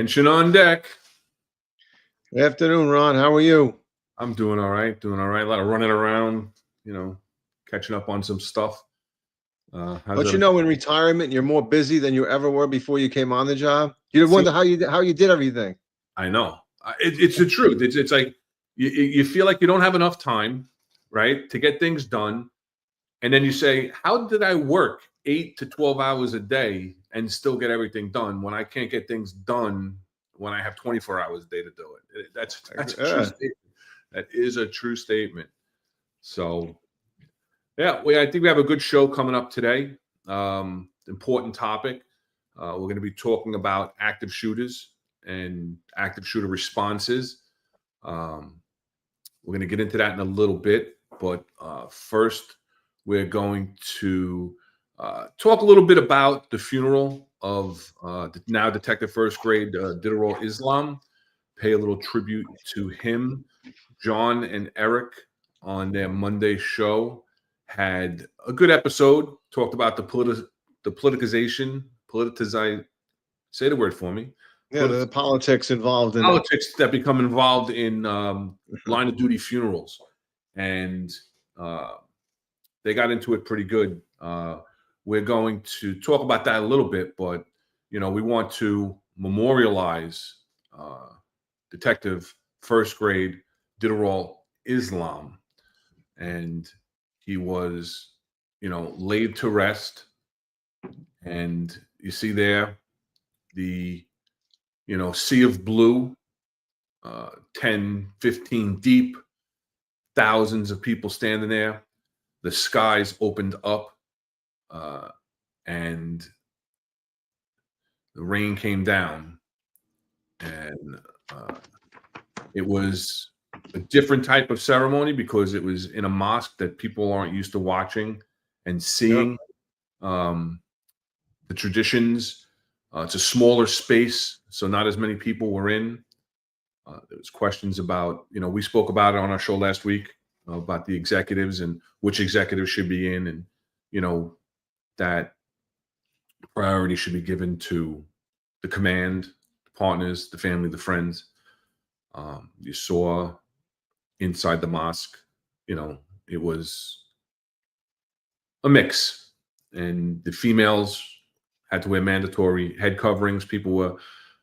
Tension on deck. Good afternoon, Ron. How are you? I'm doing all right. A lot of running around, catching up on some stuff. Don't you know in retirement you're more busy than you ever were before you came on the job? You wonder how you did everything. I know. It's the truth. It's like you feel like you don't have enough time, right, to get things done. And then you say, how did I work 8 to 12 hours a day and still get everything done when I can't get things done when I have 24 hours a day to do it? That's a true statement. That is a true statement. So, yeah, I think we have a good show coming up today. Important topic. We're going to be talking about active shooters and active shooter responses. We're going to get into that in a little bit. But first, we're going to talk a little bit about the funeral of now Detective First Grade Diderol Islam. Pay a little tribute to him. John and Eric on their Monday show had a good episode. Talked about the politicization. Say the word for me. Yeah, the politics involved in politics that become involved in line of duty funerals, and they got into it pretty good. We're going to talk about that a little bit, but we want to memorialize Detective First Grade Diderol Islam, and he was, laid to rest. And you see there the, sea of blue, 10, 15 deep, thousands of people standing there. The skies opened up, and the rain came down, and it was a different type of ceremony because it was in a mosque that people aren't used to watching and seeing. The traditions. It's a smaller space, so not as many people were in. There was questions about, we spoke about it on our show last week about the executives and which executives should be in, and that priority should be given to the command, the partners, the family, the friends. You saw inside the mosque, it was a mix, and the females had to wear mandatory head coverings. People were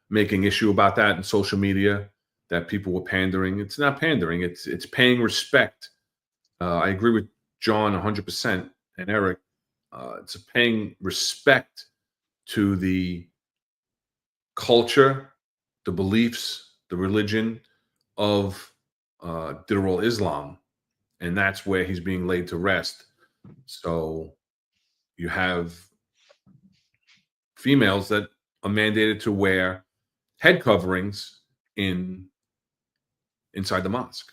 making issue about that in social media, that people were pandering. It's not pandering. It's paying respect. I agree with John 100% and Eric. It's paying respect to the culture, the beliefs, the religion of Diderol Islam, and that's where he's being laid to rest. So you have females that are mandated to wear head coverings inside the mosque.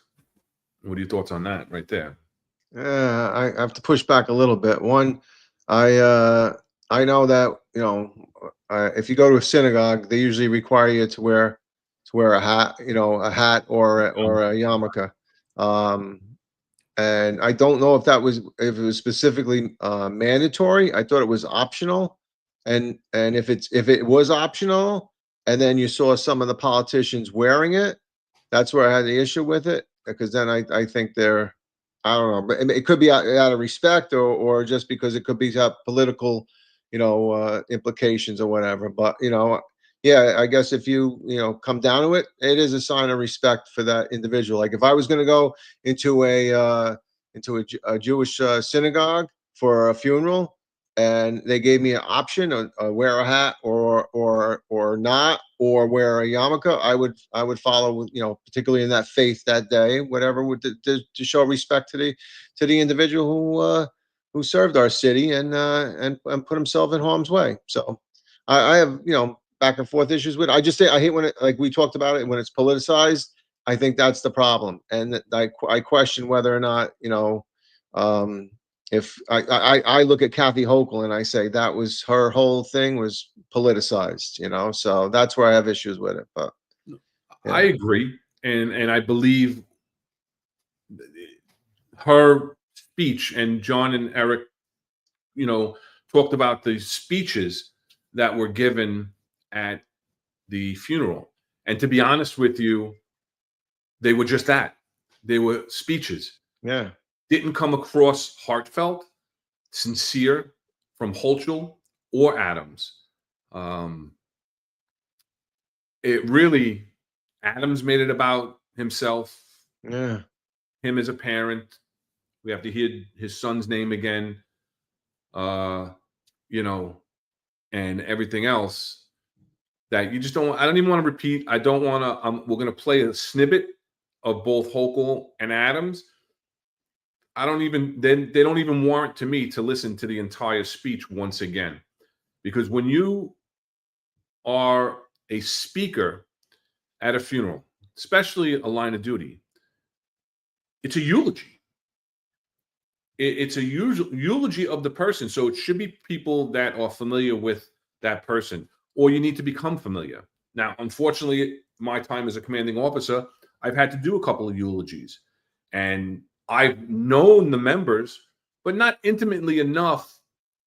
What are your thoughts on that right there? I have to push back a little bit. One, I know that if you go to a synagogue, they usually require you to wear a hat, a hat or a yarmulke. And I don't know if it was specifically mandatory. I thought it was optional. And if it was optional, and then you saw some of the politicians wearing it, that's where I had the issue with it, because then I think they're, I don't know, but it could be out of respect or just because it could be political, implications or whatever. But yeah, I guess if you come down to it, it is a sign of respect for that individual. Like if I was going to go into a Jewish synagogue for a funeral, and they gave me an option of wear a hat or not, or wear a yarmulke, I would follow, particularly in that faith that day, whatever, to show respect to the individual who served our city and put himself in harm's way. So I have back and forth issues with it. I hate when it, like we talked about it, when it's politicized. I think that's the problem, and I question whether or not if I look at Kathy Hochul and I say that was her whole thing was politicized, so that's where I have issues with it. But I agree, and I believe her speech, and John and Eric, talked about the speeches that were given at the funeral. And to be honest with you, they were just that. They were speeches. Yeah. Didn't come across heartfelt, sincere from Holchel or Adams. It really, Adams made it about himself, Yeah. him as a parent. We have to hear his son's name again, you know, and everything else that you just don't. I don't even want to repeat. I don't want to. We're going to play a snippet of both Hochul and Adams. I don't even. They don't even warrant to me to listen to the entire speech once again, because when you are a speaker at a funeral, especially a line of duty, it's a eulogy. It's a eulogy of the person. So it should be people that are familiar with that person, or you need to become familiar. Now, unfortunately, my time as a commanding officer, I've had to do a couple of eulogies, and I've known the members, but not intimately enough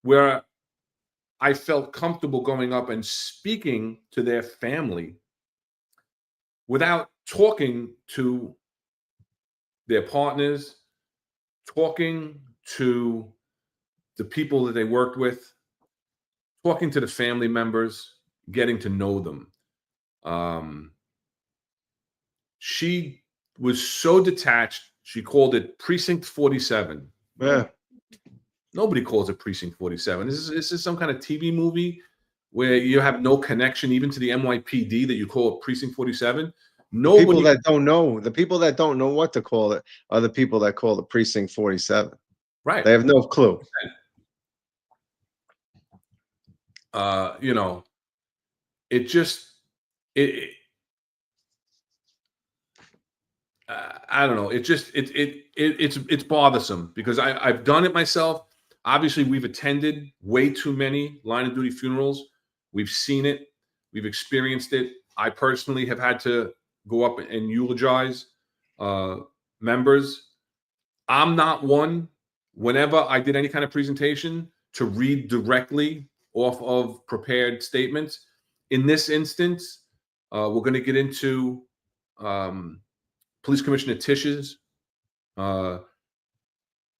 where I felt comfortable going up and speaking to their family without talking to their partners, talking to the people that they worked with, talking to the family members, getting to know them. She was so detached. She called it Precinct 47. Yeah. Nobody calls it Precinct 47. This is some kind of TV movie where you have no connection even to the NYPD that you call it Precinct 47. Nobody. People that don't know, the people that don't know what to call it are the people that call it Precinct 47. Right. They have no clue. You know, it just I don't know. It's bothersome because I've done it myself. Obviously, we've attended way too many line of duty funerals. We've seen it. We've experienced it. I personally have had to go up and eulogize members. I'm not one, whenever I did any kind of presentation, to read directly off of prepared statements. In this instance, we're going to get into Police Commissioner Tisch's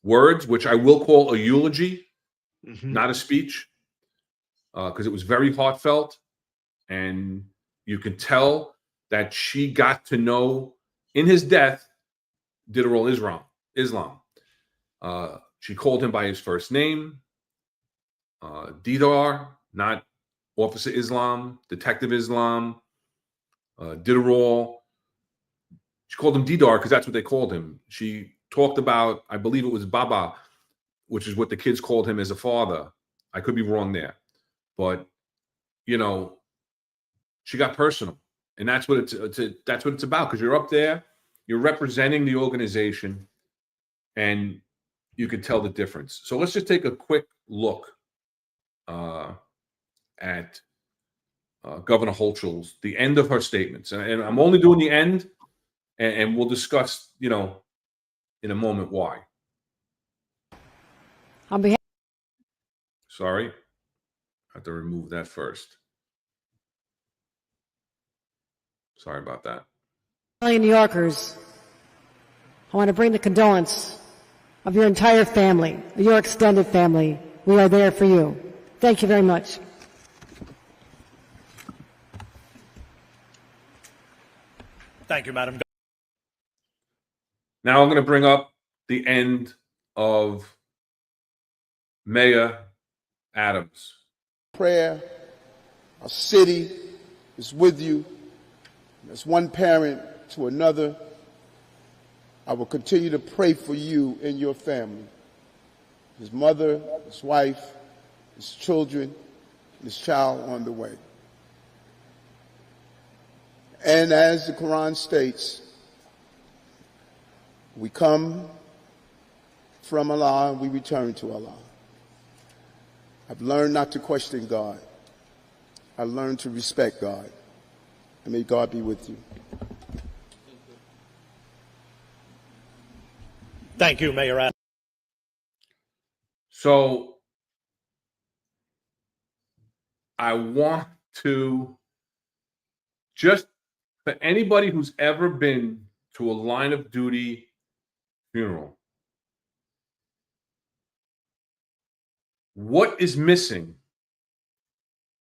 words, which I will call a eulogy, not a speech, because it was very heartfelt. And you can tell that she got to know, in his death, did a role Islam. She called him by his first name, Didar, not Officer Islam, Detective Islam, Didderall. She called him Didar because that's what they called him. She talked about, I believe it was Baba, which is what the kids called him as a father. I could be wrong there. But, you know, she got personal. And that's what it's about, because you're up there, you're representing the organization, and you could tell the difference. So let's just take a quick look at Governor Holchel's, the end of her statements. And I'm only doing the end, and we'll discuss, you know, in a moment why. Sorry, I have to remove that first. Sorry about that. New Yorkers, I want to bring the condolence of your entire family, your extended family. We are there for you. Thank you very much. Thank you, Madam. Now I'm going to bring up the end of Mayor Adams. Prayer, our city is with you. As one parent to another, I will continue to pray for you and your family, his mother, his wife, his children, his child on the way. And as the Quran states, we come from Allah and we return to Allah. I've learned not to question God. I learned to respect God. And may God be with you. Thank you, Mayor Adams. So I want to just for anybody who's ever been to a line of duty funeral, what is missing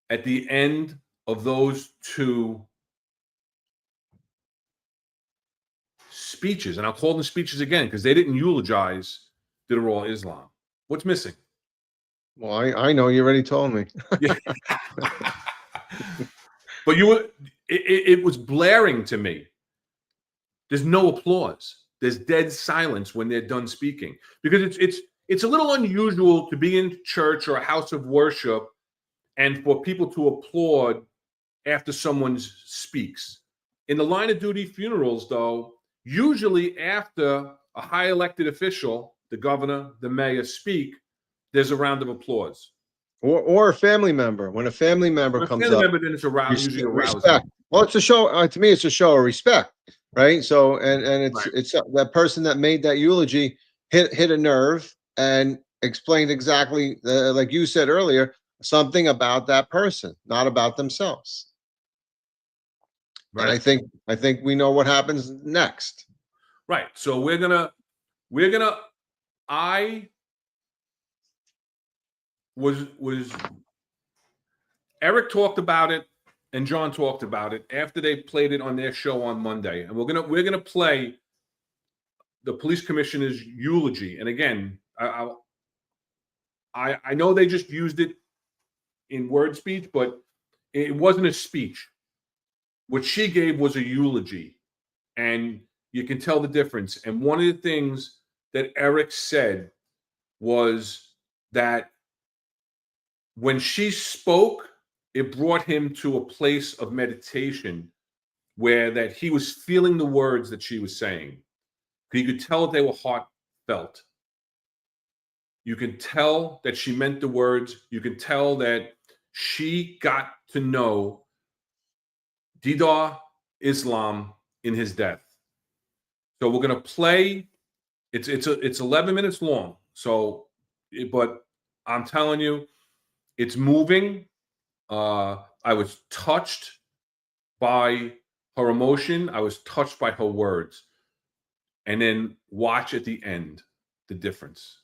at the end of those two speeches? And I'll call them speeches again because they didn't eulogize the Role of Islam. What's missing? Well, I know you already told me. Yeah. But it was blaring to me. There's no applause. There's dead silence when they're done speaking, because it's a little unusual to be in church or a house of worship and for people to applaud after someone speaks. In the line of duty funerals, though, usually after a high elected official, the governor, the mayor, speak, there's a round of applause. Or a family member. When a family member comes up, Then it's usually a rousing. respect. Well, it's a show. To me, it's a show of respect, right? So, and it's that person that made that eulogy hit a nerve and explained exactly, like you said earlier, something about that person, not about themselves. Right. And I think we know what happens next. Right. So I was Eric talked about it and John talked about it after they played it on their show on Monday, and we're gonna play the police commissioner's eulogy. And again, I know they just used it in word speech, but it wasn't a speech. What she gave was a eulogy, and you can tell the difference. And one of the things that Eric said was that when she spoke, it brought him to a place of meditation where that he was feeling the words that she was saying. You could tell that they were heartfelt. You can tell that she meant the words. You can tell that she got to know Didar Islam in his death. So we're going to play. It's 11 minutes long. So, but I'm telling you, it's moving. I was touched by her emotion. I was touched by her words. And then watch at the end the difference.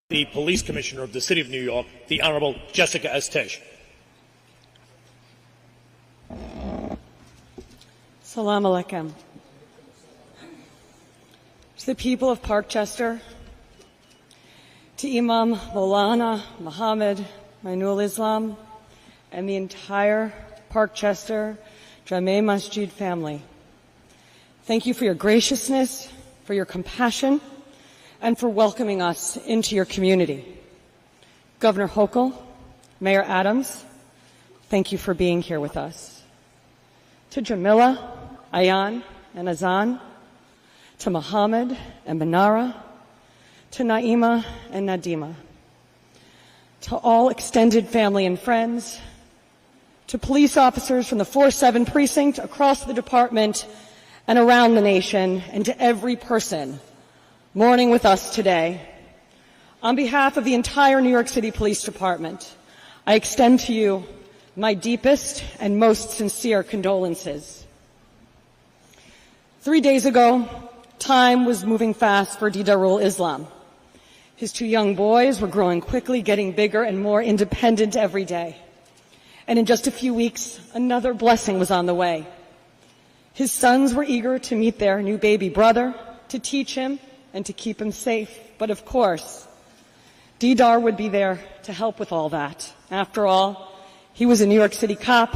The Police Commissioner of the City of New York, the Honorable Jessica S. Tisch. Salam alaikum. To the people of Parkchester, to Imam Maulana Muhammad Mainul Islam, and the entire Parkchester Jameh Masjid family, thank you for your graciousness, for your compassion, and for welcoming us into your community. Governor Hochul, Mayor Adams, thank you for being here with us. To Jamila, Ayan, and Azan, to Muhammad and Manara, to Naima and Nadima, to all extended family and friends, to police officers from the 4-7 precinct across the department and around the nation, and to every person mourning with us today. On behalf of the entire New York City Police Department, I extend to you my deepest and most sincere condolences. 3 days ago, time was moving fast for Didarul Islam. His 2 young boys were growing quickly, getting bigger and more independent every day. And in just a few weeks, another blessing was on the way. His sons were eager to meet their new baby brother, to teach him and to keep him safe. But of course, Didar would be there to help with all that. After all, he was a New York City cop,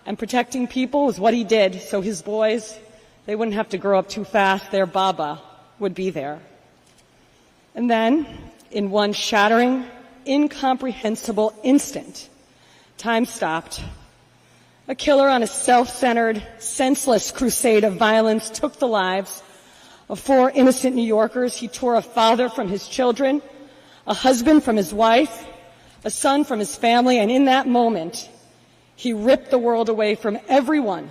and protecting people was what he did, so his boys, they wouldn't have to grow up too fast. Their Baba would be there. And then, in one shattering, incomprehensible instant, time stopped. A killer on a self-centered, senseless crusade of violence took the lives of 4 innocent New Yorkers. He tore a father from his children, a husband from his wife, a son from his family, and in that moment, he ripped the world away from everyone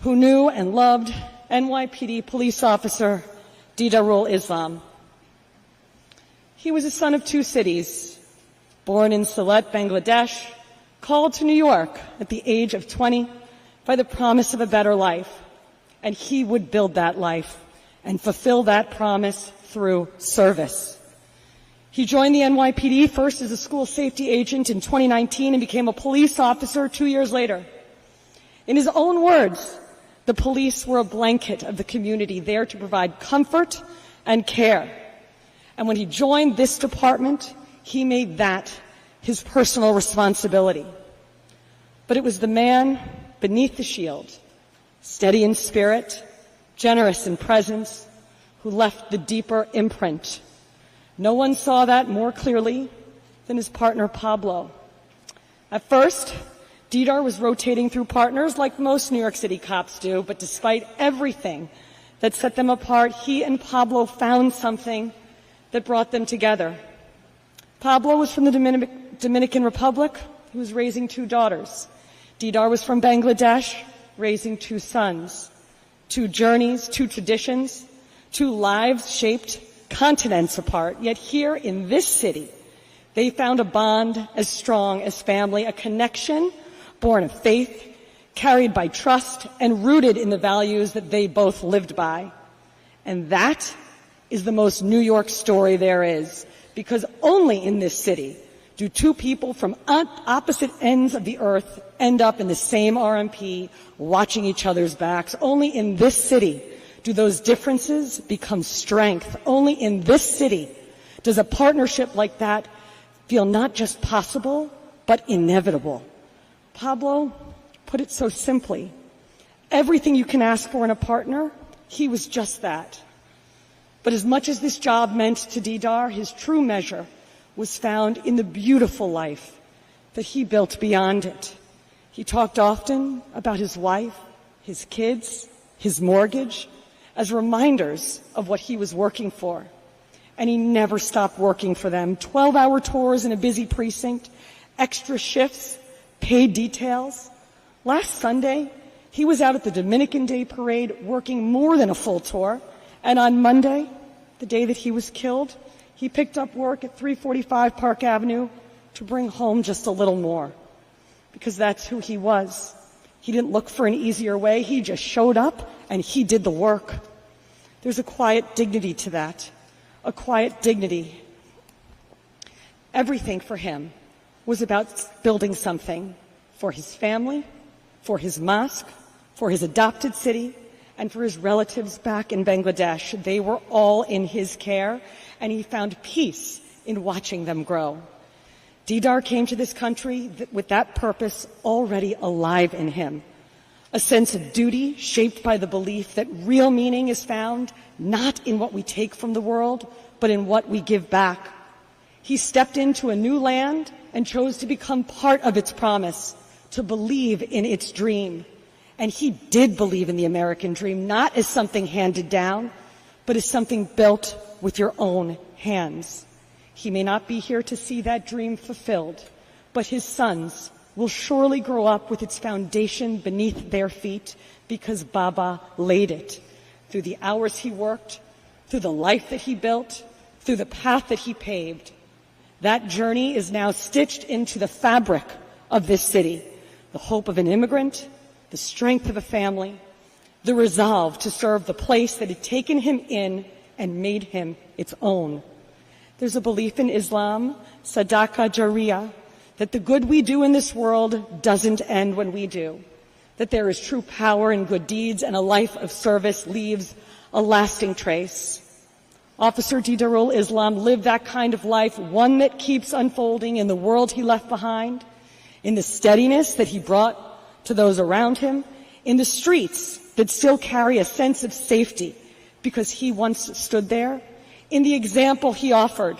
who knew and loved NYPD police officer Didarul Islam. He was a son of 2 cities, born in Sylhet, Bangladesh, called to New York at the age of 20 by the promise of a better life, and he would build that life and fulfill that promise through service. He joined the NYPD first as a school safety agent in 2019 and became a police officer 2 years later. In his own words, the police were a blanket of the community there to provide comfort and care. And when he joined this department, he made that his personal responsibility. But it was the man beneath the shield, steady in spirit, generous in presence, who left the deeper imprint. No one saw that more clearly than his partner Pablo. At first, Didar was rotating through partners like most New York City cops do, but despite everything that set them apart, he and Pablo found something that brought them together. Pablo was from the Dominican Republic. He was raising 2 daughters. Didar was from Bangladesh, raising 2 sons. 2 journeys, 2 traditions, 2 lives shaped continents apart. Yet here in this city, they found a bond as strong as family, a connection born of faith, carried by trust, and rooted in the values that they both lived by. And that is the most New York story there is, because only in this city do 2 people from opposite ends of the earth end up in the same RMP, watching each other's backs. Only in this city do those differences become strength. Only in this city does a partnership like that feel not just possible, but inevitable. Pablo put it so simply. Everything you can ask for in a partner, he was just that. But as much as this job meant to Didar, his true measure was found in the beautiful life that he built beyond it. He talked often about his wife, his kids, his mortgage, as reminders of what he was working for. And he never stopped working for them. 12-hour tours in a busy precinct, extra shifts, paid details. Last Sunday, he was out at the Dominican Day Parade working more than a full tour. And on Monday, the day that he was killed, he picked up work at 345 Park Avenue to bring home just a little more. Because that's who he was. He didn't look for an easier way. He just showed up and he did the work. There's a quiet dignity to that. A quiet dignity. Everything for him was about building something for his family, for his mosque, for his adopted city, and for his relatives back in Bangladesh. They were all in his care, and he found peace in watching them grow. Didar came to this country with that purpose already alive in him. A sense of duty shaped by the belief that real meaning is found not in what we take from the world, but in what we give back. He stepped into a new land and chose to become part of its promise, to believe in its dream. And he did believe in the American dream, not as something handed down, but as something built with your own hands. He may not be here to see that dream fulfilled, but his sons will surely grow up with its foundation beneath their feet because Baba laid it through the hours he worked, through the life that he built, through the path that he paved. That journey is now stitched into the fabric of this city, the hope of an immigrant, the strength of a family, the resolve to serve the place that had taken him in and made him its own. There's a belief in Islam, sadaqah jariyah, that the good we do in this world doesn't end when we do, that there is true power in good deeds and a life of service leaves a lasting trace. Officer Didarul Islam lived that kind of life, one that keeps unfolding in the world he left behind, in the steadiness that he brought to those around him, in the streets that still carry a sense of safety because he once stood there, in the example he offered,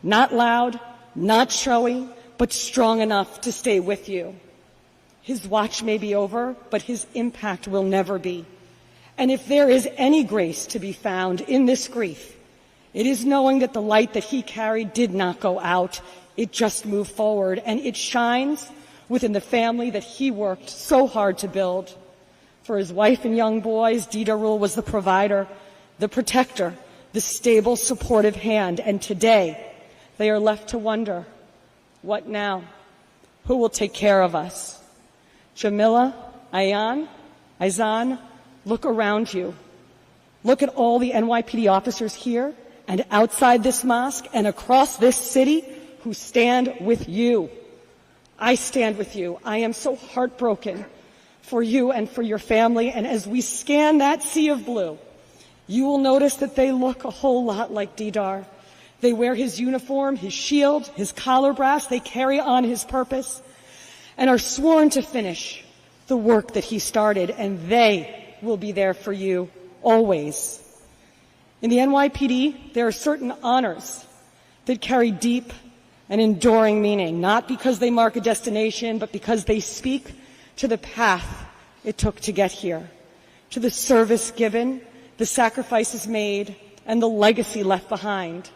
not loud, not showy, but strong enough to stay with you. His watch may be over, but his impact will never be. And if there is any grace to be found in this grief, it is knowing that the light that he carried did not go out. It just moved forward, and it shines within the family that he worked so hard to build. For his wife and young boys, Didarul was the provider, the protector, the stable, supportive hand. And today, they are left to wonder, what now? Who will take care of us? Jamila Ayan, Aizan, look around you. Look at all the NYPD officers here and outside this mosque and across this city who stand with you. I stand with you. I am so heartbroken for you and for your family. And as we scan that sea of blue, you will notice that they look a whole lot like Didar. They wear his uniform, his shield, his collar brass. They carry on his purpose and are sworn to finish the work that he started. And they will be there for you always. In the NYPD, there are certain honors that carry deep and enduring meaning, not because they mark a destination, but because they speak to the path it took to get here, to the service given, the sacrifices made, and the legacy left behind.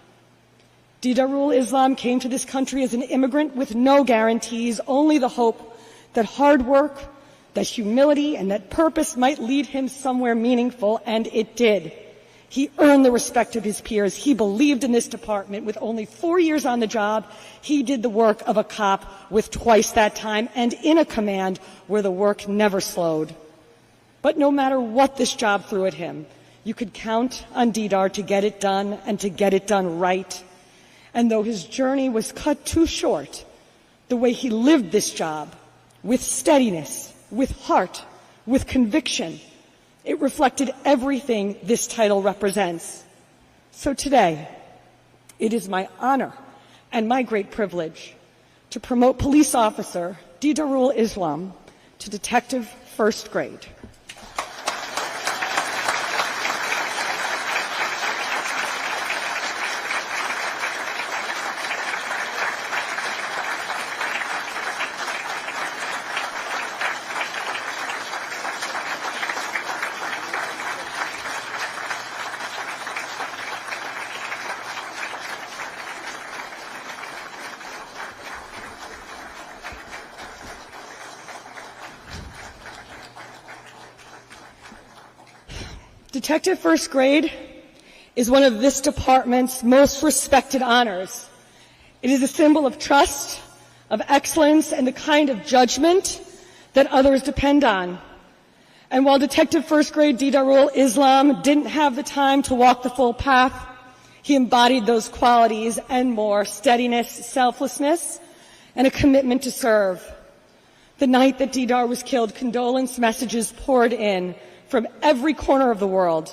Didarul Islam came to this country as an immigrant with no guarantees, only the hope that hard work, that humility, and that purpose might lead him somewhere meaningful, and it did. He earned the respect of his peers. He believed in this department. With only 4 years on the job, he did the work of a cop with twice that time and in a command where the work never slowed. But no matter what this job threw at him, you could count on Didar to get it done and to get it done right. And though his journey was cut too short, the way he lived this job, with steadiness, with heart, with conviction, it reflected everything this title represents. So today, it is my honor and my great privilege to promote police officer Didarul Islam to detective first grade. Detective first grade is one of this department's most respected honors. It is a symbol of trust, of excellence, and the kind of judgment that others depend on. And while Detective first grade Didarul Islam didn't have the time to walk the full path, he embodied those qualities and more: steadiness, selflessness, and a commitment to serve. The night that Didar was killed, condolence messages poured in from every corner of the world.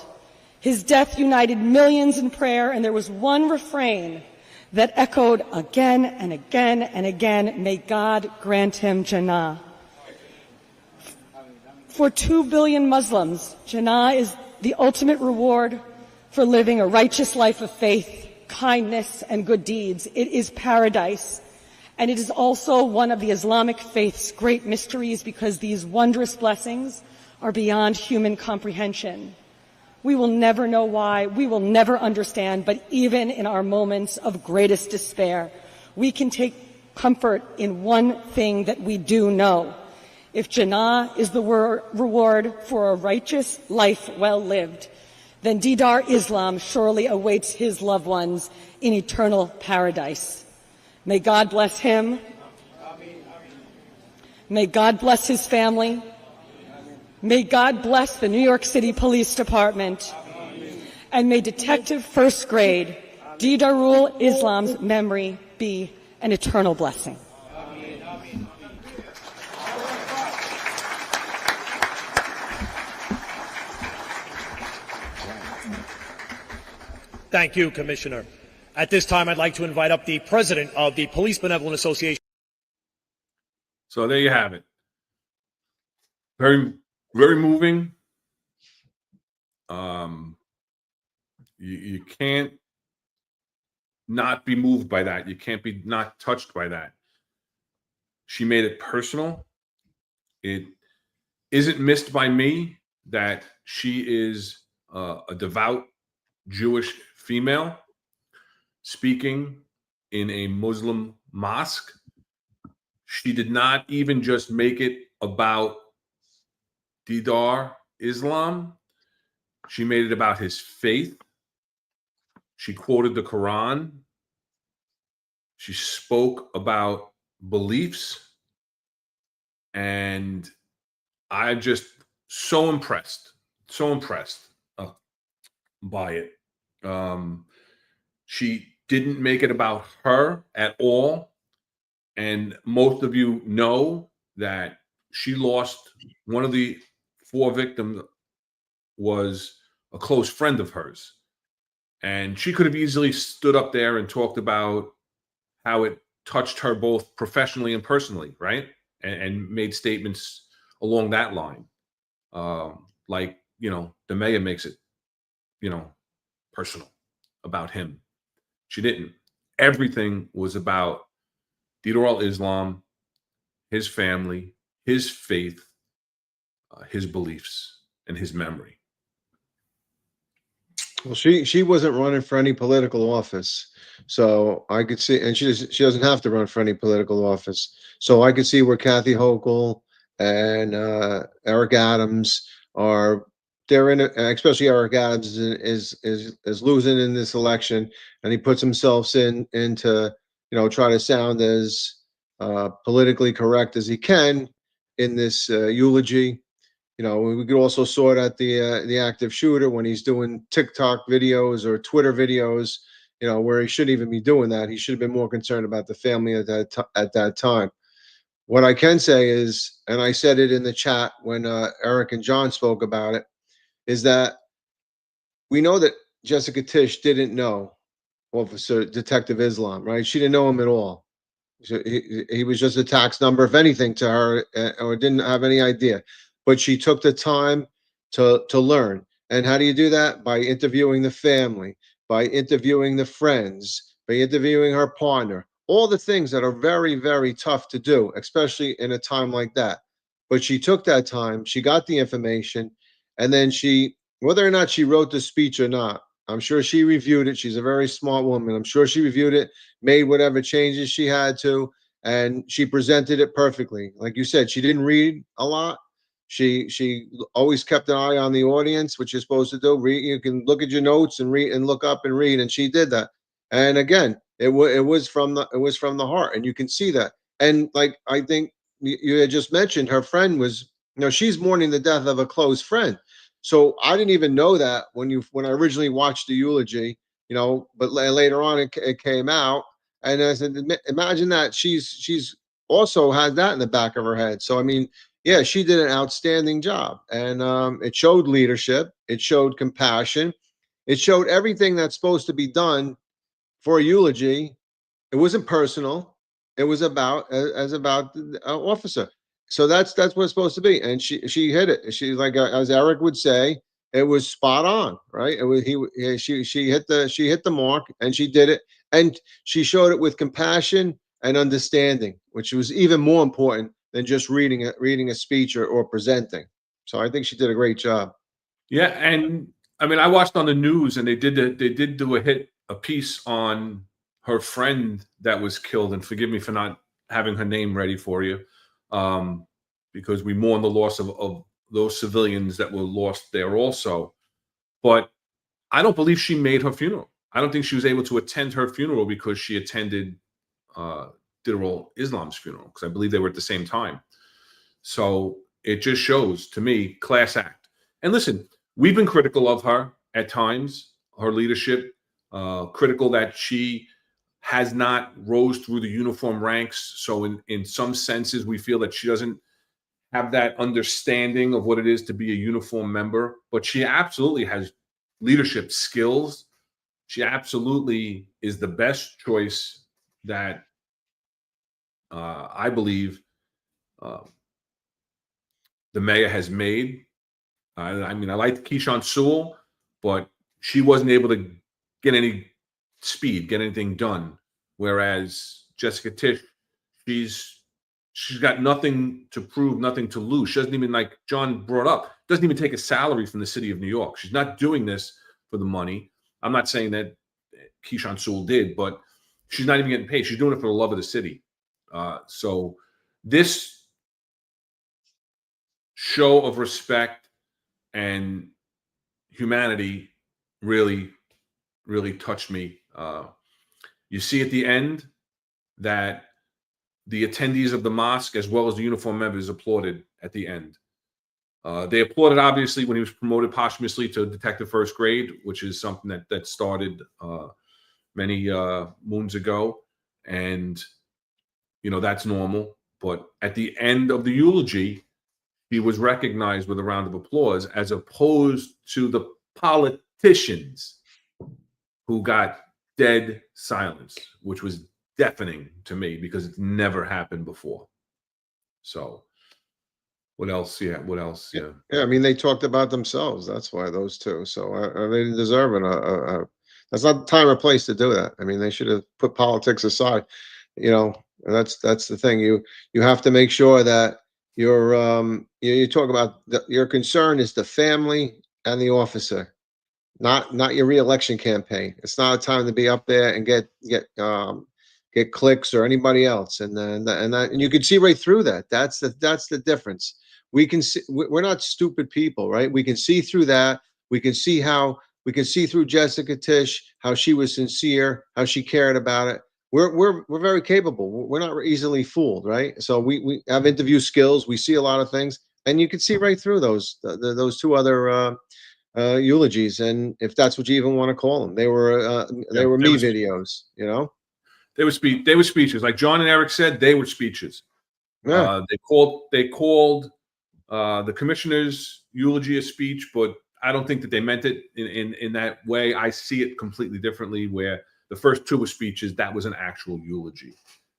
His death united millions in prayer, and there was one refrain that echoed again and again and again: may God grant him Jannah. For 2 billion Muslims, Jannah is the ultimate reward for living a righteous life of faith, kindness, and good deeds. It is paradise. And it is also one of the Islamic faith's great mysteries, because these wondrous blessings are beyond human comprehension. We will never know why, we will never understand, but even in our moments of greatest despair, we can take comfort in one thing that we do know. If Jannah is the reward for a righteous life well lived, then Didar Islam surely awaits his loved ones in eternal paradise. May God bless him. May God bless his family. May God bless the New York City Police Department. And may Detective First Grade Didarul Islam's memory be an eternal blessing. Thank you, Commissioner. At this time, I'd like to invite up the president of the Police Benevolent Association. So there you have it. Very, very moving. You can't not be moved by that. You can't be not touched by that. She made it personal. It isn't missed by me that she is a devout Jewish female speaking in a Muslim mosque. She did not even just make it about Didar Islam. She made it about his faith. She quoted the Quran. She spoke about beliefs. And I'm just so impressed uh, by it. She didn't make it about her at all. And most of you know that she lost one of the 4 victims was a close friend of hers. And she could have easily stood up there and talked about how it touched her both professionally and personally, right? And made statements along that line. Like, the mayor makes it, personal about him. She didn't. Everything was about Dida al-Islam, his family, his faith, his beliefs, and his memory. Well, she wasn't running for any political office, so I could see, and she doesn't have to run for any political office. So I could see where Kathy Hochul and Eric Adams are. They're in it, especially Eric Adams is losing in this election, and he puts himself into try to sound as politically correct as he can in this eulogy. We could also saw it at the active shooter when he's doing TikTok videos or Twitter videos, where he shouldn't even be doing that. He should have been more concerned about the family at that time. What I can say is, and I said it in the chat when Eric and John spoke about it, is that we know that Jessica Tisch didn't know Officer Detective Islam, right? She didn't know him at all. So he was just a tax number, if anything, to her, or didn't have any idea. But she took the time to learn. And how do you do that? By interviewing the family, by interviewing the friends, by interviewing her partner. All the things that are very, very tough to do, especially in a time like that. But she took that time, she got the information, and then whether or not she wrote the speech or not, I'm sure she reviewed it. She's a very smart woman. I'm sure she reviewed it, made whatever changes she had to, and she presented it perfectly. Like you said, she didn't read a lot. She always kept an eye on the audience, which you're supposed to do. You can look at your notes and read and look up and read, and she did that. And again, it was from the heart, and you can see that. And like I think you had just mentioned, her friend was, she's mourning the death of a close friend. So I didn't even know that when I originally watched the eulogy, but later on it came out, and I said, imagine that she's also had that in the back of her head. So I mean, yeah, she did an outstanding job, and it showed leadership, it showed compassion, it showed everything that's supposed to be done for a eulogy. It wasn't personal. It was about the officer. So that's what it's supposed to be. And she hit it. She's like, as Eric would say, it was spot on, right? It was she hit the mark, and she did it, and she showed it with compassion and understanding, which was even more important than just reading a speech or presenting. So I think she did a great job. Yeah, and I mean, I watched on the news, and they did do a piece on her friend that was killed, and forgive me for not having her name ready for you, because we mourn the loss of those civilians that were lost there also. But I don't believe she made her funeral. I don't think she was able to attend her funeral because she attended Dida al-Islam's funeral, because I believe they were at the same time. So it just shows to me class act. And listen, we've been critical of her at times, her leadership, critical that she has not rose through the uniform ranks. So in some senses, we feel that she doesn't have that understanding of what it is to be a uniform member, but she absolutely has leadership skills. She absolutely is the best choice that I believe the mayor has made. I mean, I liked Keyshawn Sewell, but she wasn't able to get any speed, get anything done. Whereas Jessica Tisch, she's got nothing to prove, nothing to lose. She doesn't even, like John brought up, doesn't even take a salary from the city of New York. She's not doing this for the money. I'm not saying that Keyshawn Sewell did, but she's not even getting paid. She's doing it for the love of the city. So this show of respect and humanity really, really touched me. You see at the end that the attendees of the mosque, as well as the uniform members, applauded at the end. They applauded, obviously, when he was promoted posthumously to detective first grade, which is something that started many moons ago. And, that's normal. But at the end of the eulogy, he was recognized with a round of applause, as opposed to the politicians who got dead silence, which was deafening to me because it's never happened before. So what else? Yeah. What else? Yeah. Yeah, I mean, they talked about themselves. That's why those two. So they didn't deserve it. That's not the time or place to do that. I mean, they should have put politics aside. And that's the thing. You have to make sure that you talk about your concern is the family and the officer, not your reelection campaign. It's not a time to be up there and get clicks or anybody else. And you can see right through that. That's the difference. We can see, we're not stupid people, right? We can see through that. We can see through Jessica Tisch, how she was sincere, how she cared about it. We're very capable. We're not easily fooled, right? So we have interview skills. We see a lot of things, and you can see right through those two other eulogies, and if that's what you even want to call them, they were me videos. They were speeches. Like John and Eric said, they were speeches. Yeah. They called the commissioner's eulogy a speech, but I don't think that they meant it in that way. I see it completely differently, where the first two were speeches. That was an actual eulogy.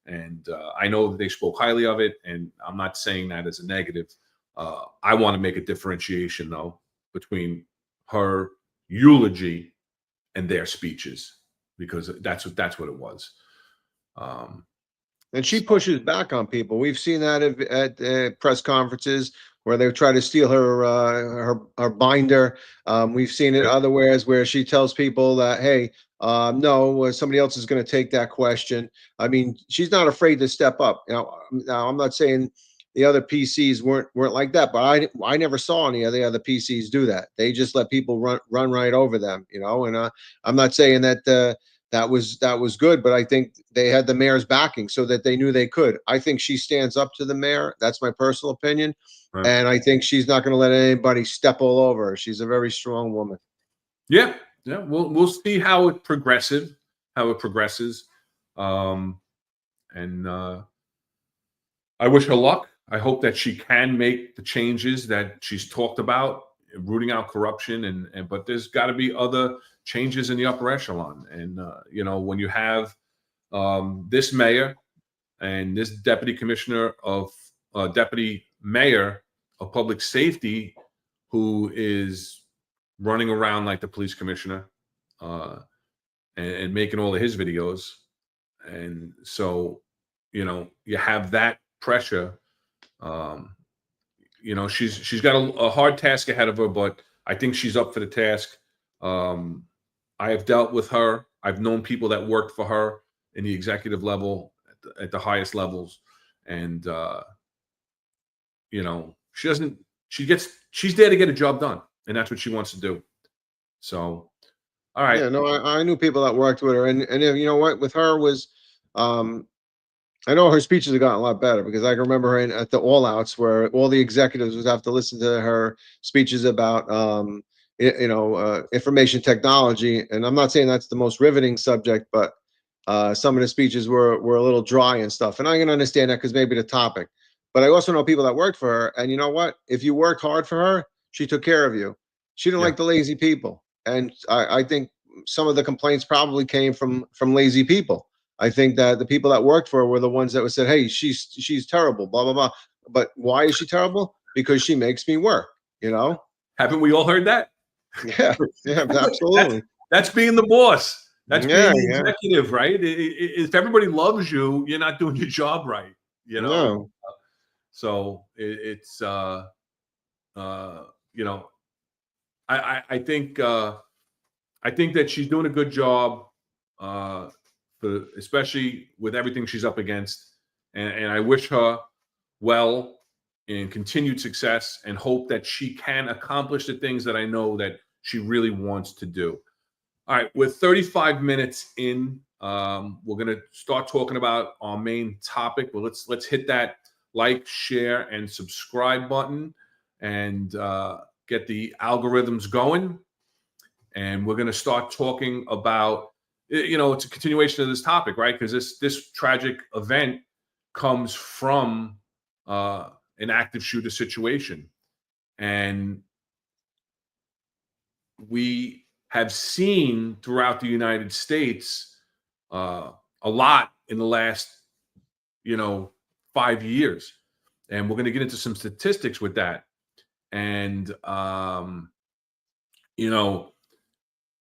And I know that they spoke highly of it, and I'm not saying that as a negative. I want to make a differentiation, though, between her eulogy and their speeches, because that's what it was. And she pushes back on people. We've seen that at press conferences where they try to steal her binder. We've seen it other ways where she tells people that, hey, no, somebody else is going to take that question. I mean, she's not afraid to step up. Now I'm not saying the other PCs weren't like that, but I never saw any of the other PCs do that. They just let people run right over them, And I'm not saying that that was good, but I think they had the mayor's backing so that they knew they could. I think she stands up to the mayor. That's my personal opinion. Right. And I think she's not going to let anybody step all over her. She's a very strong woman. Yeah. We'll see how it progresses. And I wish her luck. I hope that she can make the changes that she's talked about, rooting out corruption, but there's got to be other changes in the upper echelon. And when you have this mayor and this deputy mayor of public safety, who is running around like the police commissioner and making all of his videos, and so you have that pressure. She's got a hard task ahead of her, but I think she's up for the task. I have dealt with her. I've known people that worked for her in the executive level, at the highest levels, and she's there to get a job done, and that's what she wants to do. So, all right. Yeah, no, I knew people that worked with her, and you know what, with her was, I know her speeches have gotten a lot better, because I can remember her at the all outs where all the executives would have to listen to her speeches about information technology. And I'm not saying that's the most riveting subject, but some of the speeches were a little dry and stuff. And I can understand that because maybe the topic. But I also know people that worked for her, and you know what? If you worked hard for her, she took care of you. She didn't like the lazy people. And I think some of the complaints probably came from lazy people. I think that the people that worked for her were the ones that said, hey, she's terrible, blah, blah, blah. But why is she terrible? Because she makes me work, Haven't we all heard that? Yeah, absolutely. That's being the boss. That's being the executive, right? If everybody loves you, you're not doing your job right, No. So I think that she's doing a good job, especially with everything she's up against, and I wish her well in continued success, and hope that she can accomplish the things that I know that she really wants to do. All right, we're 35 minutes in. We're going to start talking about our main topic. Well, let's hit that like, share, and subscribe button. and get the algorithms going. And we're going to start talking about, it's a continuation of this topic, right? Because this tragic event comes from an active shooter situation. And we have seen throughout the United States a lot in the last, 5 years. And we're going to get into some statistics with that. And,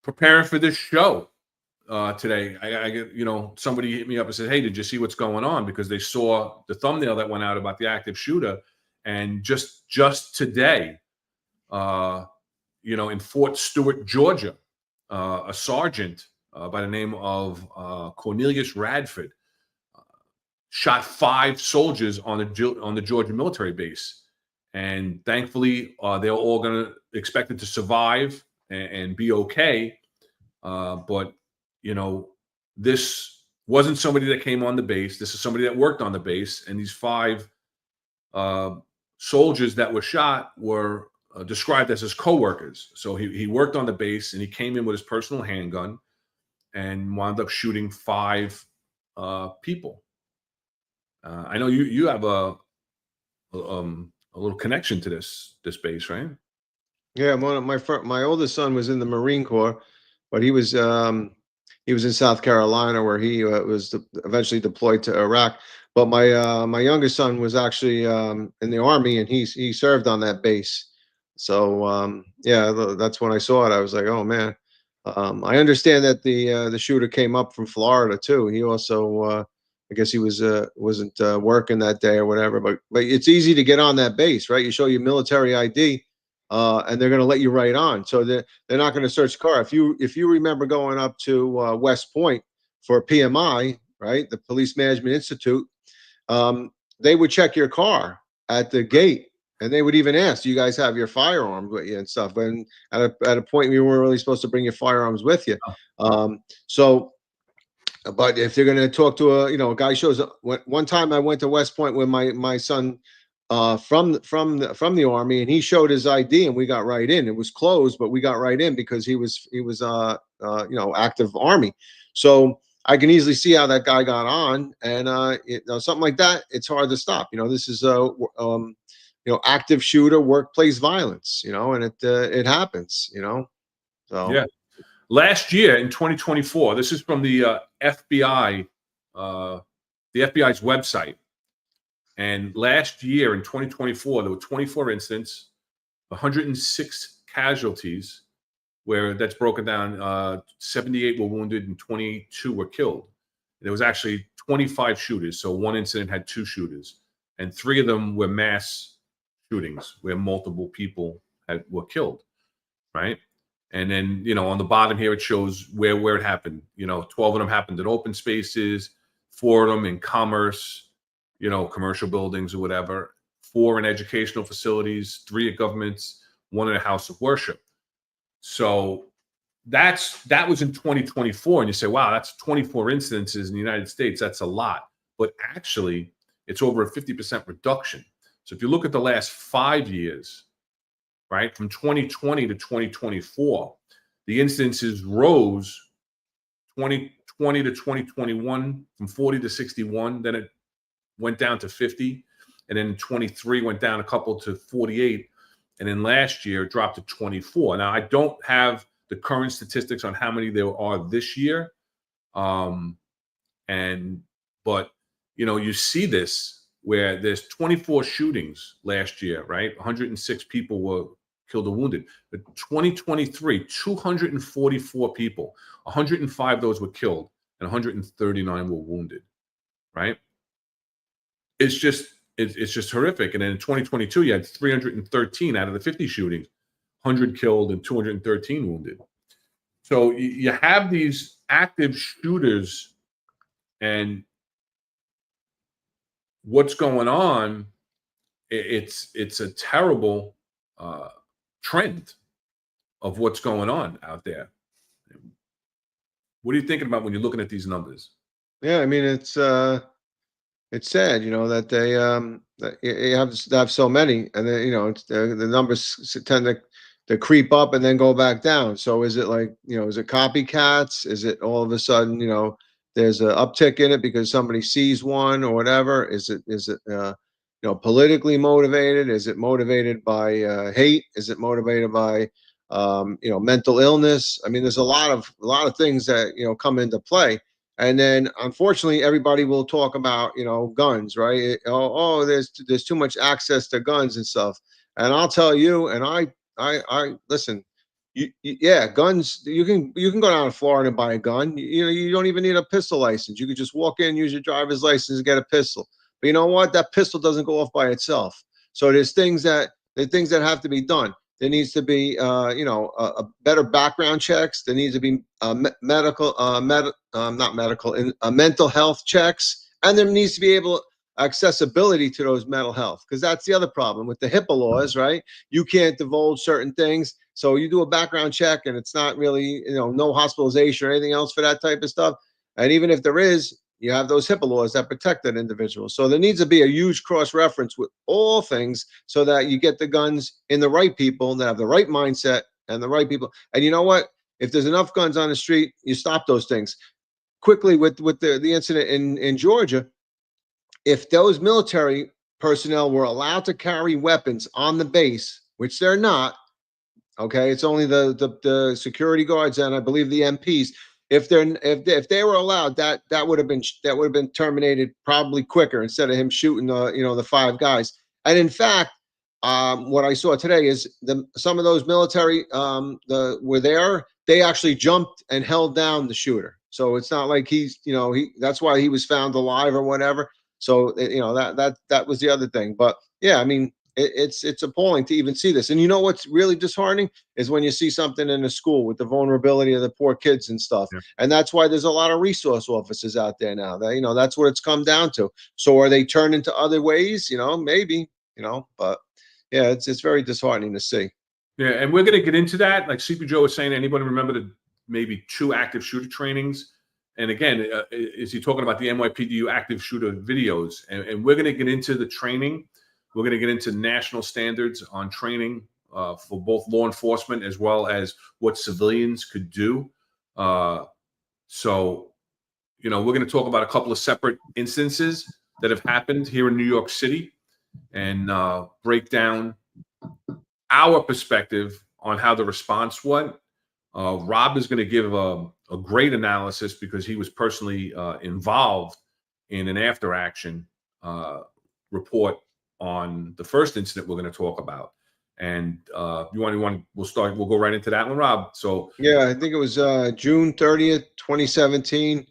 preparing for this show today, I get, somebody hit me up and said, "Hey, did you see what's going on?" Because they saw the thumbnail that went out about the active shooter. And just today, in Fort Stewart, Georgia, a sergeant by the name of Cornelius Radford shot 5 soldiers on the Georgia military base, and thankfully they're all expected to survive and be okay. But this wasn't somebody that came on the base. This is somebody that worked on the base, and these 5 soldiers that were shot were described as his co-workers. So he worked on the base, and he came in with his personal handgun and wound up shooting 5 people. I know you have a little connection to this base, right? Yeah, my oldest son was in the Marine Corps, but he was in South Carolina, where he was eventually deployed to Iraq. But my youngest son was actually in the Army, and he served on that base. So yeah, that's when I saw it. I was like, oh man. I understand that the shooter came up from Florida too. He also I guess he wasn't working that day or whatever. But it's easy to get on that base, right? You show your military ID. And they're going to let you right on. So they're not going to search the car. If you remember going up to West Point for PMI, right, the Police Management Institute, they would check your car at the gate, and they would even ask, "Do you guys have your firearms with you and stuff?" And at a point, you weren't really supposed to bring your firearms with you. So, but if they're going to talk to a guy shows up. One time I went to West Point with my son. From the Army, and he showed his ID, and we got right in. It was closed, but we got right in because he was active Army. So I can easily see how that guy got on, and something like that, it's hard to stop. This is active shooter workplace violence. And it happens. So yeah. Last year in 2024, this is from the FBI, the FBI's website. And last year in 2024, there were 24 incidents, 106 casualties, where that's broken down. 78 were wounded and 22 were killed. There was actually 25 shooters. So one incident had 2 shooters, and 3 of them were mass shootings where multiple people were killed. Right. And then, on the bottom here, it shows where it happened. 12 of them happened in open spaces, 4 of them in commerce, commercial buildings or whatever, 4 in educational facilities, 3 at governments, 1 in a house of worship. So that was in 2024. And you say, wow, that's 24 incidences in the United States. That's a lot. But actually, it's over a 50% reduction. So if you look at the last 5 years, right, from 2020 to 2024, the incidences rose 2020 to 2021 from 40 to 61. Then it went down to 50, and then 23 went down a couple to 48, and then last year it dropped to 24. Now, I don't have the current statistics on how many there are this year, but you see this where there's 24 shootings last year, right? 106 people were killed or wounded. But 2023, 244 people, 105 of those were killed, and 139 were wounded, right? It's just horrific. And then in 2022, you had 313 out of the 50 shootings, 100 killed and 213 wounded. So you have these active shooters, and what's going on, it's a terrible trend of what's going on out there. What are you thinking about when you're looking at these numbers? Yeah, I mean, it's It's sad, that they that you have so many, and then the numbers tend to creep up and then go back down. So is it like, is it copycats? Is it all of a sudden, there's an uptick in it because somebody sees one or whatever? Is it politically motivated? Is it motivated by hate? Is it motivated by mental illness? I mean, there's a lot of things that come into play. And then, unfortunately, everybody will talk about, guns, right? There's too much access to guns and stuff. And I'll tell you, and I listen. Yeah, guns. You can go down to Florida and buy a gun. You don't even need a pistol license. You could just walk in, use your driver's license, and get a pistol. But you know what? That pistol doesn't go off by itself. So there's things that have to be done. There needs to be, a better background checks. There needs to be medical, not medical, mental health checks, and there needs to be accessibility to those mental health, because that's the other problem with the HIPAA laws, right? You can't divulge certain things, so you do a background check, and it's not really, no hospitalization or anything else for that type of stuff. And even if there is, you have those HIPAA laws that protect that individual. So there needs to be a huge cross-reference with all things so that you get the guns in the right people that have the right mindset and the right people. And you know what? If there's enough guns on the street, you stop those things. Quickly with the incident in Georgia, if those military personnel were allowed to carry weapons on the base, which they're not, okay, it's only the security guards and I believe the MPs. If they were allowed, that would have been terminated probably quicker instead of him shooting the five guys. And in fact, what I saw today is some of those military were there. They actually jumped and held down the shooter. So it's not like that's why he was found alive or whatever. So that was the other thing. But yeah, I mean, it's appalling to even see this. And you know what's really disheartening is when you see something in a school with the vulnerability of the poor kids and stuff. Yeah. And that's why there's a lot of resource officers out there now. That's what it's come down to. So are they turned into other ways? Maybe. But yeah, it's very disheartening to see. Yeah, and we're going to get into that. Like CP Joe was saying, anybody remember the maybe 2 active shooter trainings? And again, is he talking about the NYPD active shooter videos? And we're going to get into the training. We're going to get into national standards on training for both law enforcement as well as what civilians could do. So, we're going to talk about a couple of separate instances that have happened here in New York City and break down our perspective on how the response went. Rob is going to give a great analysis because he was personally involved in an after action report on the first incident we're going to talk about. And we'll go right into that one, Rob. So yeah, I think it was June 30th, 2017.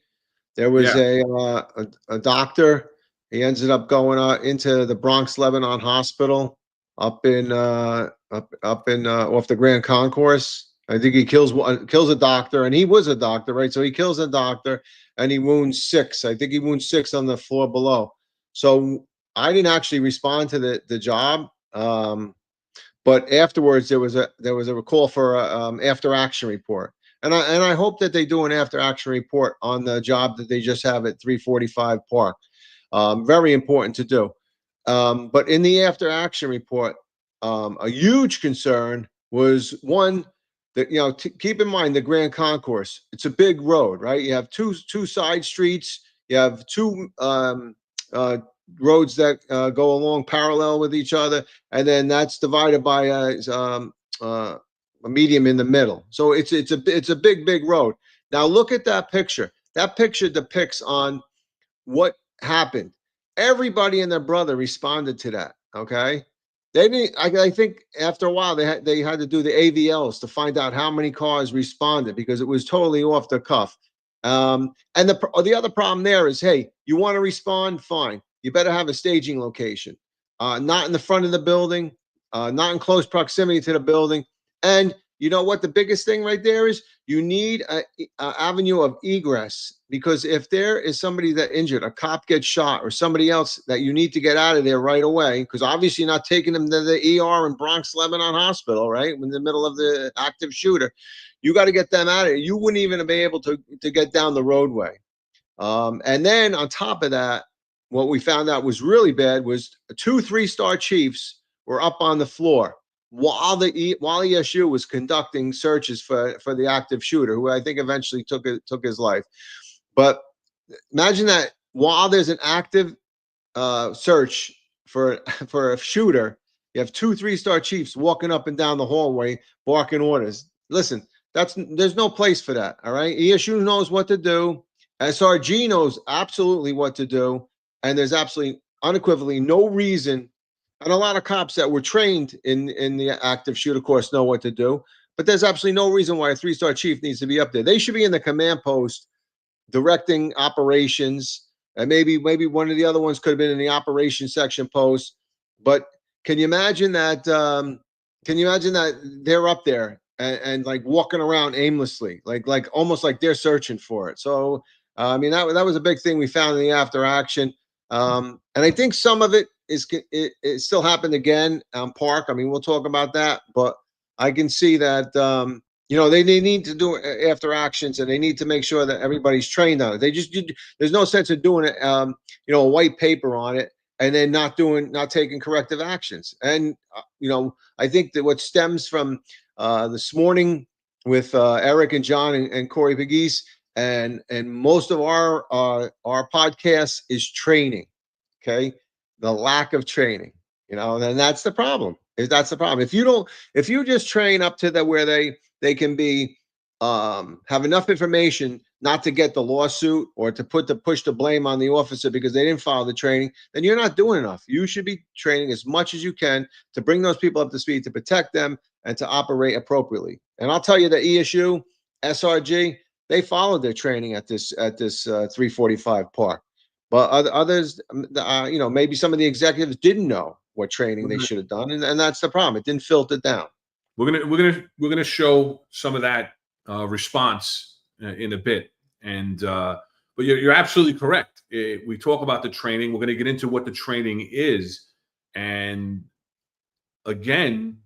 There was a doctor. He ended up going into the Bronx Lebanon Hospital up in off the Grand Concourse. I think he kills a doctor, and he was a doctor, right? So he kills a doctor, and he wounds 6. I think he wounds 6 on the floor below. So I didn't actually respond to the job, but afterwards there was a call for a after action report, and I hope that they do an after action report on the job that they just have at 345 Park. Very important to do. But in the after action report, a huge concern was one that, keep in mind the Grand Concourse. It's a big road, right? You have two side streets. You have 2 roads that go along parallel with each other, and then that's divided by a medium in the middle. So it's a big road. Now look at that picture. That picture depicts on what happened. Everybody and their brother responded to that. Okay, they didn't. I think after a while they had to do the AVLs to find out how many cars responded because it was totally off the cuff. And the other problem there is, hey, you want to respond? Fine. You better have a staging location, not in the front of the building, not in close proximity to the building. And you know what? The biggest thing right there is you need a avenue of egress, because if there is somebody that injured, a cop gets shot or somebody else that you need to get out of there right away, because obviously you're not taking them to the ER in Bronx Lebanon Hospital, right? In the middle of the active shooter, you got to get them out of there. You wouldn't even be able to get down the roadway. And then on top of that, what we found out was really bad was 2 3-star chiefs were up on the floor while ESU was conducting searches for the active shooter, who I think eventually took his life. But imagine that while there's an active search for a shooter, you have 2 3-star chiefs walking up and down the hallway barking orders. Listen, there's no place for that. All right, ESU knows what to do. SRG knows absolutely what to do, and there's absolutely unequivocally no reason. And a lot of cops that were trained in the active shooter course know what to do, but there's absolutely no reason why a 3-star chief needs to be up there. They should be in the command post directing operations, and maybe one of the other ones could have been in the operations section post. But can you imagine that? Can you imagine that they're up there and like walking around aimlessly, like almost like they're searching for it? So I mean, that was a big thing we found in the after action, and I think some of it still happened again on Park. I mean, we'll talk about that, but I can see that they need to do after actions, and they need to make sure that everybody's trained on it. There's no sense of doing it, a white paper on it and then not taking corrective actions. And I think that what stems from this morning with Eric and John and Corey Pegues and most of our podcast is training. Okay, the lack of training, and that's the problem. That's the problem. If you just train up to where they can be have enough information not to get the lawsuit or to push the blame on the officer because they didn't follow the training, then you're not doing enough. You should be training as much as you can to bring those people up to speed, to protect them, and to operate appropriately. And I'll tell you that ESU, SRG, they followed their training at this 345 Park. But others, maybe some of the executives didn't know what training they should have done, and that's the problem. It didn't filter down. We're gonna show some of that response in a bit, and but you're absolutely correct. We talk about the training. We're going to get into what the training is, and again,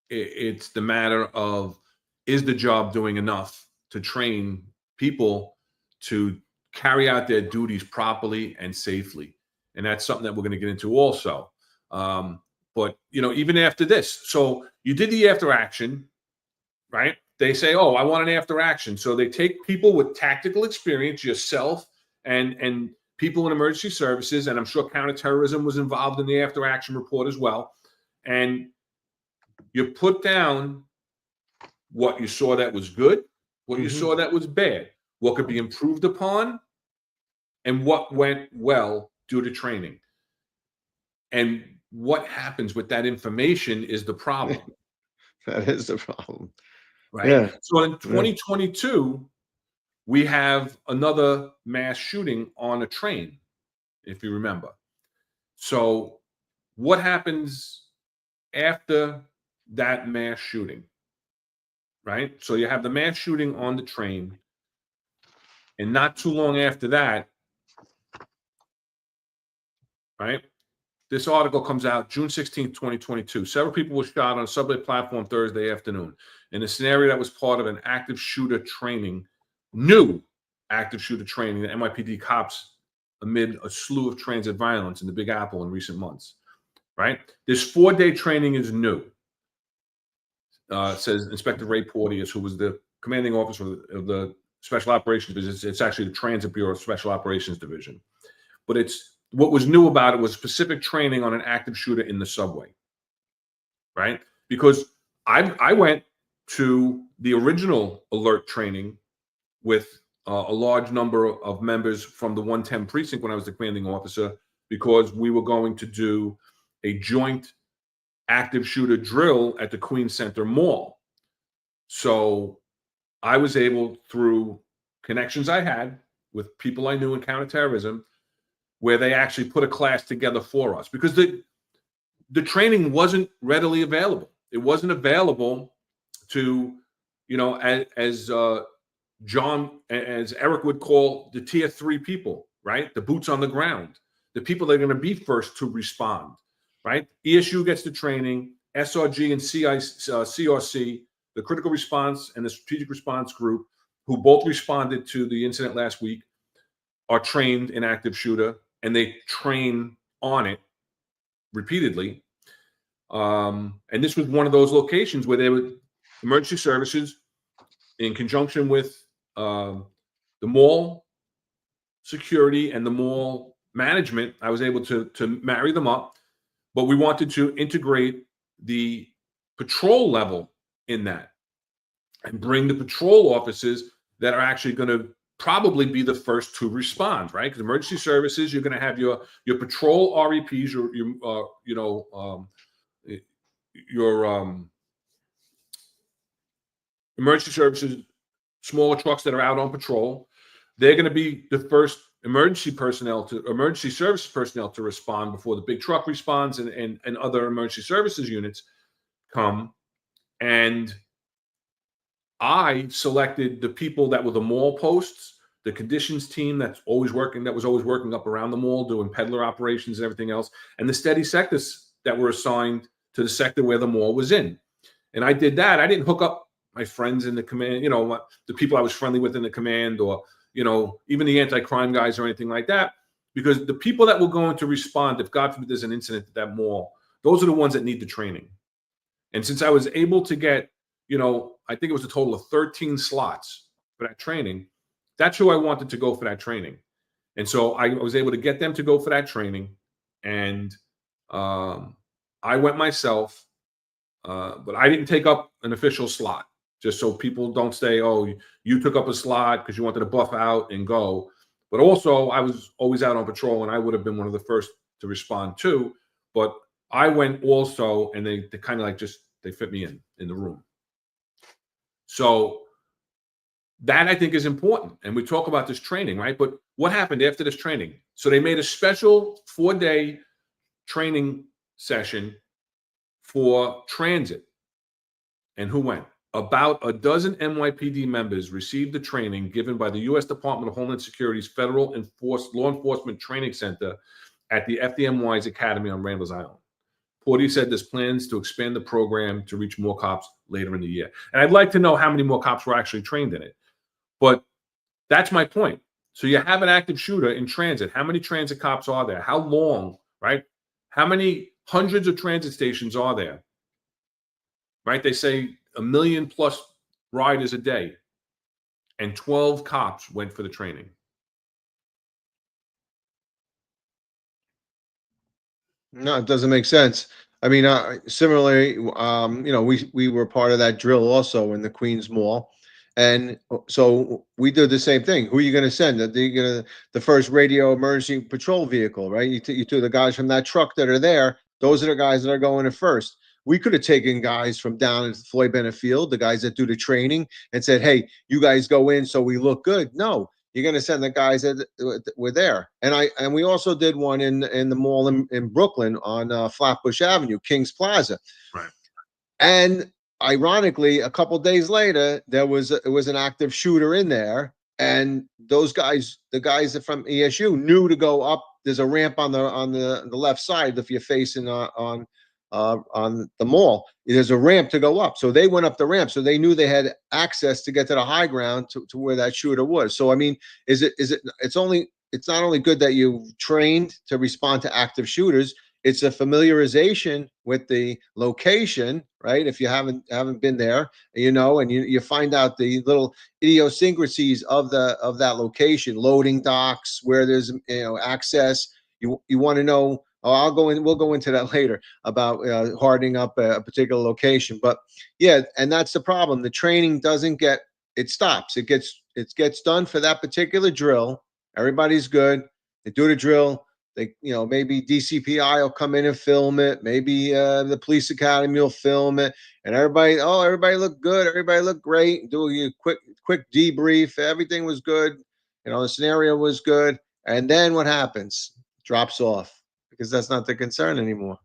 it's the matter of, is the job doing enough to train people to carry out their duties properly and safely? And that's something that we're going to get into also. But even after this, so you did the after action, right? They say, oh, I want an after action. So they take people with tactical experience, yourself and people in emergency services, and I'm sure counterterrorism was involved in the after action report as well. And you put down what you saw that was good, what you saw that was bad, what could be improved upon, and what went well due to training. And what happens with that information is the problem. That is the problem. Right. Yeah. So in 2022, we have another mass shooting on a train, if you remember. So what happens after that mass shooting? Right. So you have the mass shooting on the train. And not too long after that, right? This article comes out June 16th, 2022. Several people were shot on a subway platform Thursday afternoon in a scenario that was part of an active shooter training, new active shooter training that NYPD cops amid a slew of transit violence in the Big Apple in recent months, right? This 4-day training is new, says Inspector Ray Porteous, who was the commanding officer of the Special Operations Division. It's actually the Transit Bureau Special Operations Division. But what was new about it was specific training on an active shooter in the subway, right? Because I went to the original alert training with a large number of members from the 110 precinct when I was the commanding officer, because we were going to do a joint active shooter drill at the Queens Center Mall. So I was able, through connections I had with people I knew in counterterrorism, where they actually put a class together for us, because the training wasn't readily available. It wasn't available to, as Eric would call, the tier 3 people, right? The boots on the ground, the people that are going to be first to respond, right? ESU gets the training, SRG and CRC, the critical response and the strategic response group, who both responded to the incident last week, are trained in active shooter. and they train on it repeatedly. And this was one of those locations where they would emergency services, in conjunction with the mall security and the mall management, I was able to marry them up. But we wanted to integrate the patrol level in that and bring the patrol officers that are actually going to probably be the first to respond, right? Because emergency services, you're going to have your patrol REPs, your emergency services, smaller trucks that are out on patrol. They're going to be the first emergency service personnel to respond before the big truck responds and other emergency services units come. And I selected the people that were the mall posts, the conditions team that was always working up around the mall, doing peddler operations and everything else, and the steady sectors that were assigned to the sector where the mall was in. And I did that. I didn't hook up my friends in the command, the people I was friendly with in the command, or, even the anti-crime guys or anything like that, because the people that were going to respond, if God forbid there's an incident at that mall, those are the ones that need the training. And since I was able to get, I think it was a total of 13 slots for that training, that's who I wanted to go for that training. And so I was able to get them to go for that training. And I went myself, but I didn't take up an official slot, just so people don't say, oh, you took up a slot because you wanted to buff out and go. But also, I was always out on patrol, and I would have been one of the first to respond too. But I went also, and they kind of like they fit me in the room. So that, I think, is important. And we talk about this training, right? But what happened after this training? So they made a special 4-day training session for transit. And who went? About a dozen NYPD members received the training given by the U.S. Department of Homeland Security's Federal Law Enforcement Training Center at the FDNY's Academy on Randall's Island. Porty said there's plans to expand the program to reach more cops later in the year. And I'd like to know how many more cops were actually trained in it. But that's my point. So you have an active shooter in transit. How many transit cops are there? How long, right? How many hundreds of transit stations are there? Right? They say 1 million plus riders a day, and 12 cops went for the training. No, it doesn't make sense. I mean, similarly, we were part of that drill also in the Queens Mall. And so we did the same thing. Who are you going to send? The first radio emergency patrol vehicle, right? You took the guys from that truck that are there. Those are the guys that are going in first. We could have taken guys from down at Floyd Bennett Field, the guys that do the training, and said, hey, you guys go in so we look good. No, you're going to send the guys that were there. And we also did one in the mall in Brooklyn on Flatbush Avenue, Kings Plaza. Right. And ironically, a couple of days later, it was an active shooter in there, and those guys, the guys from ESU, knew to go up. There's a ramp on the left side if you're facing on the mall. There's a ramp to go up, so they went up the ramp, so they knew they had access to get to the high ground to where that shooter was. So I mean, it's not only good that you trained to respond to active shooters, it's a familiarization with the location, right? If you haven't been there, and you find out the little idiosyncrasies of that location, loading docks, where there's access. You want to know. Oh, we'll go into that later about hardening up a particular location. But yeah, and that's the problem. The training it stops. It gets done for that particular drill. Everybody's good. They do the drill. They, maybe DCPI will come in and film it. Maybe the police academy will film it, and everybody looked good. Everybody looked great. Do a quick debrief. Everything was good. The scenario was good. And then what happens? Drops off, because that's not the concern anymore.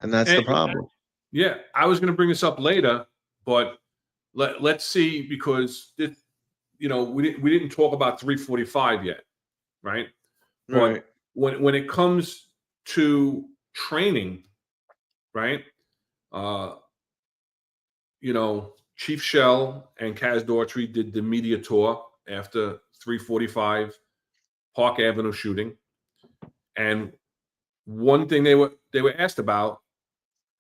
And that's the problem. Yeah, I was going to bring this up later, but let's see, because we didn't talk about 345 yet, right? Right. But when it comes to training, right? Chief Shell and Kaz Daughtry did the media tour after 345 Park Avenue shooting. And one thing they were asked about,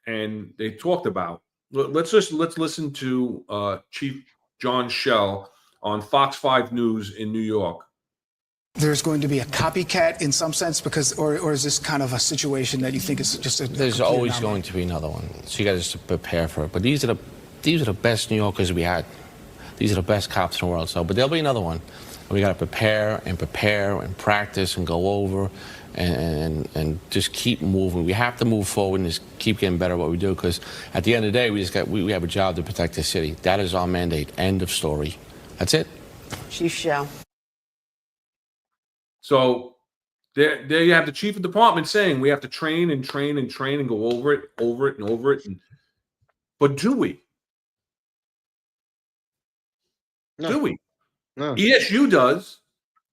and they talked about. Let's listen to Chief John Schell on Fox 5 News in New York. There's going to be a copycat in some sense, because, or is this kind of a situation that you think is just a There's always going to be another one, so you got to just prepare for it. But these are the best New Yorkers we had. These are the best cops in the world. So, but there'll be another one. We got to prepare and practice and go over and just keep moving. We have to move forward and just keep getting better at what we do, because at the end of the day, we have a job to protect the city. That is our mandate. End of story. That's it. Chief Schell. So there you have the chief of department saying we have to train and train and train and go over it. But do we? No. Do we? No. ESU does,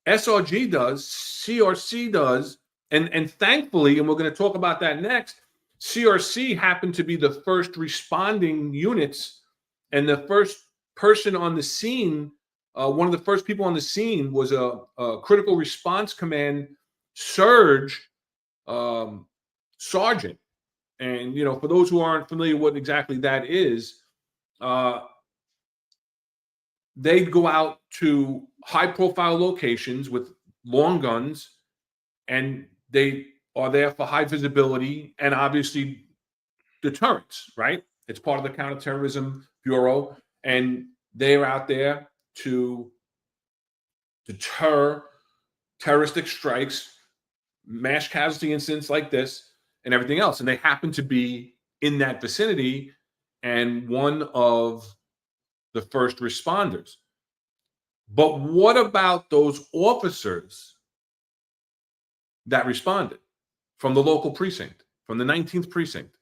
SRG does, CRC does, and thankfully, and we're going to talk about that next, CRC happened to be the first responding units, and the first person on the scene, one of the first people on the scene was a critical response command surge sergeant. And, you know, for those who aren't familiar with what exactly that is, they go out to high-profile locations with long guns, and they are there for high visibility and obviously deterrence, right? It's part of the Counterterrorism Bureau, and they're out there to deter terroristic strikes, mass casualty incidents like this, and everything else. And they happen to be in that vicinity and one of the first responders. But what about those officers that responded from the local precinct, from the 19th precinct?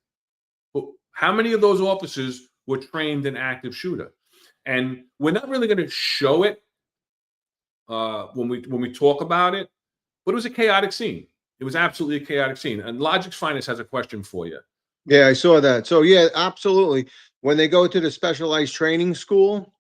How many of those officers were trained in active shooter? And we're not really going to show it when we talk about it, but it was a chaotic scene. It was absolutely a chaotic scene. And Logic's Finest has a question for you. Yeah, I saw that. So yeah, absolutely. When they go to the specialized training school,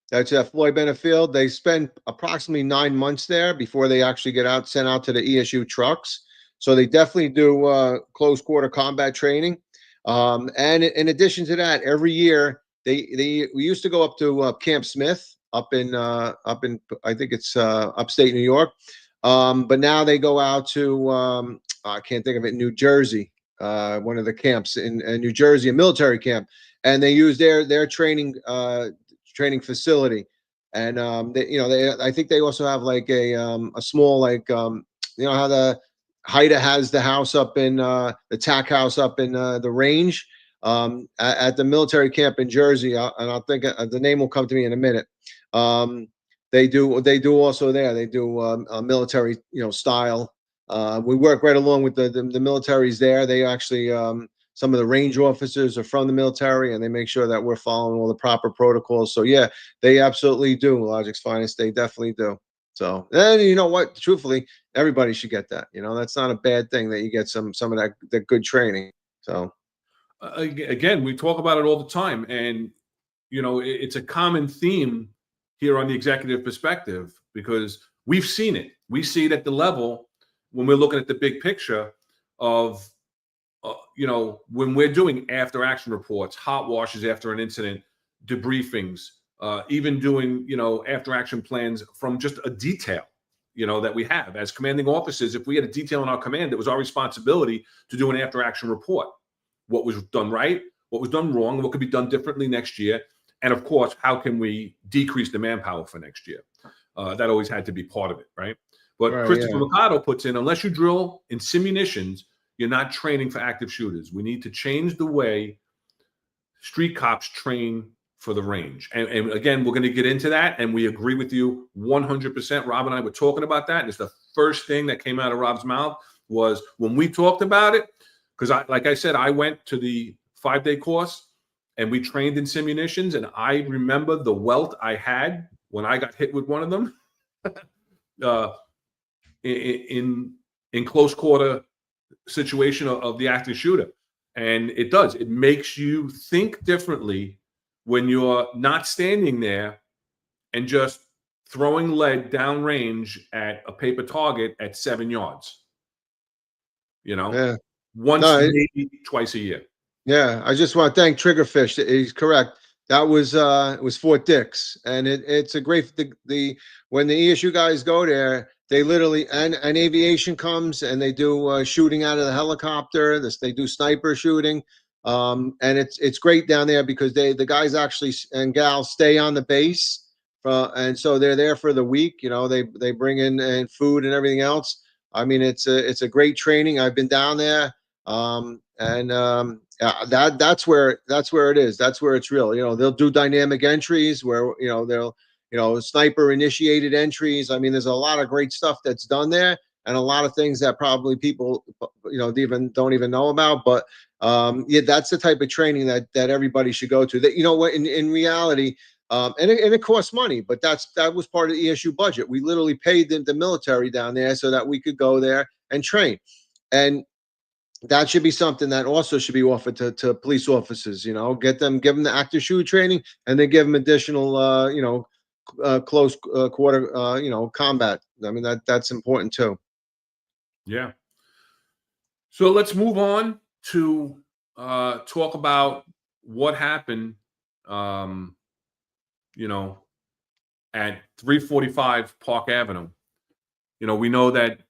that's at Floyd Bennett Field, they spend approximately 9 months there before they actually get sent out to the ESU trucks. So they definitely do close quarter combat training. And in addition to that, every year we used to go up to Camp Smith up in I think it's upstate New York. But now they go out to I can't think of it, New Jersey, one of the camps in New Jersey, a military camp, and they use their training facility. And I think they also have like a small, like how the Haida has the house up in the TAC house up in the range at the military camp in Jersey, and I'll think the name will come to me in a minute. They do also there. They do a military style. We work right along with the militaries there. They actually some of the range officers are from the military, and they make sure that we're following all the proper protocols. So yeah, they absolutely do. Logic's Finest, they definitely do. So, and you know what? Truthfully, everybody should get that. That's not a bad thing that you get some of that good training. So, again, we talk about it all the time, and it's a common theme here on the executive perspective, because we've seen it. We see it at the level when we're looking at the big picture of, when we're doing after action reports, hot washes after an incident, debriefings, even doing, after action plans from just a detail, that we have as commanding officers. If we had a detail in our command, it was our responsibility to do an after action report. What was done right, what was done wrong, what could be done differently next year. And of course, how can we decrease the manpower for next year? That always had to be part of it, right? But right, Christopher Mercado puts in, unless you drill in simunitions, you're not training for active shooters. We need to change the way street cops train for the range. And again, we're going to get into that, and we agree with you 100%. Rob and I were talking about that, and it's the first thing that came out of Rob's mouth was when we talked about it, because like I said, I went to the 5-day course, and we trained in simunitions, and I remember the welt I had when I got hit with one of them in close quarter situation of the active shooter. And it makes you think differently when you're not standing there and just throwing lead downrange at a paper target at 7 yards. Yeah. once, No, maybe twice a year. yeah, I just want to thank Triggerfish. He's correct. That was it was Fort Dix, and it's a great the when the ESU guys go there, they literally and aviation comes and they do shooting out of the helicopter. They do sniper shooting, and it's great down there because the guys actually and gals stay on the base, and so they're there for the week. They bring in food and everything else. I mean, it's a great training. I've been down there. That's where it is. That's where it's real. They'll do dynamic entries where they'll sniper initiated entries. I mean, there's a lot of great stuff that's done there, and a lot of things that probably people don't even know about. But yeah, that's the type of training that everybody should go to. That what in reality. And it costs money, but that was part of the ESU budget. We literally paid the military down there so that we could go there and train. And that should be something that also should be offered to police officers. Give them the active shooter training, and then give them additional, close quarter, combat. I mean, that's important too. Yeah. So let's move on to talk about what happened, at 345 Park Avenue. We know that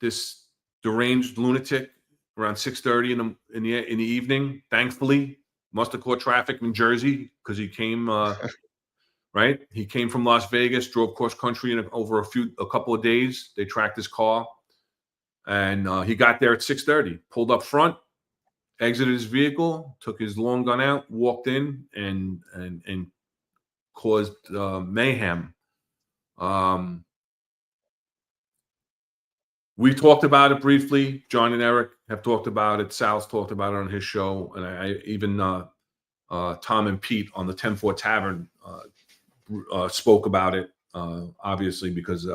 this deranged lunatic around 6:30 in the evening, thankfully, must have caught traffic in Jersey because he came right. He came from Las Vegas, drove cross country in over a couple of days. They tracked his car, and he got there at 6:30. Pulled up front, exited his vehicle, took his long gun out, walked in, and caused mayhem. We talked about it briefly. John and Eric have talked about it. Sal's talked about it on his show, and I even Tom and Pete on the 10-4 Tavern spoke about it. Obviously, because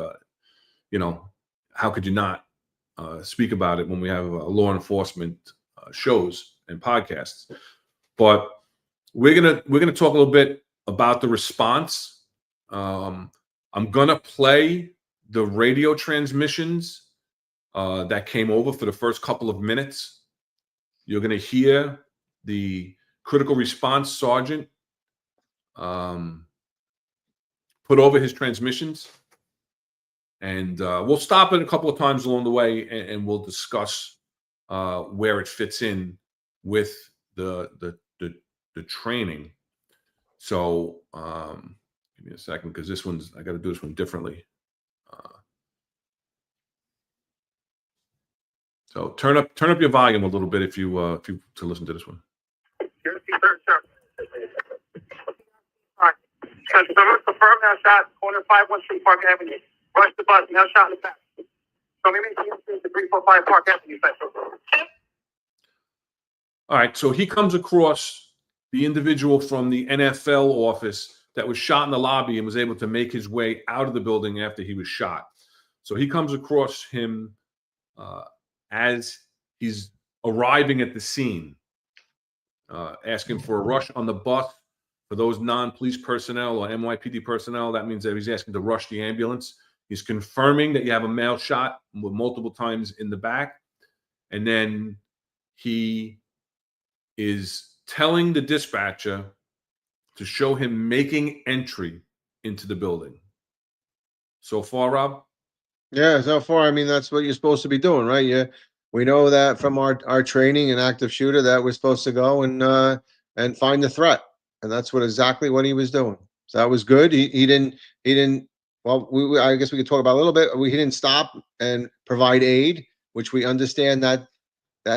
how could you not speak about it when we have law enforcement shows and podcasts? But we're gonna talk a little bit about the response. I'm gonna play the radio transmissions that came over for the first couple of minutes. You're going to hear the critical response sergeant put over his transmissions, and we'll stop it a couple of times along the way, and we'll discuss where it fits in with the training. So give me a second, because I got to do this one differently. So turn up your volume a little bit if you to listen to this one. Sir. All right. Confirm now shot, corner 513 Park Avenue. Rush the bus, now shot in the back. So maybe it's 345 Park Avenue. All right, so he comes across the individual from the NFL office that was shot in the lobby and was able to make his way out of the building after he was shot. So he comes across him as he's arriving at the scene, asking for a rush on the bus. For those non-police personnel or NYPD personnel, that means that he's asking to rush the ambulance. He's confirming that you have a male shot with multiple times in the back. And then he is telling the dispatcher to show him making entry into the building. So far, Rob? Yeah, so far, I mean, that's what you're supposed to be doing, right? Yeah, we know that from our training in active shooter that we're supposed to go and find the threat, and that's exactly what he was doing. So that was good. He didn't. Well, I guess we could talk about a little bit. He didn't stop and provide aid, which we understand that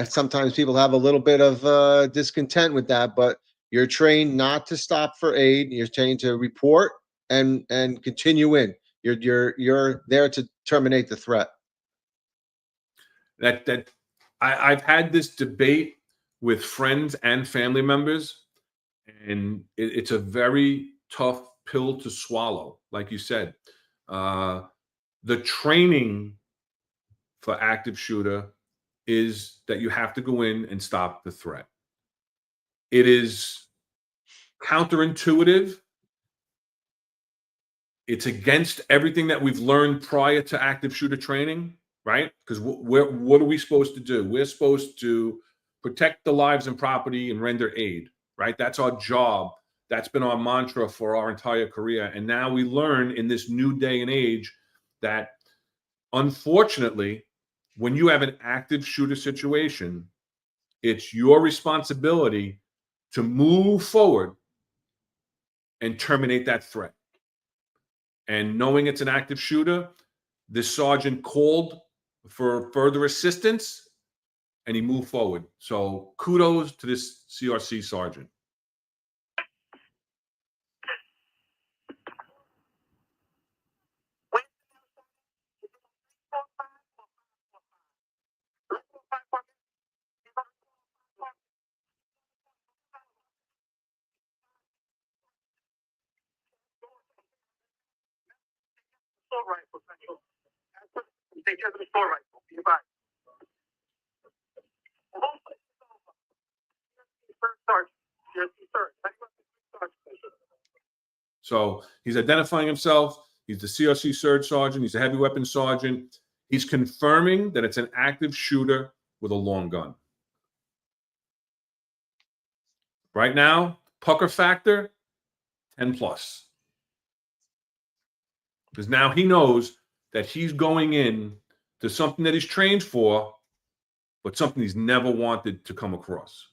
sometimes people have a little bit of discontent with that. But you're trained not to stop for aid. You're trained to report and continue in. You're there to terminate the threat. I've had this debate with friends and family members, and it's a very tough pill to swallow. Like you said, the training for active shooter is that you have to go in and stop the threat. It is counterintuitive. It's against everything that we've learned prior to active shooter training, right? Because what are we supposed to do? We're supposed to protect the lives and property and render aid, right? That's our job. That's been our mantra for our entire career. And now we learn in this new day and age that, unfortunately, when you have an active shooter situation, it's your responsibility to move forward and terminate that threat. And knowing it's an active shooter, this sergeant called for further assistance and he moved forward. So kudos to this CRC sergeant. Take care of the store rifle. Be advised. So he's identifying himself. He's the CRC surge sergeant. He's a heavy weapons sergeant. He's confirming that it's an active shooter with a long gun. Right now, pucker factor, 10 plus. Because now he knows that he's going in to something that he's trained for, but something he's never wanted to come across.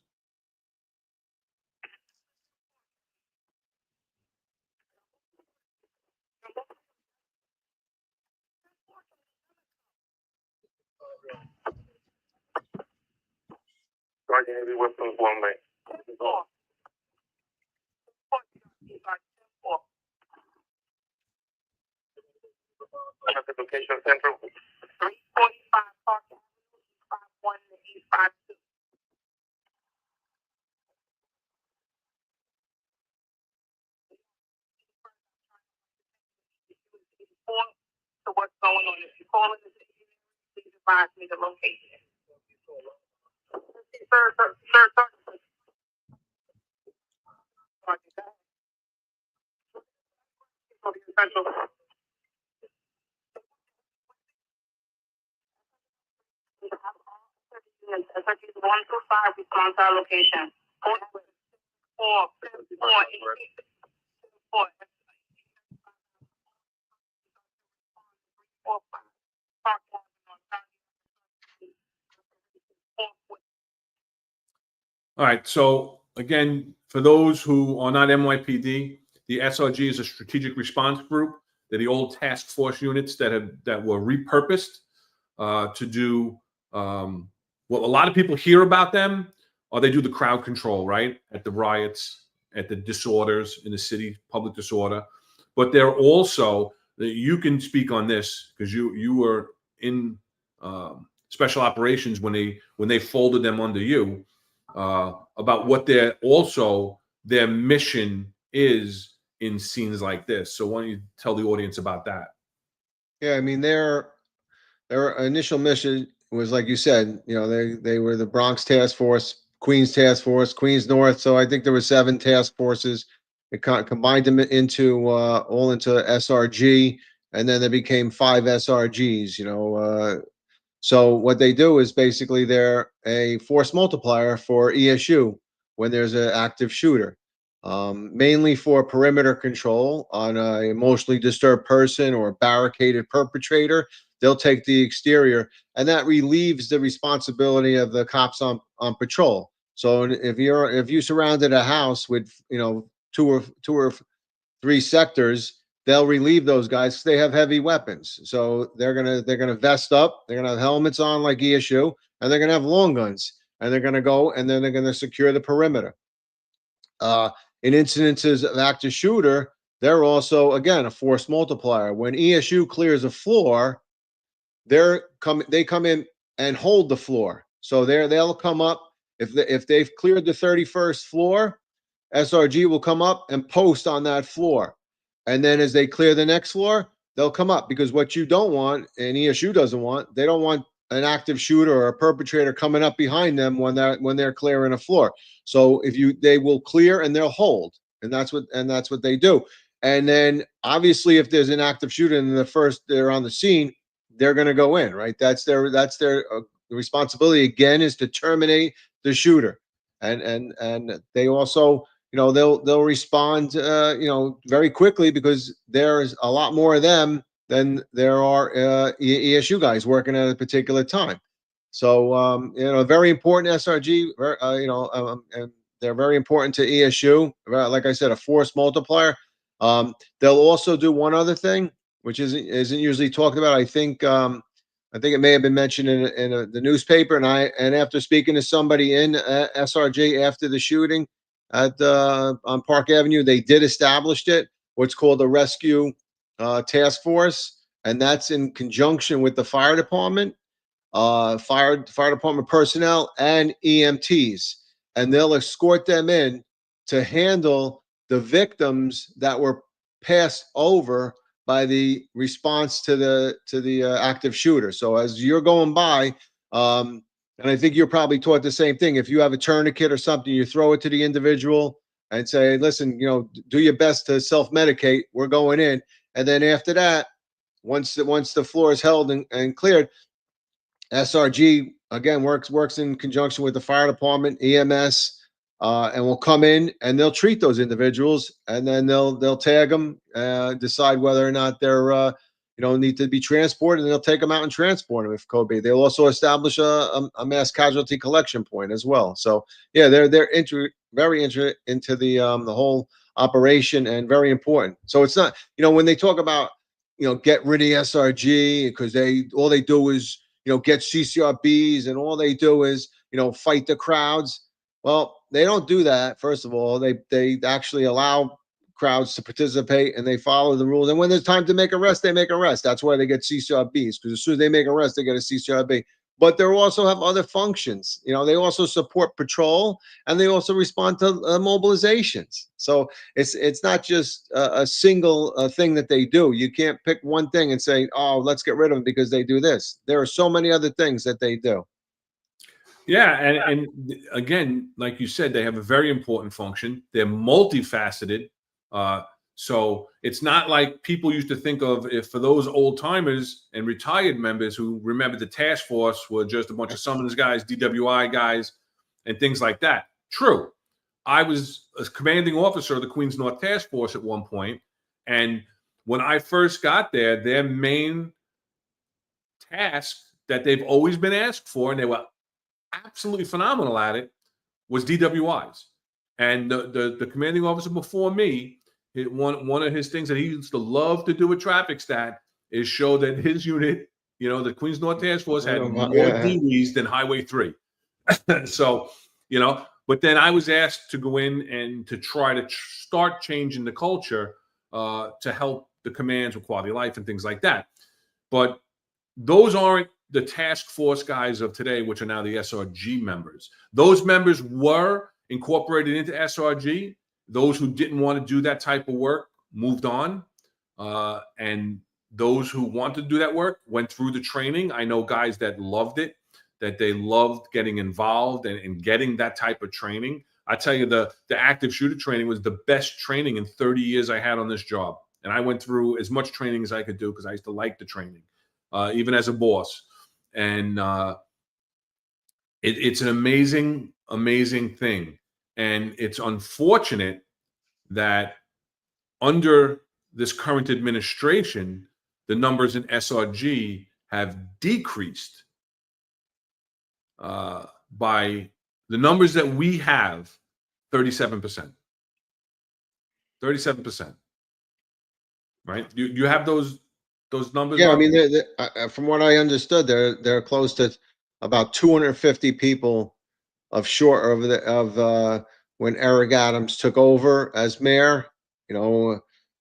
Sergeant Heavy Weapons 1 lane. Identification Central. 345 Park Ave, 51852. So what's going on? If you call in, please advise me the location. Sir. SRG 125 response to our location. 4. All right. So again, for those who are not NYPD, the SRG is a strategic response group. They're the old task force units that were repurposed to do what a lot of people hear about them, or they do the crowd control, right? At the riots, at the disorders in the city, public disorder. But they're also, you can speak on this because you were in special operations when they folded them under you, about what their mission is in scenes like this. So why don't you tell the audience about that? Yeah, I mean, their initial mission was, like you said, you know, they were the Bronx Task Force, Queens Task Force, Queens North. So I think there were 7 task forces. It combined them into all into SRG, and then there became 5 SRGs. You know, so what they do is basically they're a force multiplier for ESU when there's an active shooter, mainly for perimeter control on an emotionally disturbed person or a barricaded perpetrator. They'll take the exterior, and that relieves the responsibility of the cops on patrol. So if you surrounded a house with, you know, 2 or 3 sectors, they'll relieve those guys because they have heavy weapons. So they're gonna vest up, they're gonna have helmets on like ESU, and they're gonna have long guns, and they're gonna go and then they're gonna secure the perimeter. In incidences of active shooter, they're also, again, a force multiplier. When ESU clears a floor, they come in and hold the floor. So they'll come up if they've cleared the 31st floor, SRG will come up and post on that floor. And then as they clear the next floor, they'll come up, because what you don't want, and ESU doesn't want, they don't want an active shooter or a perpetrator coming up behind them when they're clearing a floor. So they will clear and they'll hold, and that's what they do. And then obviously if there's an active shooter and they're on the scene, they're going to go in, right? That's their responsibility again, is to terminate the shooter. And they also, they'll respond, very quickly, because there's a lot more of them than there are ESU guys working at a particular time. So, very important SRG, and they're very important to ESU. Like I said, a force multiplier. They'll also do one other thing, which isn't usually talked about. I think it may have been mentioned in the newspaper, and after speaking to somebody in SRG after the shooting on Park Avenue, they did establish what's called the Rescue Task Force, and that's in conjunction with the fire department, fire department personnel, and EMTs, and they'll escort them in to handle the victims that were passed over by the response to the active shooter. So as you're going by, and I think you're probably taught the same thing. If you have a tourniquet or something, you throw it to the individual and say, "Listen, do your best to self-medicate. We're going in." And then after that, once the floor is held and cleared, SRG again works in conjunction with the fire department, EMS, and will come in and they'll treat those individuals, and then they'll tag them, decide whether or not they're need to be transported, and they'll take them out and transport them if Kobe. They'll also establish a mass casualty collection point as well. So yeah, they're very interested into the whole operation, and very important. So it's not, when they talk about get rid of SRG because all they do is get CCRBs, and all they do is fight the crowds. Well, they don't do that. First of all, they actually allow crowds to participate, and they follow the rules. And when there's time to make arrests, they make arrests. That's why they get CCRBs, because as soon as they make arrests, they get a CCRB. But they also have other functions. They also support patrol, and they also respond to mobilizations. So it's not just a single thing that they do. You can't pick one thing and say, "Oh, let's get rid of them because they do this." There are so many other things that they do. Yeah, and again, like you said, they have a very important function. They're multifaceted. So it's not like people used to think of, if for those old timers and retired members who remember the task force were just a bunch of summons guys, DWI guys, and things like that. True. I was a commanding officer of the Queens North Task Force at one point, and when I first got there, their main task that they've always been asked for, and they were absolutely phenomenal at it, was DWIs. And the commanding officer before me, one of his things that he used to love to do with traffic stat is show that his unit, the Queens North Task Force, had more DWIs than Highway 3. So, but then I was asked to go in and to try to start changing the culture to help the commands with quality of life and things like that. But those aren't the task force guys of today, which are now the SRG members. Those members were incorporated into SRG. Those who didn't want to do that type of work moved on. And those who wanted to do that work went through the training. I know guys that loved it, that they loved getting involved and getting that type of training. I tell you, the active shooter training was the best training in 30 years I had on this job. And I went through as much training as I could do because I used to like the training, even as a boss. And it's an amazing, amazing thing. And it's unfortunate that under this current administration, the numbers in SRG have decreased by the numbers that we have, 37%. 37%. Right? You have those numbers? Yeah, I mean, from what I understood, they're close to about 250 people of when Eric Adams took over as mayor.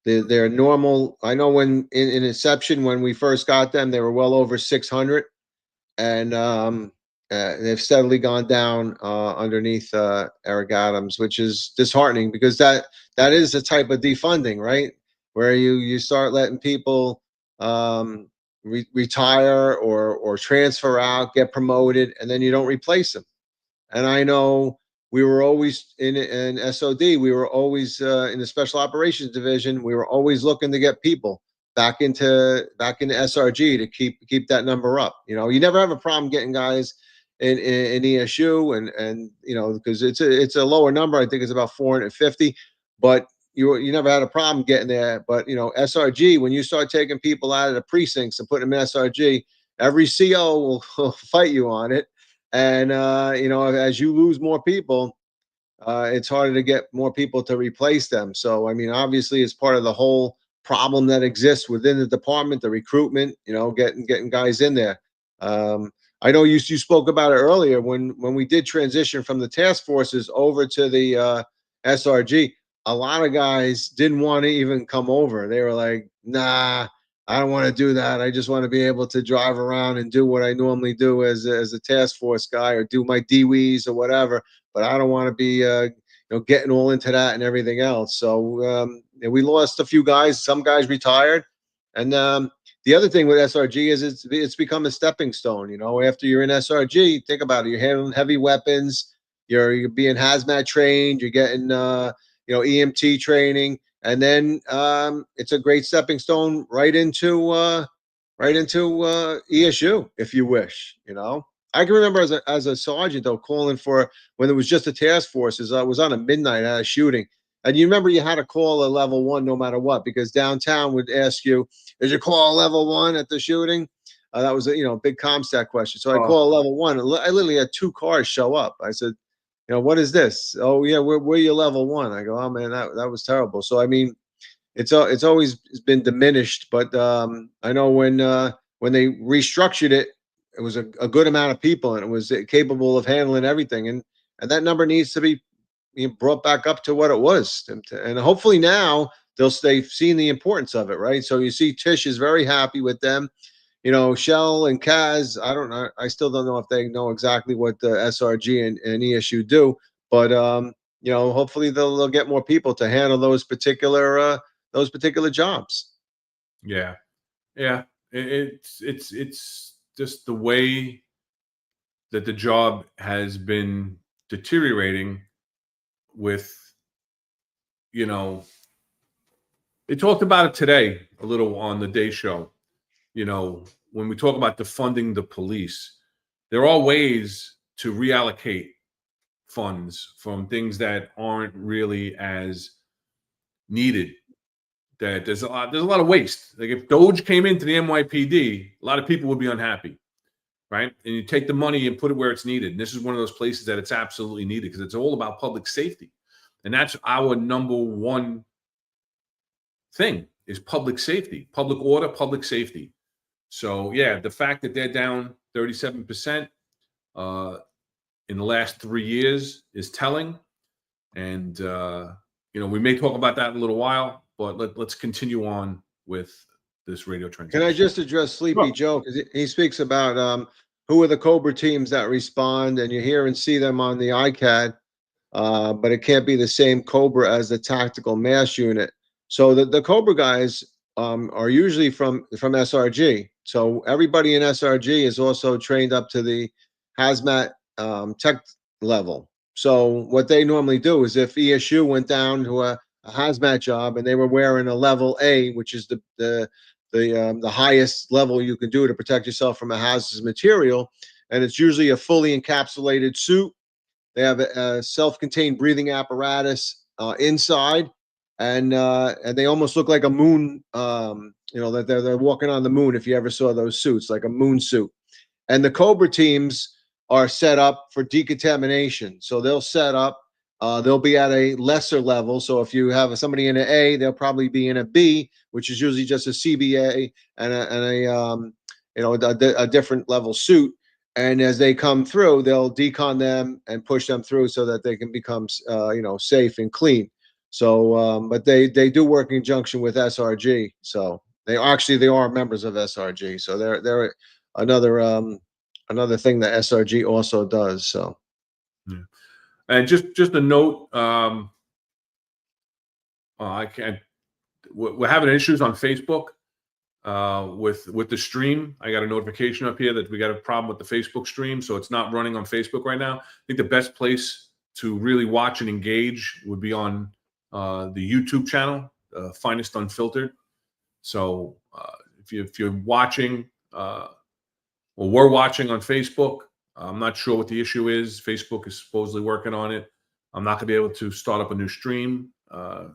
Their normal. I know when in inception, when we first got them, they were well over 600, and they've steadily gone down underneath Eric Adams, which is disheartening, because that is a type of defunding, right? Where you start letting people retire or transfer out, get promoted, and then you don't replace them. And I know we were always in SOD, we were always in the Special Operations Division, we were always looking to get people. back into SRG to keep that number up. You know, you never have a problem getting guys in ESU, and you know, because it's a lower number. I think it's about 450, but you never had a problem getting there. But you know, SRG, when you start taking people out of the precincts and putting them in SRG, every CO will fight you on it. And you know, as you lose more people, it's harder to get more people to replace them. So I mean, obviously, it's part of the whole problem that exists within the department, the recruitment, you know, getting guys in there. I know you spoke about it earlier when we did transition from the task forces over to the SRG. A lot of guys didn't want to even come over. They were like, nah, I don't want to do that. I just want to be able to drive around and do what I normally do as a task force guy, or do my DWEs or whatever. But I don't want to be, you know, getting all into that and everything else. So we lost a few guys. Some guys retired. And the other thing with SRG is it's become a stepping stone. You know, after you're in SRG, think about it. You're handling heavy weapons. You're being hazmat trained. You're getting you know, EMT training, and then it's a great stepping stone right into ESU if you wish. You know, I can remember as a sergeant though, calling for when it was just the task forces. I was on a midnight at a shooting, and you remember you had to call a level 1 no matter what, because downtown would ask you, "Did you call a level 1 at the shooting?" That was a, you know, big ComStat question. So I call a level 1. And I literally had 2 cars show up. I said, you know, what is this? Oh yeah, we're your level 1. I go, oh man, that was terrible. So I mean, it's always been diminished, but I know when they restructured it, it was a good amount of people, and it was capable of handling everything, and that number needs to be brought back up to what it was, and hopefully now they've seen the importance of it, right? So you see, Tish is very happy with them. You know, Shell and Kaz, I don't know. I still don't know if they know exactly what the SRG and ESU do, but you know, hopefully they'll get more people to handle those particular jobs. Yeah, yeah. It's just the way that the job has been deteriorating. With, you know, they talked about it today a little on the Day Show. You know, when we talk about defunding the police, there are ways to reallocate funds from things that aren't really as needed. That there's a lot of waste. Like if Doge came into the NYPD, a lot of people would be unhappy, right? And you take the money and put it where it's needed. And this is one of those places that it's absolutely needed, because it's all about public safety, and that's our number one thing is public safety, public order, public safety. So yeah, the fact that they're down 37% in the last 3 years is telling. And you know, we may talk about that in a little while, but let's continue on with this radio transition. Can I just address Sleepy Joe? Because he speaks about who are the Cobra teams that respond, and you hear and see them on the ICAD, but it can't be the same Cobra as the tactical mass unit. So the Cobra guys are usually from SRG. So everybody in SRG is also trained up to the hazmat tech level. So what they normally do is, if ESU went down to a hazmat job and they were wearing a level A, which is the highest level you can do to protect yourself from a hazardous material, and it's usually a fully encapsulated suit. They have a self-contained breathing apparatus inside, and they almost look like a moon. You know, that they're walking on the moon. If you ever saw those suits, like a moon suit. And the Cobra teams are set up for decontamination. So they'll set up. They'll be at a lesser level. So if you have somebody in an A, they'll probably be in a B, which is usually just a CBA and a different level suit. And as they come through, they'll decon them and push them through so that they can become, safe and clean. So, but they do work in conjunction with SRG. So they are members of SRG. So they're another thing that SRG also does. So, yeah. And just a note, we're having issues on Facebook with the stream. I got a notification up here that we got a problem with the Facebook stream, so it's not running on Facebook right now. I think the best place to really watch and engage would be on the YouTube channel, Finest Unfiltered. So if you're watching or were watching on Facebook, I'm not sure what the issue is. Facebook is supposedly working on it. I'm not going to be able to start up a new stream.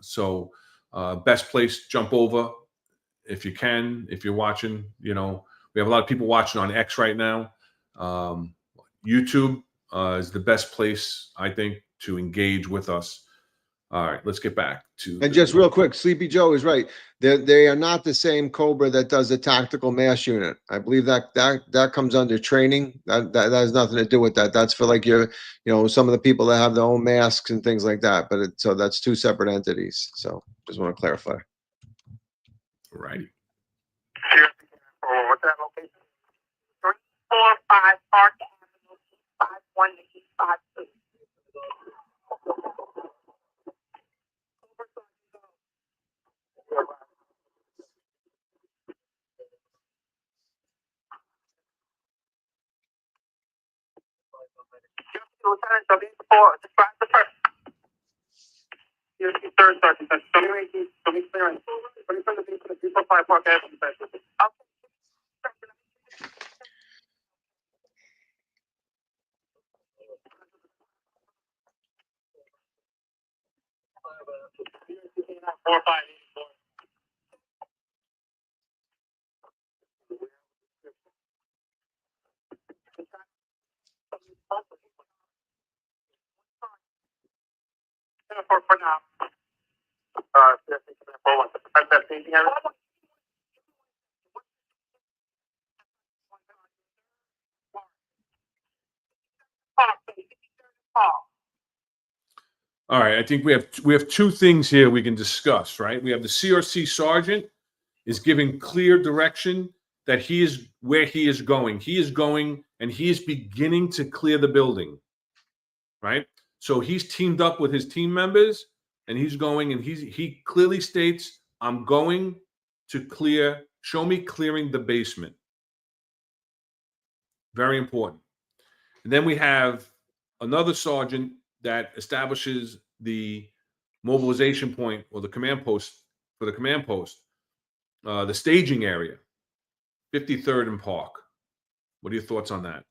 So best place, jump over if you can. If you're watching, we have a lot of people watching on X right now. YouTube is the best place, I think, to engage with us. All right, let's get back to. And just real quick, Sleepy Joe is right. They are not the same Cobra that does the tactical mass unit. I believe that comes under training. That has nothing to do with that. That's for like some of the people that have their own masks and things like that. But so that's two separate entities. So just want to clarify. Righty. What's that location? 345 Park Ave, 5152. Lieutenant, W4, describe the person. ESU third sergeant, show me clearance. Let me put the 345 Park Ave. For now. All right, I think we have two things here we can discuss, right? We have the CRC sergeant is giving clear direction that he is where he is going. He is going and he is beginning to clear the building, right? So he's teamed up with his team members and he's going and he clearly states, I'm going to show me clearing the basement. Very important. And then we have another sergeant that establishes the mobilization point or the command post for the command post, the staging area, 53rd and Park. What are your thoughts on that?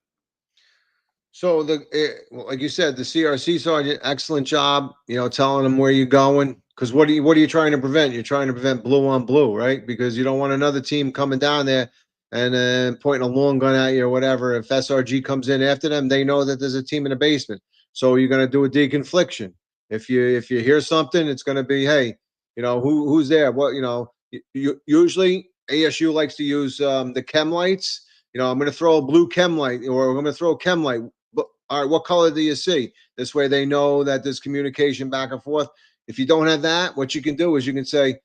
So like you said, the CRC sergeant, excellent job, telling them where you're going. Because what are you trying to prevent? You're trying to prevent blue on blue, right? Because you don't want another team coming down there and then pointing a long gun at you or whatever. If SRG comes in after them, they know that there's a team in the basement. So you're going to do a deconfliction. If you hear something, it's going to be, hey, who's there? What, usually ASU likes to use the chem lights. I'm going to throw a blue chem light or I'm going to throw a chem light. But all right, what color do you see? This way they know that there's communication back and forth. If you don't have that, what you can do is you can say,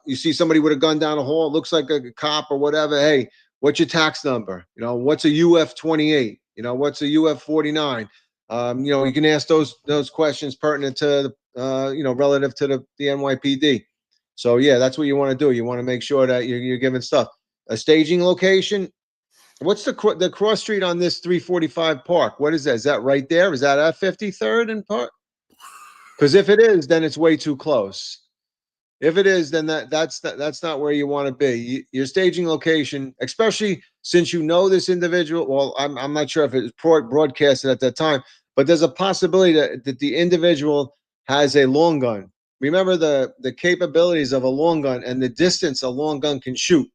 you see somebody with a gun down the hall, it looks like a cop or whatever. Hey, what's your tax number? What's a UF 28? What's a UF 49? You can ask those questions pertinent to relative to the NYPD. So yeah, that's what you want to do. You want to make sure that you're giving stuff. A staging location. What's the cross street on this 345 Park? What is that? Is that right there? Is that at 53rd and Park? Because if it is, then it's way too close. If it is, then that's not where you want to be. Your staging location, especially since this individual. Well, I'm not sure if it was broadcasted at that time, but there's a possibility that the individual has a long gun. Remember the capabilities of a long gun and the distance a long gun can shoot.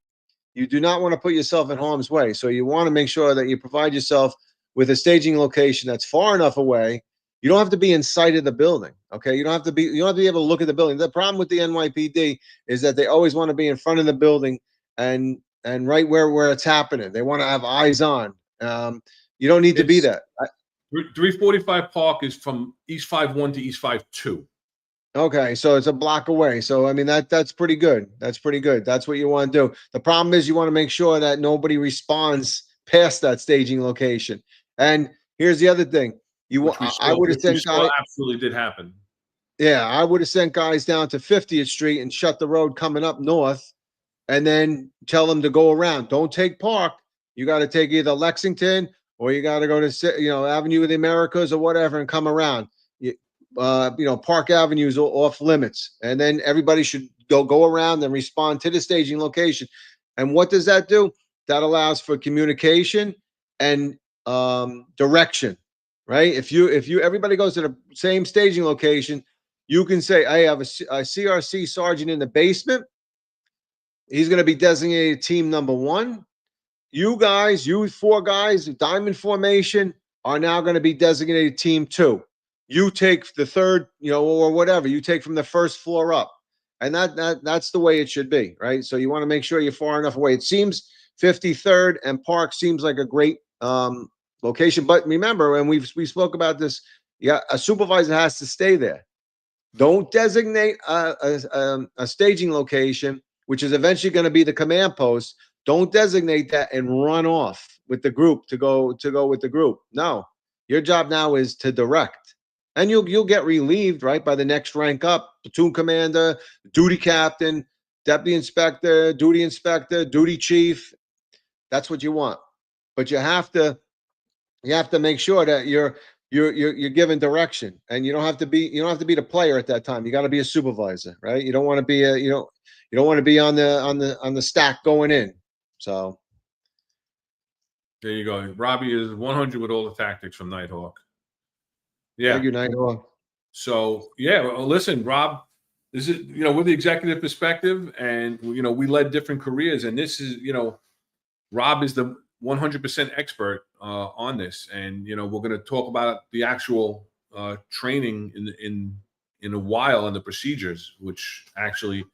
You do not want to put yourself in harm's way. So you want to make sure that you provide yourself with a staging location that's far enough away. You don't have to be in sight of the building. Okay. You don't have to be able to look at the building. The problem with the NYPD is that they always want to be in front of the building and right where it's happening. They want to have eyes on. You don't need to be that. 345 Park is from East 51 to East 52. Okay, so it's a block away. So I mean that's pretty good. That's pretty good. That's what you want to do. The problem is you want to make sure that nobody responds past that staging location. And here's the other thing. I would have sent guys. Absolutely did happen. Yeah, I would have sent guys down to 50th Street and shut the road coming up north, and then tell them to go around. Don't take Park. You got to take either Lexington or you got to go to Avenue of the Americas or whatever and come around. Park Avenue is off limits, and then everybody should go around and respond to the staging location. And what does that do? That allows for communication and direction, right? If everybody goes to the same staging location, you can say, I have a CRC sergeant in the basement. He's going to be designated team number 1. You guys, you 4 guys, diamond formation, are now going to be designated team 2. You take the third, or whatever. You take from the first floor up. And that's the way it should be, right? So you want to make sure you're far enough away. It seems 53rd and Park seems like a great location. But remember, and we spoke about this, a supervisor has to stay there. Don't designate a staging location, which is eventually going to be the command post. Don't designate that and run off with the group to go with the group. No, your job now is to direct, and you'll get relieved, right, by the next rank up: platoon commander, duty captain, deputy inspector, duty chief. That's what you want, but you have to make sure that you're given direction, and you don't have to be the player at that time. You got to be a supervisor, right? You don't want to be you don't want to be on the stack going in. So there you go. Robbie is 100 with all the tactics from Nighthawk. Yeah. Thank you, Nighthawk. So yeah, well, listen, Rob, this is, we're the executive perspective, and we led different careers, and this is, Rob is the 100% expert on this, and we're going to talk about the actual training in a while, and the procedures, which actually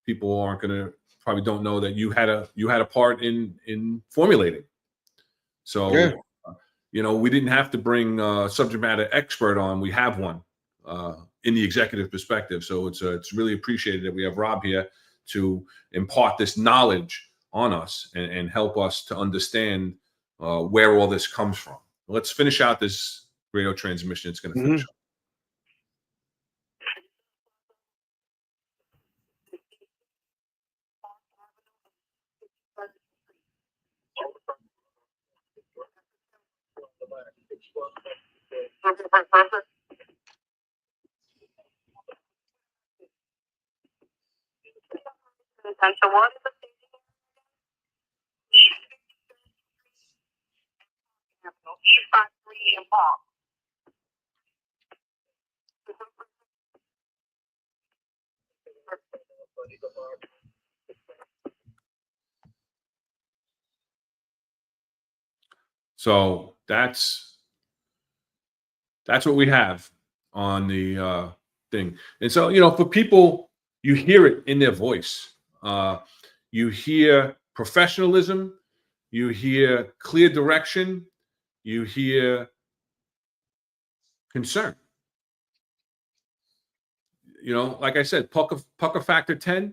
people aren't going to probably don't know that you had a part in formulating. So yeah. We didn't have to bring a subject matter expert on. We have one in the executive perspective. So it's really appreciated that we have Rob here to impart this knowledge on us and help us to understand where all this comes from. Let's finish out this radio transmission. It's going to finish up. Attention, what is the E53 in Park? So that's what we have on the thing. And so, for people, you hear it in their voice. You hear professionalism, you hear clear direction, you hear concern. Like I said, pucker factor 10,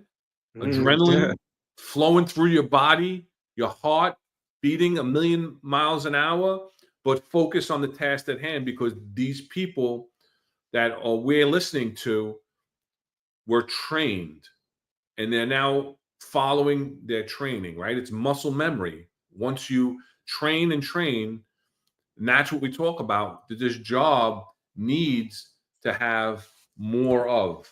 adrenaline flowing through your body, your heart beating 1,000,000 miles an hour, but focus on the task at hand, because these people that we're listening to were trained, and they're now following their training, right? It's muscle memory. Once you train, and that's what we talk about, that this job needs to have more of.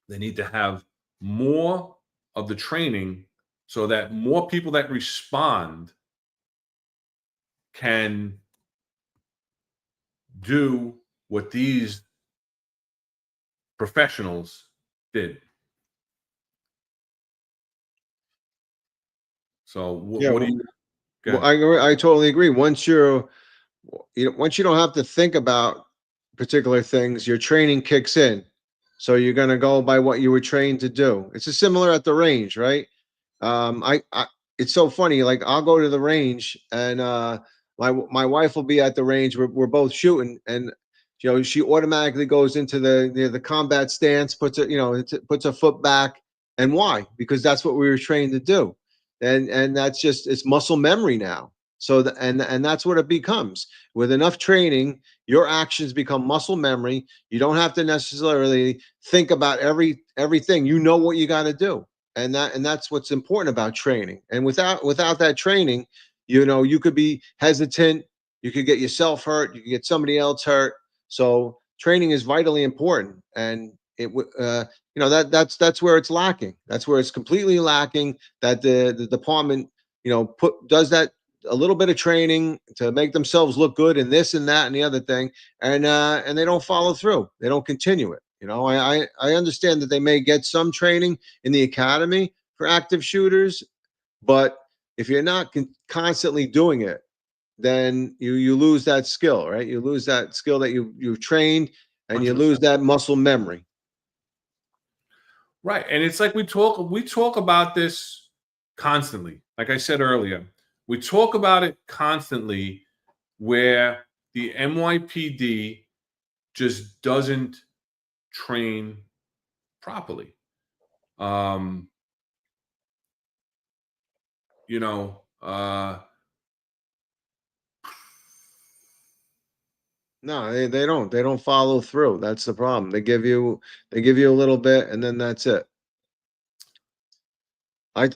They need to have more of the training so that more people that respond can do what these professionals did. So what do you? Well, I totally agree. Once you don't have to think about particular things, your training kicks in. So you're going to go by what you were trained to do. It's similar at the range, right? It's so funny. Like, I'll go to the range, and my wife will be at the range. We're both shooting, and she automatically goes into the combat stance, puts her foot back. And why? Because that's what we were trained to do. And that's just, it's muscle memory now. So and that's what it becomes. With enough training, your actions become muscle memory. You don't have to necessarily think about everything. You know what you got to do. And that's what's important about training. And without that training, you could be hesitant, you could get yourself hurt, you could get somebody else hurt. So training is vitally important, and that's where it's lacking. That's where it's completely lacking. That the department does that a little bit of training to make themselves look good and this and that and the other thing, and they don't follow through. They don't continue it. I understand that they may get some training in the academy for active shooters, but if you're not constantly doing it, then you lose that skill, right? You lose that skill that you've trained, and you 100%. lose that muscle memory. Right. And it's like we talk about this constantly. Like I said earlier, we talk about it constantly where the NYPD just doesn't train properly. No, they don't follow through. That's the problem. They give you a little bit, and then that's it. I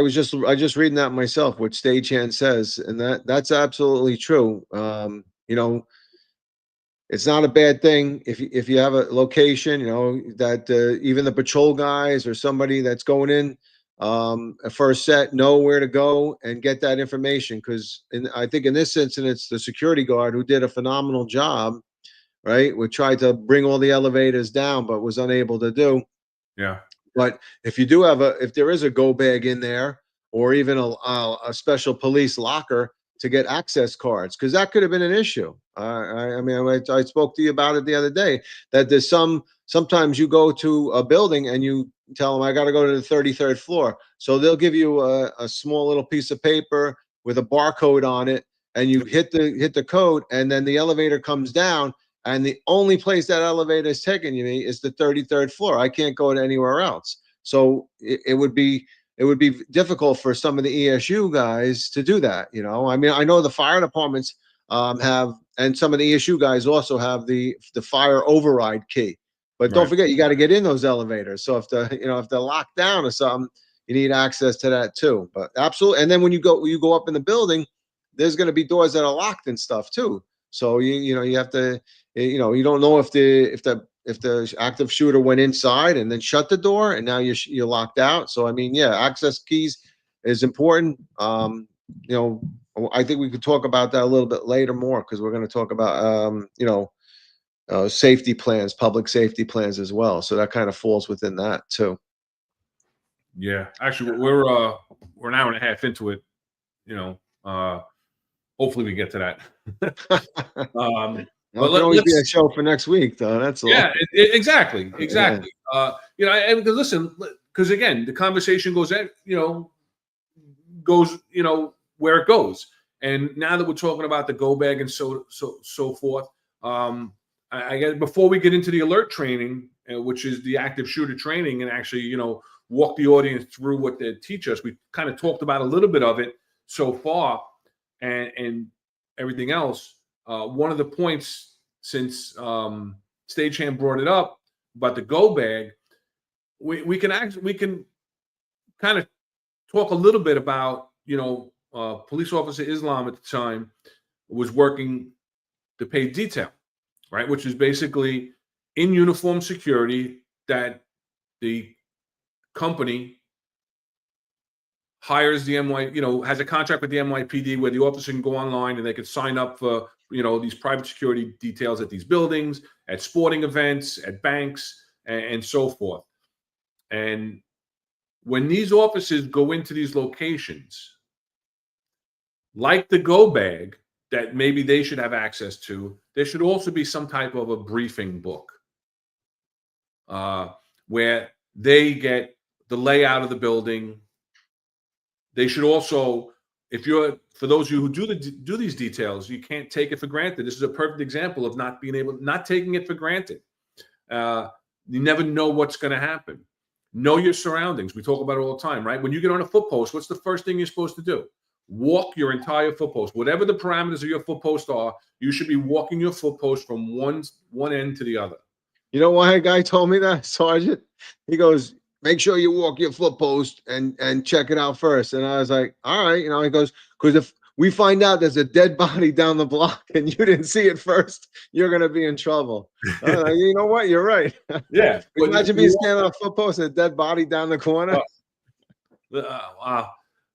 just reading that myself, what Stagehand says, and that's absolutely true. It's not a bad thing if you have a location, that even the patrol guys or somebody that's going in a first set know where to go and get that information. Because I think in this instance, it's the security guard who did a phenomenal job, right? We tried to bring all the elevators down, but was unable to do. Yeah. But if there is a go bag in there, or even a special police locker to get access cards, because that could have been an issue. I spoke to you about it the other day, that there's sometimes you go to a building and you tell them, I got to go to the 33rd floor. So they'll give you a small little piece of paper with a barcode on it, and you hit the code, and then the elevator comes down, and the only place that elevator is taking you is the 33rd floor. I can't go to anywhere else. So it would be difficult for some of the ESU guys to do that. I know the fire departments have, and some of the ESU guys also have the fire override key. But don't forget, you got to get in those elevators. So if they're locked down or something, you need access to that too. But absolutely. And then when you go up in the building, there's going to be doors that are locked and stuff too. So you have to, you don't know if the active shooter went inside and then shut the door, and now you're locked out. So access keys is important. I think we could talk about that a little bit later more, because we're going to talk about safety plans, public safety plans as well. So that kind of falls within that too. Yeah, actually, we're an hour and a half into it. Hopefully we get to that. But can always be a show for next week, though. That's all. Yeah, exactly. And listen, because again, the conversation goes where it goes. And now that we're talking about the go bag and so forth, I guess before we get into the alert training, which is the active shooter training, and actually, walk the audience through what they teach us, we kind of talked about a little bit of it so far, and everything else. One of the points, since Stagehand brought it up about the go bag, we can kind of talk a little bit about, police officer Islam at the time was working the paid detail, right? Which is basically in uniform security that the company hires the has a contract with the NYPD where the officer can go online and they can sign up for, these private security details at these buildings, at sporting events, at banks, and so forth. And when these officers go into these locations, like the go bag that maybe they should have access to, there should also be some type of a briefing book where they get the layout of the building. They should also, for those of you who do these details, you can't take it for granted. This is a perfect example of not taking it for granted. You never know what's going to happen. Know your surroundings. We talk about it all the time, right? When you get on a foot post, what's the first thing you're supposed to do? Walk your entire foot post. Whatever the parameters of your foot post are, you should be walking your foot post from one end to the other. You know why a guy told me that, Sergeant? He goes, make sure you walk your foot post and check it out first. And I was like, all right. He goes, because we find out there's a dead body down the block and you didn't see it first, you're going to be in trouble. You know what? You're right. Yeah. but Imagine being standing on a foot post and a dead body down the corner.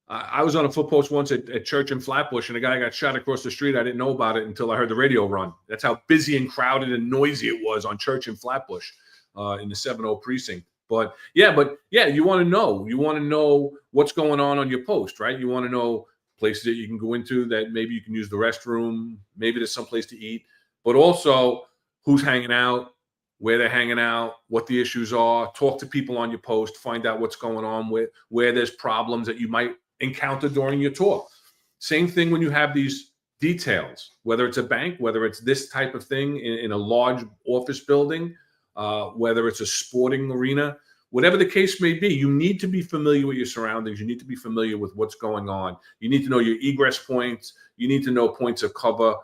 I was on a foot post once at church in Flatbush, and a guy got shot across the street. I didn't know about it until I heard the radio run. That's how busy and crowded and noisy it was on Church in Flatbush in the 7-0 precinct. But yeah, you want to know. You want to know what's going on your post, right? You want to know places that you can go into, that maybe you can use the restroom, maybe there's some place to eat, but also who's hanging out, where they're hanging out, what the issues are. Talk to people on your post, find out what's going on with where there's problems that you might encounter during your tour. Same thing when you have these details, whether it's a bank, whether it's this type of thing in a large office building, whether it's a sporting arena, whatever the case may be, you need to be familiar with your surroundings. You need to be familiar with what's going on. You need to know your egress points. You need to know points of cover.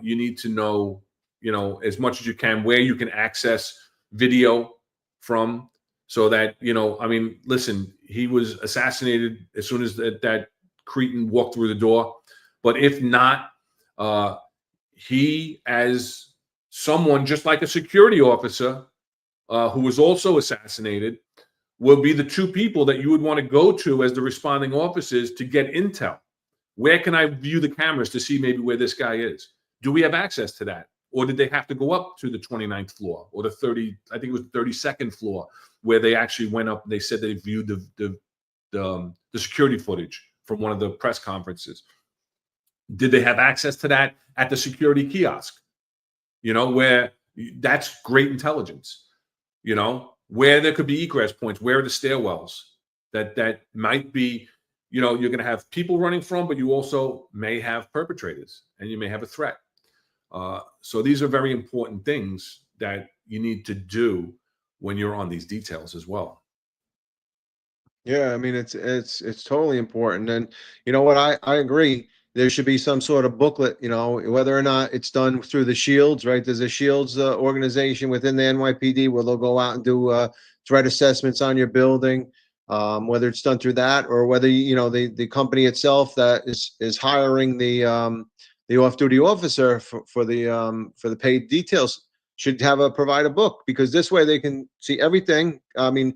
You need to know, as much as you can, where you can access video from, so that, listen, he was assassinated as soon as that cretin walked through the door. But if not, he, as someone just like a security officer who was also assassinated, will be the two people that you would want to go to as the responding officers to get intel. Where can I view the cameras to see maybe where this guy is? Do we have access to that? Or did they have to go up to the 29th floor or the 32nd floor, where they actually went up and they said they viewed the security footage from one of the press conferences? Did they have access to that at the security kiosk? Where that's great intelligence, where there could be egress points, where are the stairwells that might be, you're going to have people running from, but you also may have perpetrators and you may have a threat. So these are very important things that you need to do when you're on these details as well. Yeah, I mean, it's totally important. And you know what, I agree. There should be some sort of booklet, whether or not it's done through the Shields, right? There's a Shields organization within the NYPD where they'll go out and do threat assessments on your building, whether it's done through that or whether, the company itself that is hiring the off-duty officer for the paid details should provide a book, because this way they can see everything. I mean,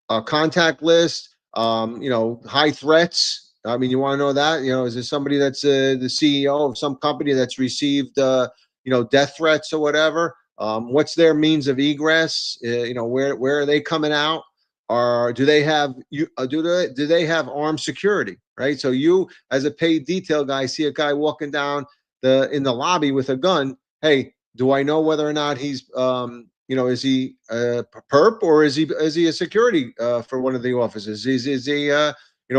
a contact list, high threats. I mean, you want to know that, is there somebody that's the CEO of some company that's received, death threats or whatever? What's their means of egress? Where are they coming out? Or do they have do they have armed security? Right. So you, as a paid detail guy, see a guy walking down in the lobby with a gun. Hey, do I know whether or not he's is he a perp, or is he a security for one of the offices? Is he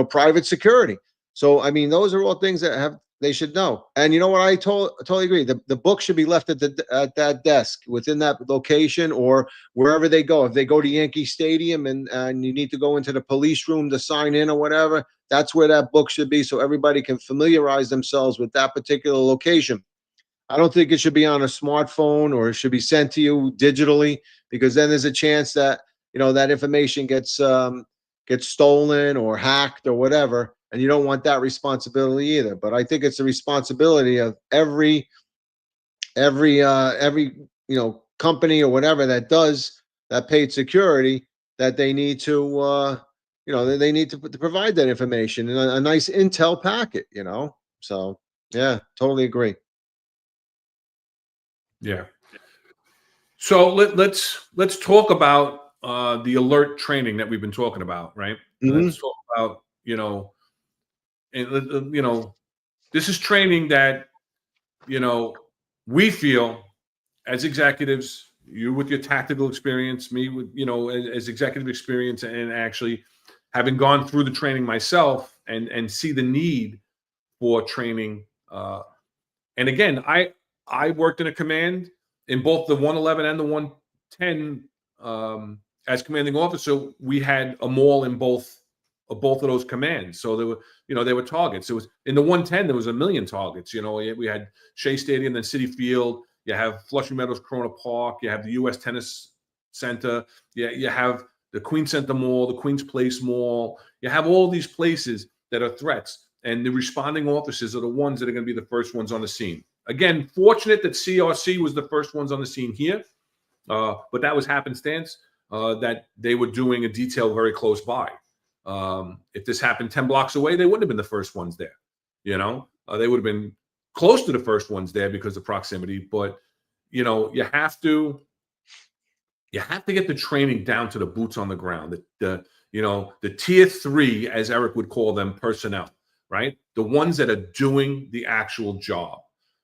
private security? So I mean, those are all things that they should know. And you know what, I totally agree. The book should be left at that desk within that location, or wherever they go. If they go to Yankee Stadium and you need to go into the police room to sign in or whatever, that's where that book should be, so everybody can familiarize themselves with that particular location. I don't think it should be on a smartphone, or it should be sent to you digitally, because then there's a chance that, that information gets stolen or hacked or whatever, and you don't want that responsibility either. But I think it's the responsibility of every company or whatever that does that paid security, that they need to they need to provide that information in a nice intel packet. So yeah, totally agree. Yeah. So let's talk about the alert training that we've been talking about, right? Mm-hmm. Let's talk about, this is training that, we feel as executives, you with your tactical experience, me with, as executive experience, and actually having gone through the training myself and see the need for training. And again, I worked in a command in both the 111 and the 110. As commanding officer, we had a mall in both of those commands. So there were targets. It was in the 110, there was a million targets. We had Shea Stadium, then Citi Field. You have Flushing Meadows, Corona Park. You have the U.S. Tennis Center. You have the Queens Center Mall, the Queens Place Mall. You have all these places that are threats. and the responding officers are the ones that are going to be the first ones on the scene. Again, fortunate that CRC was the first ones on the scene here, but that was happenstance that they were doing a detail very close by. If this happened 10 blocks away, they wouldn't have been the first ones there. They would have been close to the first ones there because of proximity. But you have to get the training down to the boots on the ground. The tier 3, as Eric would call them, personnel, right? The ones that are doing the actual job,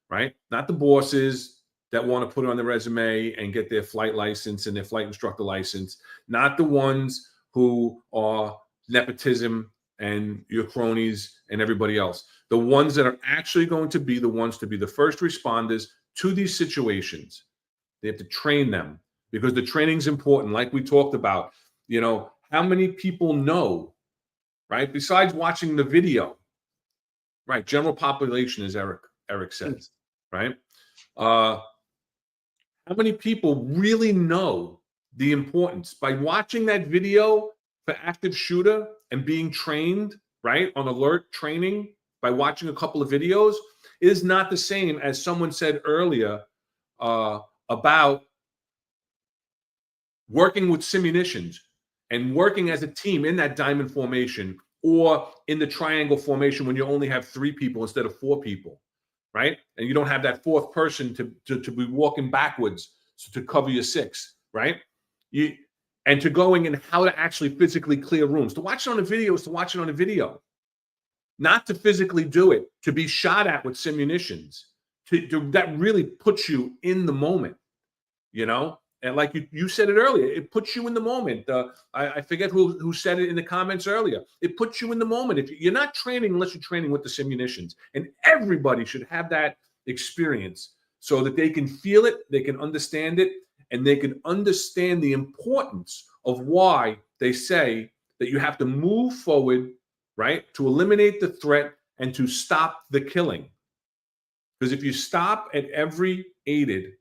right? Not the bosses that want to put it on their resume and get their flight license and their flight instructor license. Not the ones who are nepotism and your cronies and everybody else. The ones that are actually going to be the ones to be the first responders to these situations. They have to train them because the training's important. Like we talked about, how many people know, right? Besides watching the video, right? General population, as Eric says, right? How many people really know the importance by watching that video for active shooter and being trained, right, on alert training by watching a couple of videos is not the same as someone said earlier about working with simunitions and working as a team in that diamond formation or in the triangle formation when you only have 3 people instead of 4 people, right? And you don't have that 4th person to be walking backwards to cover your 6, right? And to going and how to actually physically clear rooms. To watch it on a video is to watch it on a video. Not to physically do it, to be shot at with simunitions. That really puts you in the moment, And like you said it earlier, it puts you in the moment. I forget who said it in the comments earlier. It puts you in the moment. If you're not training unless you're training with the simunitions. And everybody should have that experience so that they can feel it, they can understand it, and they can understand the importance of why they say that you have to move forward, right, to eliminate the threat and to stop the killing. Because if you stop at every aided,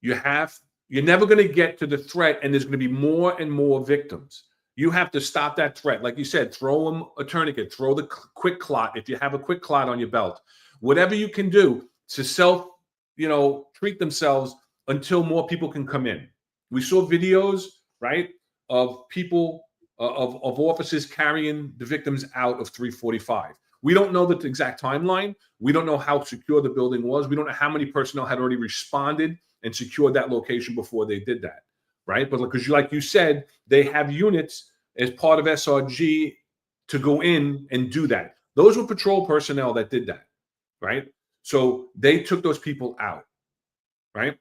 you're never going to get to the threat, and there's going to be more and more victims. You have to stop that threat. Like you said, throw them a tourniquet, throw the quick clot if you have a quick clot on your belt. Whatever you can do to treat themselves until more people can come in. We saw videos, right, of people, of officers carrying the victims out of 345. We don't know the exact timeline. We don't know how secure the building was. We don't know how many personnel had already responded and secured that location before they did that, right? But because like you said, they have units as part of SRG to go in and do that. Those were patrol personnel that did that, right? So they took those people out, right,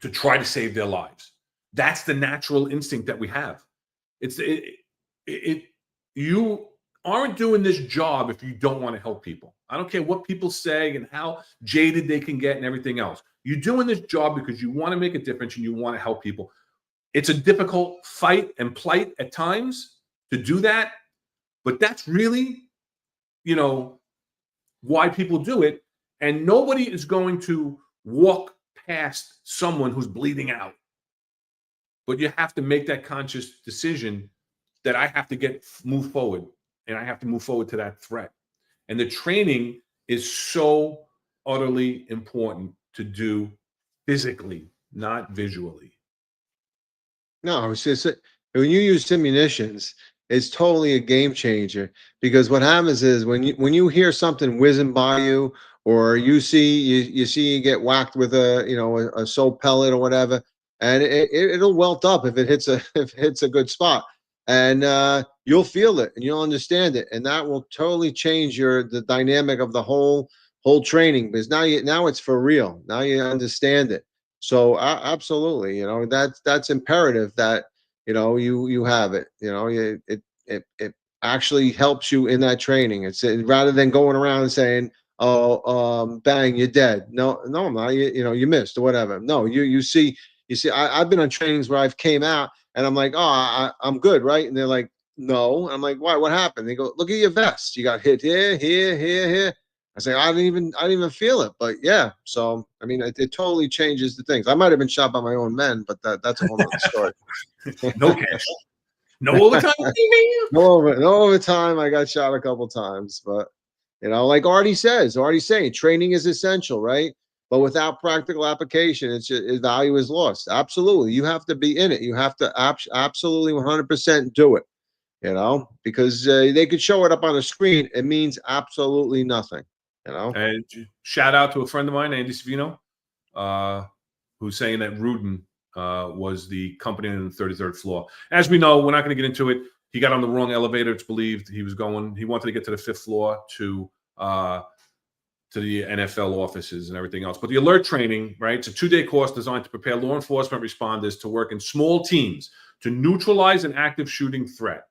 to try to save their lives. That's the natural instinct that we have. You aren't doing this job if you don't want to help people. I don't care what people say and how jaded they can get and everything else. You're doing this job because you want to make a difference and you want to help people. It's a difficult fight and plight at times to do that, but that's really, why people do it. And nobody is going to walk past someone who's bleeding out. But you have to make that conscious decision that I have to move forward, and I have to move forward to that threat. And the training is so utterly important to do physically, not visually. No, it's just when you use simunitions, it's totally a game changer, because what happens is when you hear something whizzing by you, or you see you get whacked with a soap pellet or whatever, and it'll welt up if it hits a good spot, and you'll feel it and you'll understand it, and that will totally change the dynamic of the whole training, because now it's for real. Now you understand it. So absolutely, that's imperative that you have it. It actually helps you in that training. It's rather than going around and saying, "Oh, bang, you're dead." No, I'm not. You missed or whatever. No, you see. I've been on trainings where I've came out and I'm like, "Oh, I'm good, right?" And they're like, "No." I'm like, "Why? What happened?" They go, "Look at your vest. You got hit here, here, here, here." I say, I didn't even feel it, but yeah. So I mean, it totally changes the things. I might have been shot by my own men, but that's a whole other story. No cash. No overtime. No overtime. I got shot a couple times, but like Artie says, Artie's saying training is essential, right? But without practical application, its value is lost. Absolutely, you have to be in it. You have to absolutely 100% do it. Because they could show it up on a screen. It means absolutely nothing. And shout out to a friend of mine, Andy Savino, who's saying that Rudin was the company on the 33rd floor. As we know, we're not going to get into it. He got on the wrong elevator. It's believed he wanted to get to the 5th floor to the NFL offices and everything else. But the alert training, right? It's a 2-day course designed to prepare law enforcement responders to work in small teams to neutralize an active shooting threat,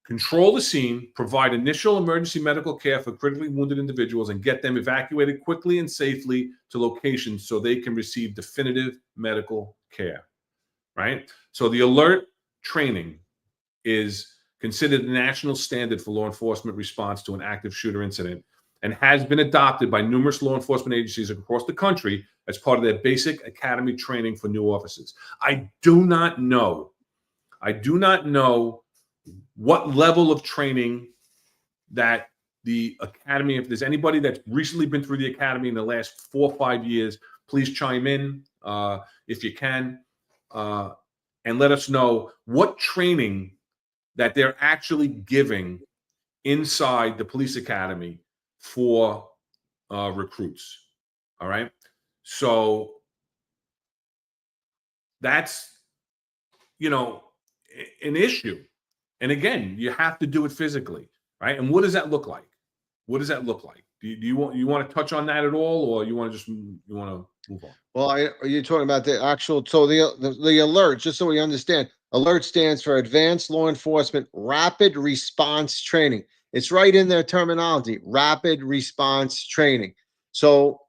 control the scene, provide initial emergency medical care for critically wounded individuals, and get them evacuated quickly and safely to locations so they can receive definitive medical care, right? So the alert training is considered the national standard for law enforcement response to an active shooter incident and has been adopted by numerous law enforcement agencies across the country as part of their basic academy training for new officers. I do not know what level of training that the academy, if there's anybody that's recently been through the academy in the last 4 or 5 years, please chime in if you can and let us know what training that they're actually giving inside the police academy for recruits. All right. So that's, an issue. And again, you have to do it physically, right? And what does that look like? What does that look like? Do you want to touch on that at all, or you want to move on? Well, are you talking about the actual? So the alert, just so we understand, alert stands for Advanced Law Enforcement Rapid Response Training. It's right in their terminology, rapid response training. So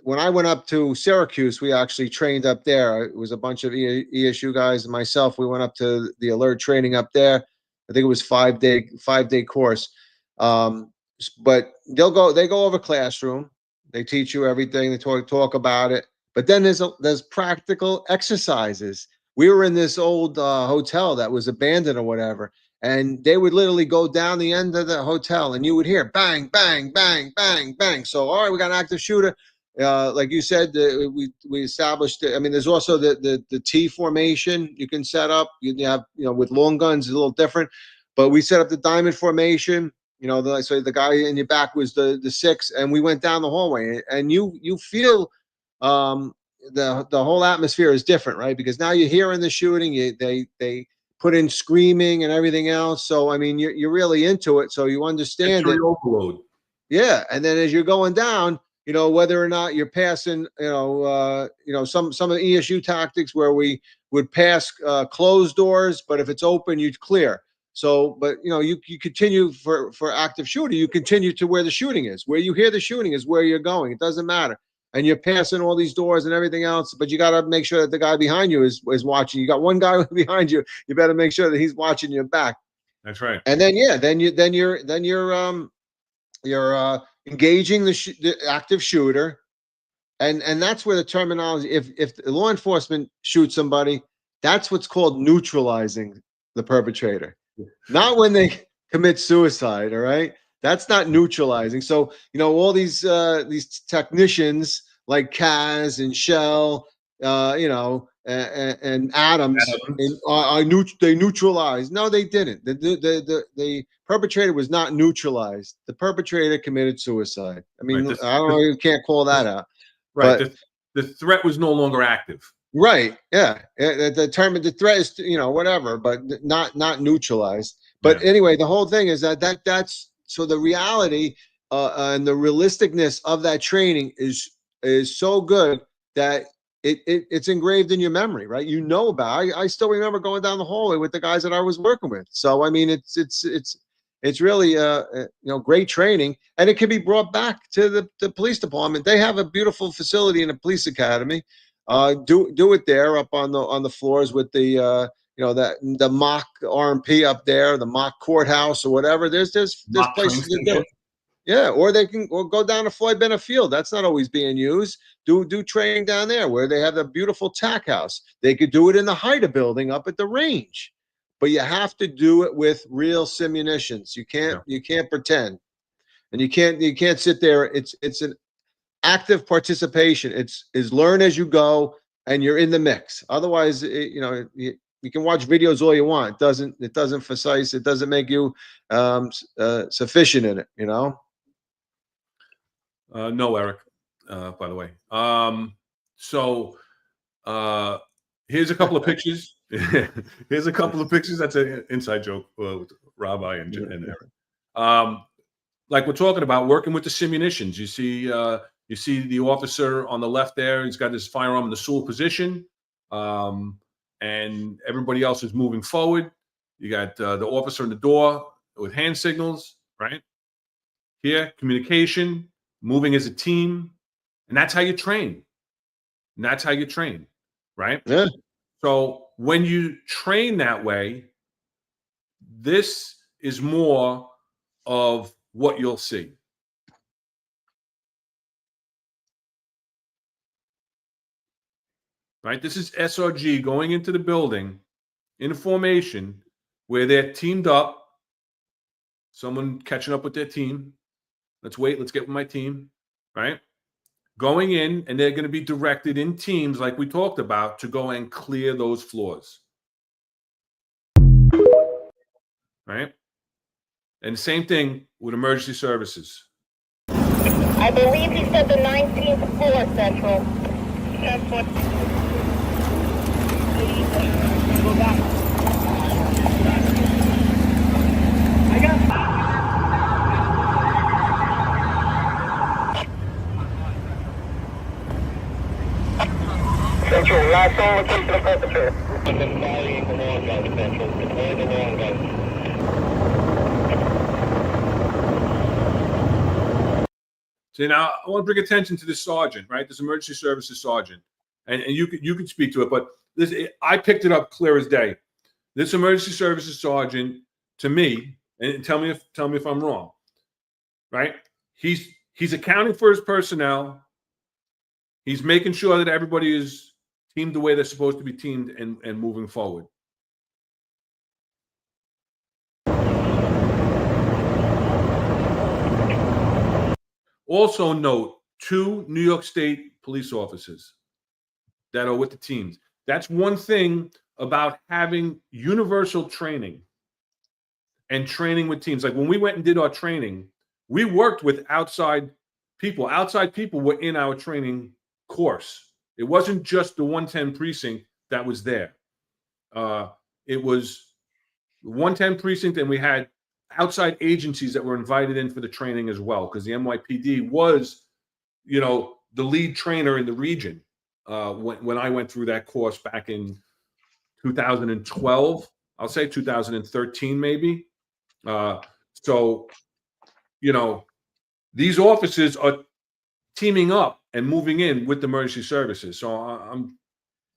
when I went up to Syracuse, we actually trained up there. It was a bunch of ESU guys and myself. We went up to the alert training up there. I think it was 5-day course. But they go over classroom. They teach you everything. They talk about it. But then there's practical exercises. We were in this old hotel that was abandoned or whatever, and they would literally go down the end of the hotel, and you would hear bang, bang, bang, bang, bang. So all right, we got an active shooter. Like you said, we established it. I mean, there's also the T formation you can set up. You have, with long guns, it's a little different, but we set up the diamond formation. So the guy in your back was the 6, and we went down the hallway, and you feel the whole atmosphere is different, right? Because now you're hearing the shooting. They put in screaming and everything else. So I mean, you're really into it, so you understand it. Overload. Yeah, and then as you're going down, whether or not you're passing, some of the ESU tactics where we would pass closed doors, but if it's open, you'd clear. So, but you continue for active shooter, you continue to where the shooting is. Where you hear the shooting is where you're going. It doesn't matter. And you're passing all these doors and everything else, but you got to make sure that the guy behind you is watching. You got one guy behind you. You better make sure that he's watching your back. That's right. And then you're engaging the active shooter, and that's where the terminology. If law enforcement shoots somebody, that's what's called neutralizing the perpetrator. Not when they commit suicide. All right, that's not neutralizing. So all these technicians like Kaz and Shell, and Adams, they neutralized. No, they didn't. The perpetrator was not neutralized. The perpetrator committed suicide. I mean, right, I don't know. You can't call that out. Right. But the threat was no longer active. Right. Yeah. The threat is, whatever, but not neutralized. But anyway, the whole thing is that's so the reality and the realisticness of that training is so good that it's engraved in your memory, right? About it. I still remember going down the hallway with the guys that I was working with. So I mean, it's really great training, and it can be brought back to the police department. They have a beautiful facility in the police academy. Do it there up on the floors with the the mock RMP up there, the mock courthouse or whatever. There's places to do it. Yeah, or they can go down to Floyd Bennett Field. That's not always being used. Do training down there where they have the beautiful TAC house. They could do it in the HIDA building up at the range. but you have to do it with real simunitions. You can't pretend, and you can't sit there. It's an active participation. It's learn as you go, and you're in the mix. Otherwise, you can watch videos all you want. It doesn't emphasize. It doesn't make you sufficient in it. No, Eric, by the way. Here's a couple of pictures. Here's a couple of pictures. That's an inside joke with Rabbi and Eric. Like we're talking about, working with the simunitions. You see the officer on the left there. He's got his firearm in the stool position, and everybody else is moving forward. You got the officer in the door with hand signals, right? Here, communication, moving as a team, and that's how you train. Right? Yeah. So when you train that way, this is more of what you'll see. Right? This is SRG going into the building in a formation where they're teamed up. Someone catching up with their team. Let's wait. Let's get with my team. Right? Going in, and they're going to be directed in teams like we talked about to go and clear those floors. Right? And same thing with emergency services. I believe he said the 19th floor, Central. 10 foot. Go back. I got. Central, last on location of perpetrator. I've been following the long gun, Central. Deploying the long gun. See, now I want to bring attention to this sergeant, right? This emergency services sergeant, and you could speak to it, but I picked it up clear as day. This emergency services sergeant, to me, and tell me if I'm wrong, right? He's accounting for his personnel. He's making sure that everybody is teamed the way they're supposed to be teamed and moving forward. Also note 2 New York State police officers that are with the teams. That's one thing about having universal training and training with teams. Like when we went and did our training, we worked with outside people. Outside people were in our training course. It wasn't just the 110 precinct that was there. It was the 110 precinct, and we had outside agencies that were invited in for the training as well, because the NYPD was, the lead trainer in the region when I went through that course back in 2012. I'll say 2013 maybe. So, these officers are teaming up and moving in with the emergency services. So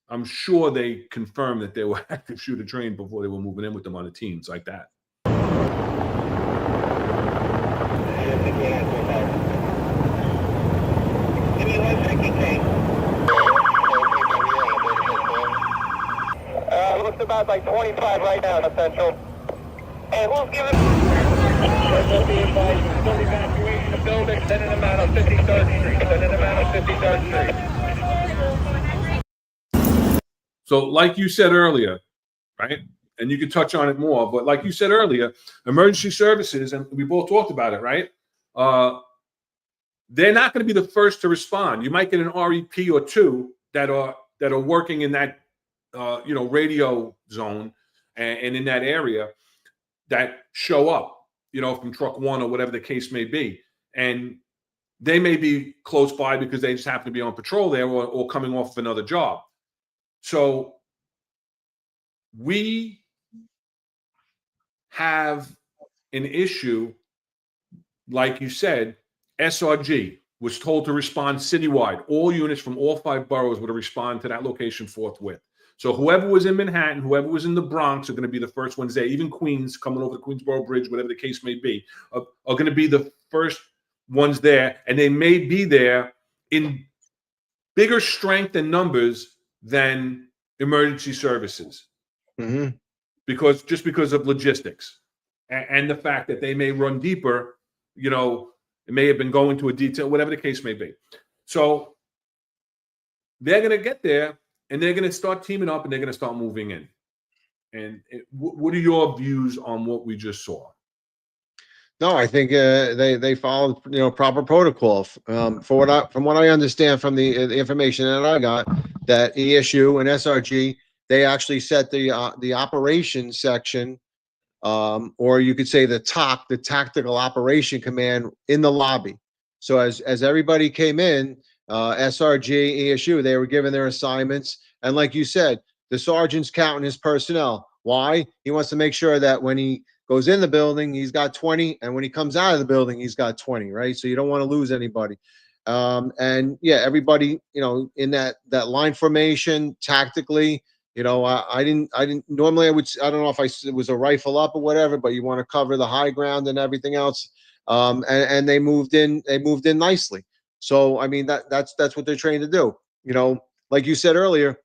I'm sure they confirmed that they were active shooter trained before they were moving in with them on the teams like that. Looks about like 25 right now, Central. And we'll give it. We'll be advised to still evacuating the building, then in a matter of 53rd Street. So like you said earlier, right? And you can touch on it more, but like you said earlier, emergency services, and we both talked about it, right? They're not going to be the first to respond. You might get an REP or 2 that are working in that radio zone and in that area that show up, from truck 1 or whatever the case may be. And they may be close by because they just happen to be on patrol there or coming off of another job. So we have an issue, like you said, SRG was told to respond citywide. All units from all 5 boroughs were to respond to that location forthwith. So whoever was in Manhattan, whoever was in the Bronx are going to be the first ones there. Even Queens, coming over the Queensboro Bridge, whatever the case may be, are going to be the first ones there. And they may be there in bigger strength and numbers than emergency services. Mm-hmm. because of logistics and the fact that they may run deeper. You know, it may have been going to a detail, whatever the case may be. So they're going to get there and they're going to start teaming up and they're going to start moving in. And what are your views on what we just saw? No, I think they followed, you know, proper protocol. From what I understand from the information that I got, that ESU and SRG, they actually set the operations section, or you could say the TOC, the Tactical Operation Command, in the lobby. So as everybody came in, SRG, ESU, they were given their assignments, and like you said, the sergeant's counting his personnel. Why? He wants to make sure that when he goes in the building, he's got 20, and when he comes out of the building, he's got 20, right? So you don't want to lose anybody. And yeah, everybody, you know, in that line formation tactically, you know, I didn't normally I don't know if it was a rifle up or whatever, but you want to cover the high ground and everything else. And they moved in nicely. So I mean, that's what they're trained to do. You know, like you said earlier,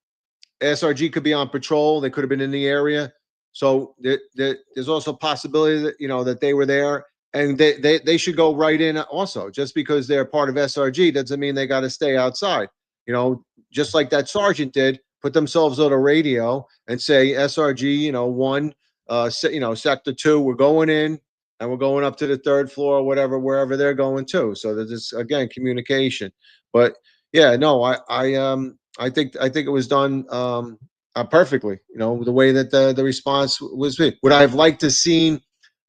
SRG could be on patrol. They could have been in the area. So there's also a possibility that, you know, that they were there, and they should go right in also. Just because they're part of SRG doesn't mean they got to stay outside. You know, just like that sergeant did, put themselves on a radio and say, SRG, you know, 1, you know, sector 2, we're going in and we're going up to the 3rd floor, whatever, wherever they're going to. So there's this, again, communication. But yeah, no, I think it was done perfectly. You know, the way that the response was. Would I have liked to seen?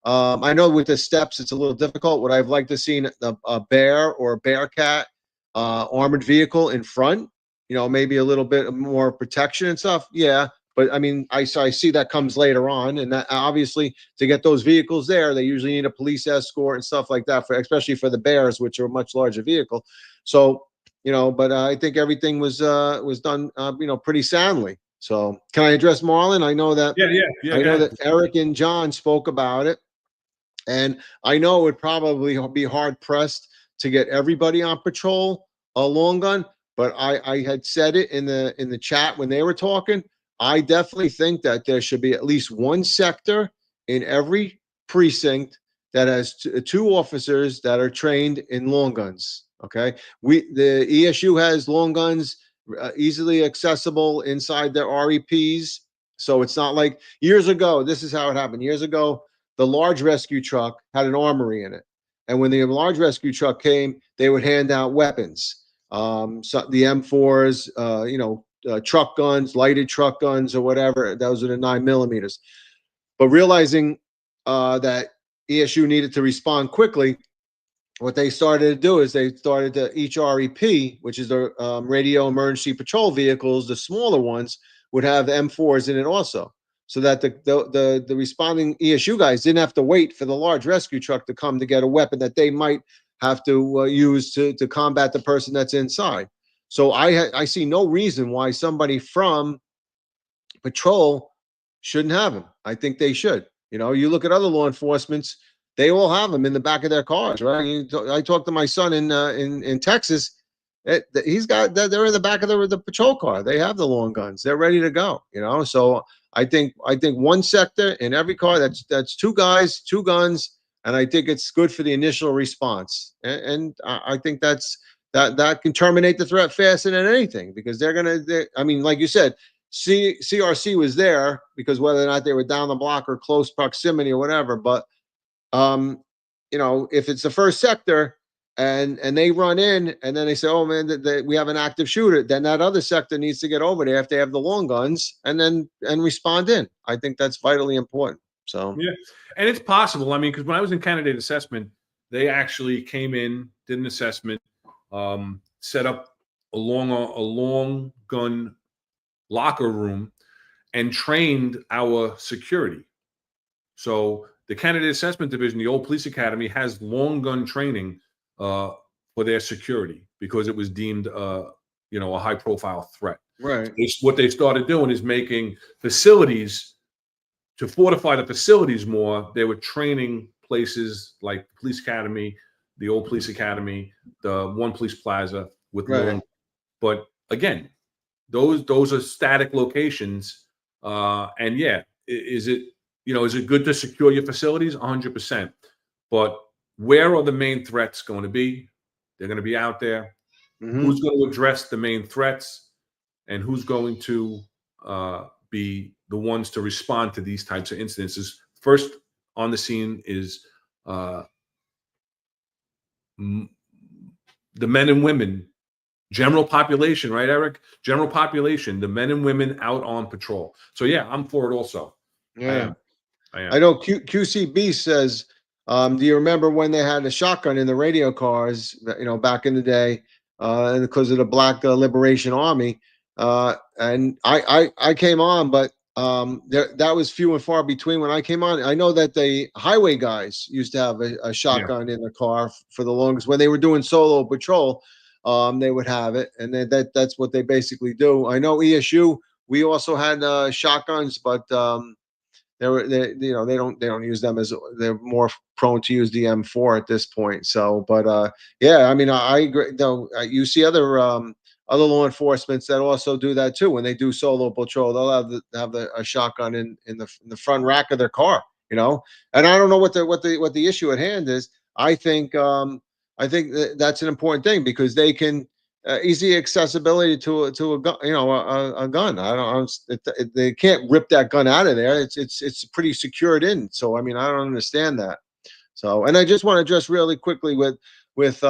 I know with the steps it's a little difficult. Would I have liked to seen a bear or a bearcat armored vehicle in front? You know, maybe a little bit more protection and stuff. Yeah, but I mean, I see that comes later on, and that obviously to get those vehicles there, they usually need a police escort and stuff like that, especially for the bears, which are a much larger vehicle. So, you know, but I think everything was done, you know, pretty soundly. So can I address Marlon? I know that, Yeah. I know that Eric and John spoke about it, and I know it would probably be hard pressed to get everybody on patrol a long gun, but I had said it in the chat when they were talking. I definitely think that there should be at least one sector in every precinct that has two officers that are trained in long guns. Okay, the ESU has long guns easily accessible inside their REPs, so it's not like years ago. This is how it happened. Years ago, the large rescue truck had an armory in it, and when the large rescue truck came, they would hand out weapons, so the M4s, you know, truck guns, lighted truck guns, or whatever. Those are the 9mm. But realizing that ESU needed to respond quickly, what they started to do is they started to, each REP, which is the radio emergency patrol vehicles, the smaller ones, would have M4s in it also, so that the responding ESU guys didn't have to wait for the large rescue truck to come to get a weapon that they might have to use to combat the person that's inside. So I see no reason why somebody from patrol shouldn't have them. I think they should. You know, you look at other law enforcements, they all have them in the back of their cars, right? I talked to my son in Texas. He's got that. They're in the back of the patrol car. They have the long guns. They're ready to go. You know, so I think one sector in every car. That's two guys, two guns, and I think it's good for the initial response. And I think that can terminate the threat faster than anything, because I mean, like you said, CRC was there because whether or not they were down the block or close proximity or whatever, but you know, if it's the first sector and they run in and then they say, oh man, we have an active shooter, then that other sector needs to get over there if they have the long guns and respond in. I think that's vitally important. So yeah, and it's possible. I mean, because when I was in candidate assessment, they actually came in, did an assessment, set up a long gun locker room, and trained our security. So the candidate assessment division, the old police academy, has long gun training for their security because it was deemed, you know, a high profile threat. right. What they started doing is making facilities to fortify the facilities more. They were training places like the police academy, the old police academy, the One Police Plaza with long. But again, those are static locations, and yeah, is it, is it good to secure your facilities? 100%. But where are the main threats going to be? They're going to be out there. Mhm. Who's going to address the main threats, and who's going to be the ones to respond to these types of incidences? First on the scene is the men and women, general population, right, Eric? General population, the men and women out on patrol. So yeah, I'm for it also. Yeah. I am. I know QCB says, do you remember when they had a shotgun in the radio cars, back in the day, and because of the Black Liberation Army? And I came on, but that was few and far between when I came on. I know that the highway guys used to have a shotgun in the car for the longest. When they were doing solo patrol, they would have it, and then that's what they basically do. I know ESU, we also had shotguns, but they don't use them, as they're more prone to use the M4 at this point. So, but yeah, I mean, I agree. Though you see other law enforcements that also do that too. When they do solo patrol, they'll have a shotgun in the front rack of their car. And I don't know what the issue at hand is. I think that's an important thing, because they can easy accessibility to a gun, a gun. They can't rip that gun out of there. It's pretty secured in. So I mean, I don't understand that. So, and I just want to address really quickly with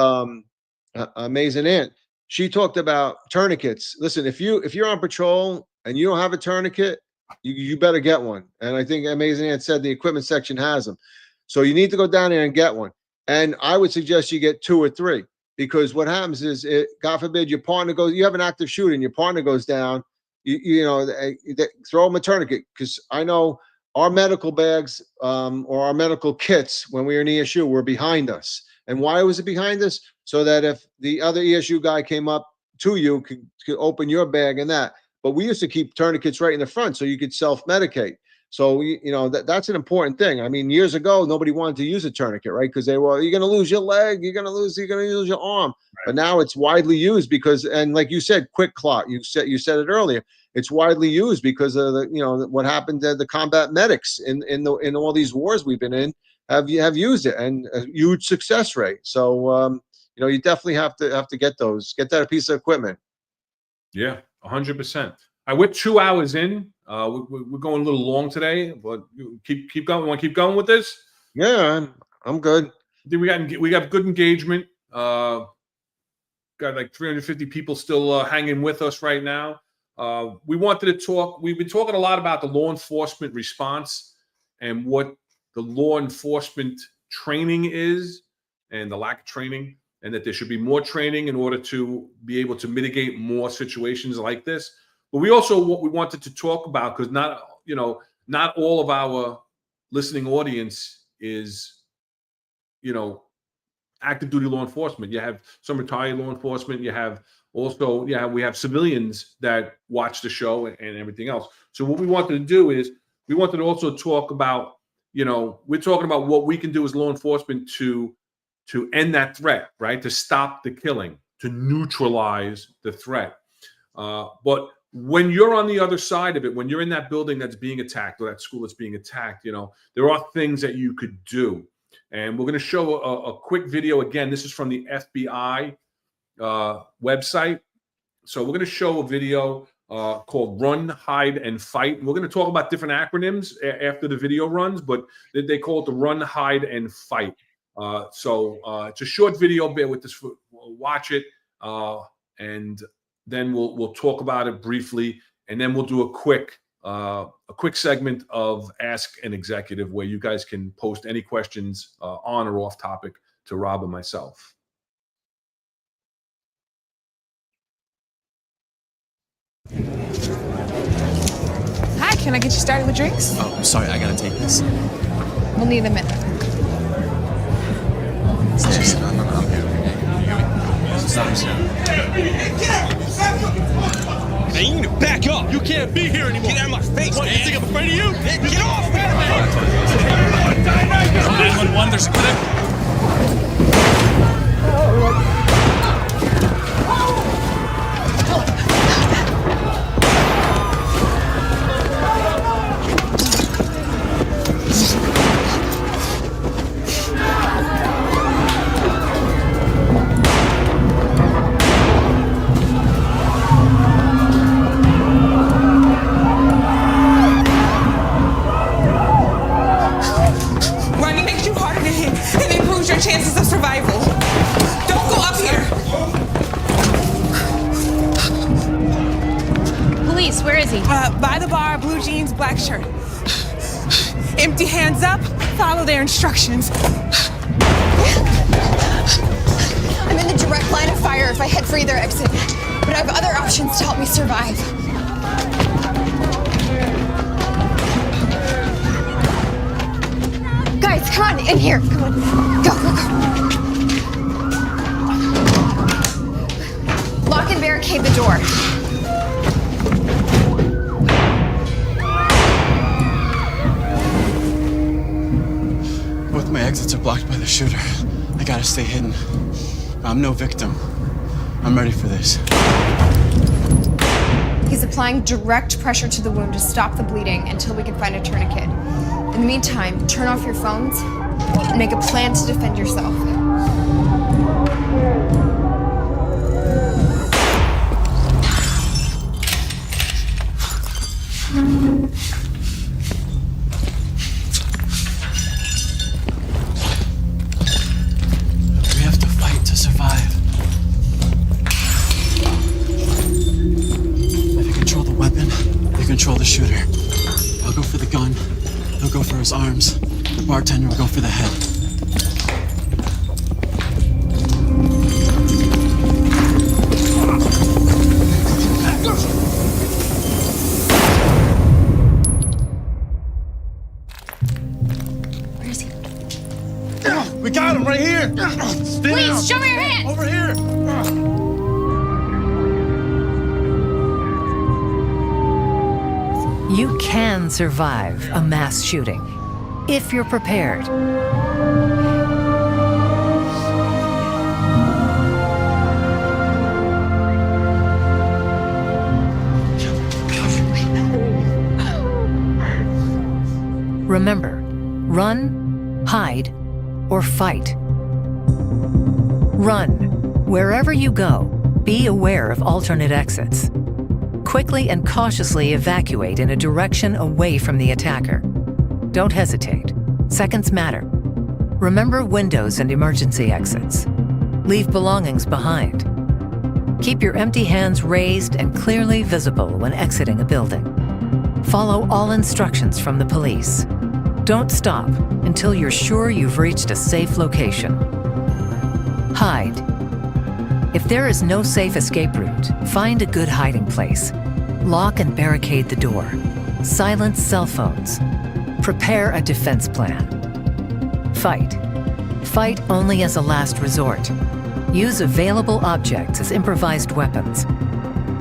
Amazing Aunt. She talked about tourniquets. Listen, if you're on patrol and you don't have a tourniquet, you better get one. And I think Amazing Aunt said the equipment section has them. So you need to go down there and get one. And I would suggest you get 2 or 3. Because what happens is, God forbid, your partner goes, you have an active shooter and your partner goes down, they throw them a tourniquet. Because I know our medical bags or our medical kits, when we were in ESU, were behind us. And why was it behind us? So that if the other ESU guy came up to you, could open your bag and that. But we used to keep tourniquets right in the front so you could self-medicate. So, that's an important thing. I mean, years ago, nobody wanted to use a tourniquet, right? Because they were, you're going to lose your leg, you're going to lose your arm. Right. But now it's widely used because, and like you said, quick clot, you said it earlier, it's widely used because of what happened to the combat medics in all these wars we've been in have used it, and a huge success rate. So, you definitely have to get that piece of equipment. Yeah, 100%. We're 2 hours in. We're going a little long today, but keep going. Want to keep going with this? Yeah, I'm good. I think we got good engagement. Got like 350 people still hanging with us right now. We wanted to talk. We've been talking a lot about the law enforcement response and what the law enforcement training is, and the lack of training, and that there should be more training in order to be able to mitigate more situations like this. But we wanted to talk about, because not all of our listening audience is, active duty law enforcement. You have some retired law enforcement. You have also, we have civilians that watch the show and everything else. So what we wanted to do is we wanted to also talk about, we're talking about what we can do as law enforcement to end that threat, right? To stop the killing, to neutralize the threat. But when you're on the other side of it, when you're in that building that's being attacked, or that school that's being attacked, there are things that you could do. And we're going to show a quick video. Again, this is from the FBI website. So we're going to show a video called Run, Hide, and Fight. We're going to talk about different acronyms after the video runs, but they call it the Run, Hide, and Fight. So it's a short video. Bear with this. Watch it. And then we'll talk about it briefly, and then we'll do a quick segment of Ask an Executive, where you guys can post any questions on or off topic to Rob and myself. Hi, can I get you started with drinks? Oh, I'm sorry, I gotta take this. We'll need a minute. No, I'm here. Stop. Hey, you need to back up. You can't be here anymore. Get out of my face, man. You think I'm afraid of you? Get off, man. 911, there's a clip. fractured. Empty hands up, follow their instructions. I'm in the direct line of fire if I head for either exit, but I have other options to help me survive. Guys, come on, in here. Come on. Go, go, go. Lock and barricade the door. Both my exits are blocked by the shooter. I gotta stay hidden. I'm no victim. I'm ready for this. He's applying direct pressure to the wound to stop the bleeding until we can find a tourniquet. In the meantime, turn off your phones and make a plan to defend yourself. We have to fight to survive. If you control the weapon, you control the shooter. I'll go for the gun. He'll go for his arms. The bartender will go for the head. Where is he? We got him right here. Please, show me your hand! Over here. You can survive a mass shooting if you're prepared. Remember, run, hide, or fight. Run. Wherever you go, be aware of alternate exits. Quickly and cautiously evacuate in a direction away from the attacker. Don't hesitate. Seconds matter. Remember windows and emergency exits. Leave belongings behind. Keep your empty hands raised and clearly visible when exiting a building. Follow all instructions from the police. Don't stop until you're sure you've reached a safe location. Hide. If there is no safe escape route, find a good hiding place. Lock and barricade the door. Silence cell phones. Prepare a defense plan. Fight. Fight only as a last resort. Use available objects as improvised weapons.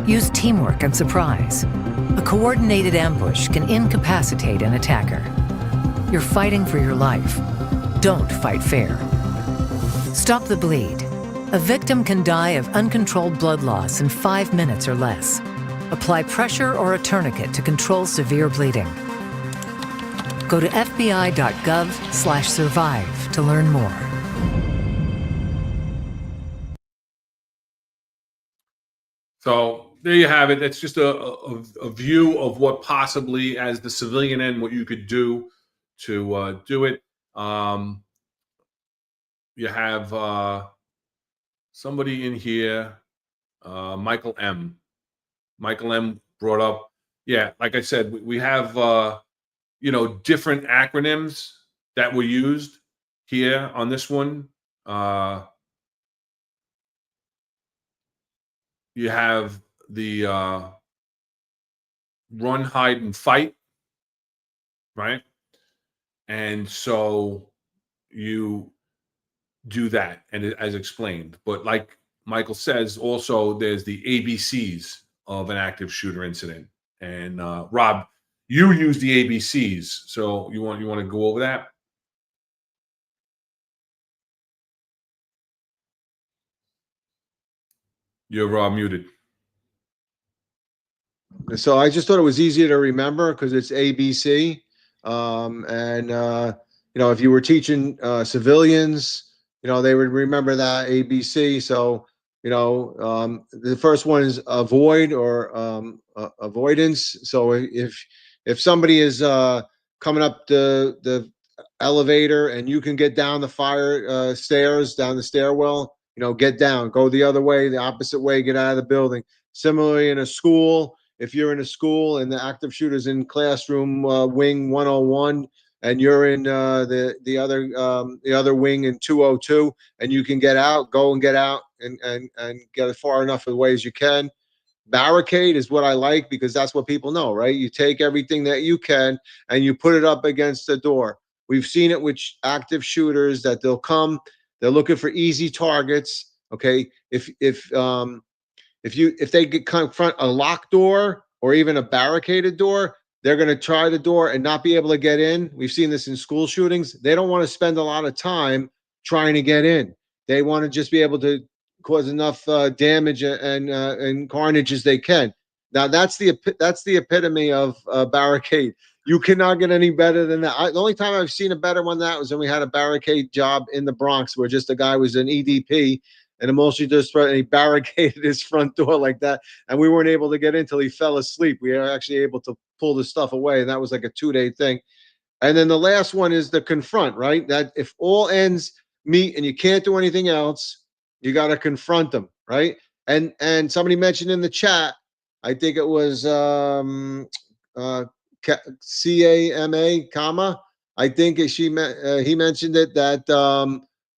Use teamwork and surprise. A coordinated ambush can incapacitate an attacker. You're fighting for your life. Don't fight fair. Stop the bleed. A victim can die of uncontrolled blood loss in 5 minutes or less. Apply pressure or a tourniquet to control severe bleeding. Go to fbi.gov/survive to learn more. So there you have it. That's just a view of what possibly, as the civilian end, what you could do to do it. You have somebody in here, Michael M. Michael M. brought up, yeah, like I said, we have, different acronyms that were used here on this one. You have the run, hide, and fight, right? And so you do that, and as explained. But like Michael says, also there's the ABCs of an active shooter incident. And Rob, you use the ABCs, so you want to go over that? You're muted. So I just thought it was easier to remember because it's ABC. If you were teaching civilians, they would remember that ABC. So, the first one is avoid or avoidance. So if somebody is coming up the elevator and you can get down the fire stairs, down the stairwell, get down, go the other way, the opposite way, get out of the building. Similarly, in a school, if you're in a school and the active shooter's in classroom wing 101, and you're in the other wing in 202, and you can get out, go and get out and get as far enough away as you can. Barricade is what I like, because that's what people know, right? You take everything that you can and you put it up against the door. We've seen it with active shooters that they'll come, they're looking for easy targets. Okay, if they confront a locked door or even a barricaded door, they're going to try the door and not be able to get in. We've seen this in school shootings. They don't want to spend a lot of time trying to get in. They want to just be able to cause enough damage and carnage as they can. Now that's the epitome of barricade. You cannot get any better than that. The only time I've seen a better one than that was when we had a barricade job in the Bronx, where just a guy was an EDP and emotionally distraught, and he barricaded his front door like that, and we weren't able to get in till he fell asleep. We were actually able to pull the stuff away, and that was like a 2-day thing. And then the last one is the confront, right? That if all ends meet and you can't do anything else, you got to confront them, right? And somebody mentioned in the chat, I think it was CAMA, comma. I think he mentioned it, that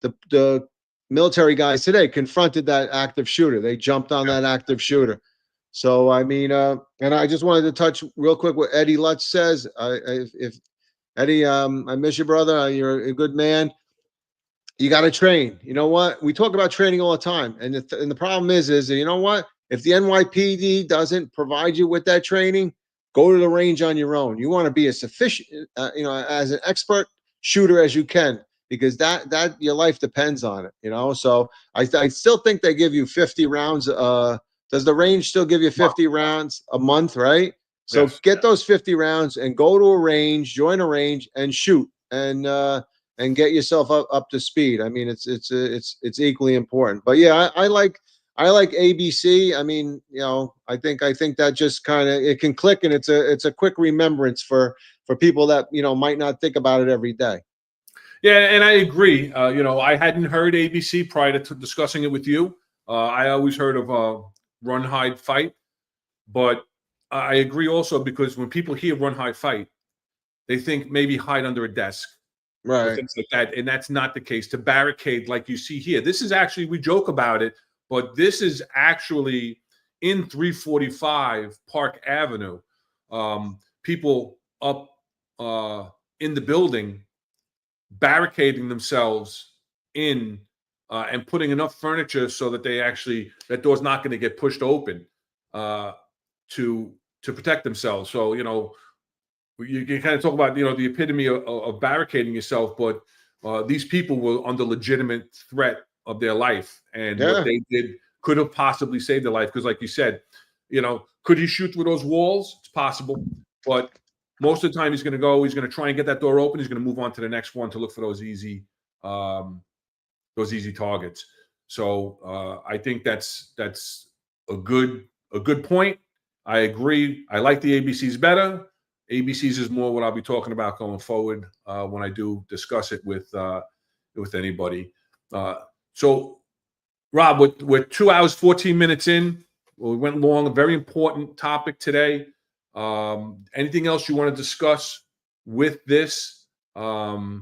the military guys today confronted that active shooter. They jumped on that active shooter. So, I mean, and I just wanted to touch real quick what Eddie Lutz says. If Eddie, I miss you, brother. You're a good man. You got to train. You know what? We talk about training all the time. And the problem is you know what? If the NYPD doesn't provide you with that training, go to the range on your own. You want to be as sufficient, as an expert shooter as you can, because that your life depends on it, So I still think they give you 50 rounds. Does the range still give you 50 rounds a month, right? So Yes. Get those 50 rounds and go to a range, join a range and shoot and get yourself up to speed. I mean, it's equally important. But yeah, I like ABC. I mean, I think that just kind of, it can click, and it's a quick remembrance for people that, might not think about it every day. Yeah, and I agree. I hadn't heard ABC prior to discussing it with you. I always heard of run, hide, fight. But I agree also, because when people hear run, hide, fight, they think maybe hide under a desk. Right. Or things like that. And that's not the case. To barricade, like you see here, this is actually, we joke about it, but this is actually in 345 Park Avenue. People up in the building barricading themselves in and putting enough furniture so that that door's not going to get pushed open to protect themselves. So, you can kind of talk about, the epitome of barricading yourself, but these people were under legitimate threat of their life, and what they did could have possibly saved their life. Because like you said, could he shoot through those walls? It's possible, but most of the time he's going to try and get that door open. He's going to move on to the next one to look for those easy targets. So I think that's a good point. I agree. I like the ABCs better. ABCs is more what I'll be talking about going forward when I do discuss it with anybody. So, Rob, we're 2 hours, 14 minutes in. We went long. A very important topic today. Anything else you want to discuss with this? Andy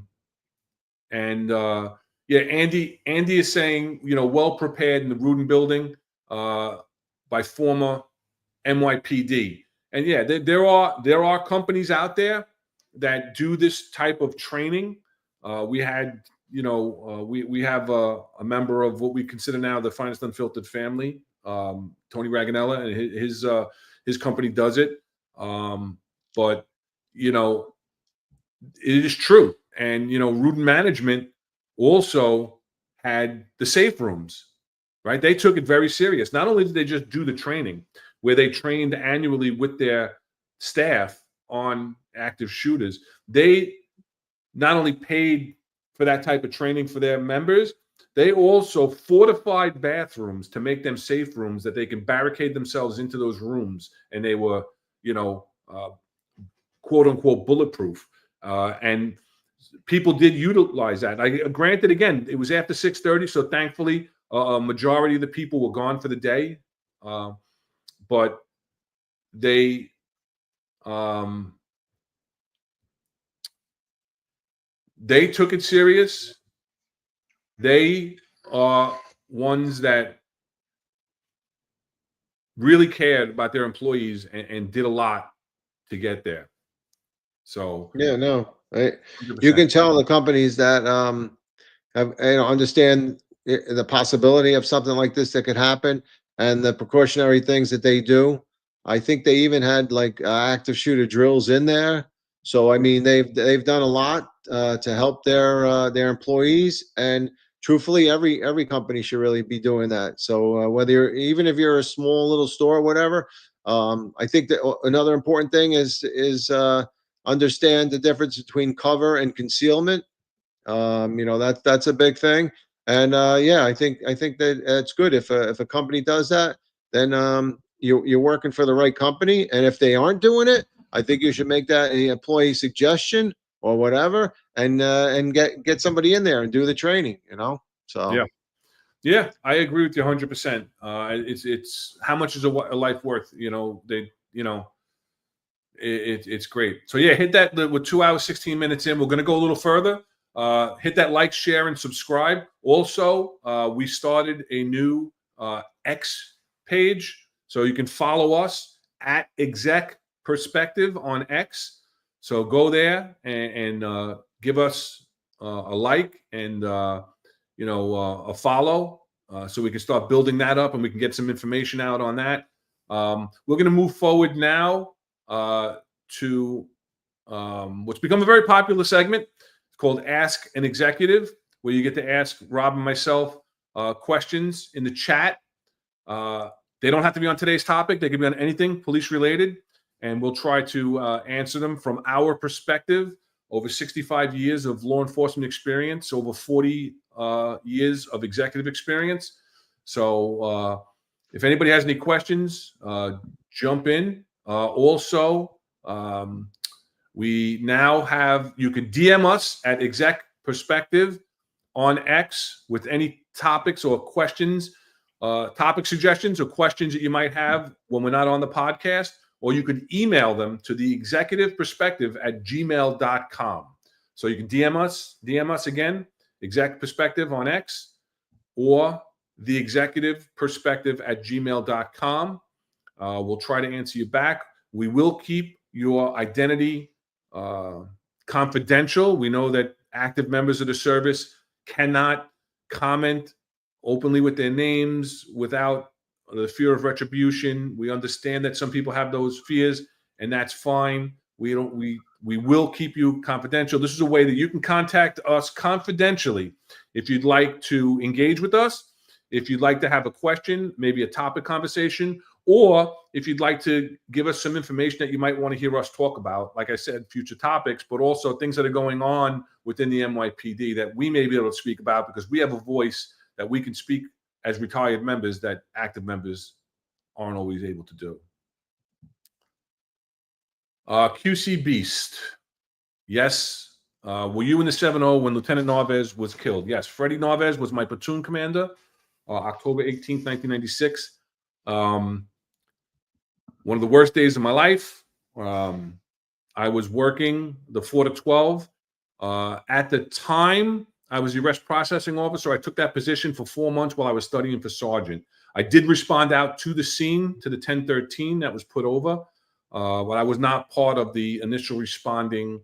is saying, well prepared in the Rudin building by former NYPD. And yeah, there are companies out there that do this type of training. We had, we have a member of what we consider now the finest unfiltered family, Tony Raganella, and his company does it. But it is true. And Rudin management also had the safe rooms, right? They took it very serious. Not only did they just do the training, where they trained annually with their staff on active shooters, they not only paid for that type of training for their members, they also fortified bathrooms to make them safe rooms that they can barricade themselves into those rooms, and they were, quote unquote bulletproof. And people did utilize that. Granted, again, it was after 6:30, so thankfully a majority of the people were gone for the day. But they took it serious. They are ones that really cared about their employees and did a lot to get there. So Yeah, no, you 100%. can tell the companies that have, understand the possibility of something like this that could happen and the precautionary things that they do. I think they even had like active shooter drills in there. So I mean, they've done a lot to help their employees, and truthfully, every company should really be doing that. So whether you're, even if you're a small little store or whatever, I think that another important thing is understand the difference between cover and concealment. That's a big thing. And yeah, I think that it's good if a company does that, then you're working for the right company. And if they aren't doing it, I think you should make that an employee suggestion or whatever, and get somebody in there and do the training. So Yeah. Yeah, I agree with you 100%. It's how much is a life worth? It's great. So yeah, hit that. We're 2 hours 16 minutes in. We're going to go a little further. Hit that like, share, and subscribe. Also, we started a new X page, so you can follow us at Exec Perspective on X. So go there and give us a like and a follow, so we can start building that up and we can get some information out on that. We're going to move forward now to what's become a very popular segment. It's called Ask an Executive, where you get to ask Rob and myself questions in the chat. They don't have to be on today's topic. They can be on anything police related, and we'll try to answer them from our perspective. Over 65 years of law enforcement experience, over 40 years of executive experience. So if anybody has any questions, jump in. Also, we now have, you can DM us at Exec Perspective on X with any topics or questions, topic suggestions or questions that you might have when we're not on the podcast, or you could email them to the executiveperspective@gmail.com. So you can DM us again, Exec Perspective on X, or the executiveperspective@gmail.com. We'll try to answer you back. We will keep your identity confidential. We know that active members of the service cannot comment openly with their names without the fear of retribution. We understand that some people have those fears, and that's fine. We will keep you confidential. This is a way that you can contact us confidentially if you'd like to engage with us, if you'd like to have a question, maybe a topic conversation, or if you'd like to give us some information that you might want to hear us talk about, like I said, future topics, but also things that are going on within the NYPD that we may be able to speak about because we have a voice that we can speak as retired members that active members aren't always able to do. QC Beast. Yes. Were you in the 7-0 when Lieutenant Narvaez was killed? Yes. Freddie Narvaez was my platoon commander, October 18th, 1996. One of the worst days of my life. I was working the 4 to 12. At the time, I was the arrest processing officer. I took that position for 4 months while I was studying for sergeant. I did respond out to the scene, to the 1013 that was put over, but I was not part of the initial responding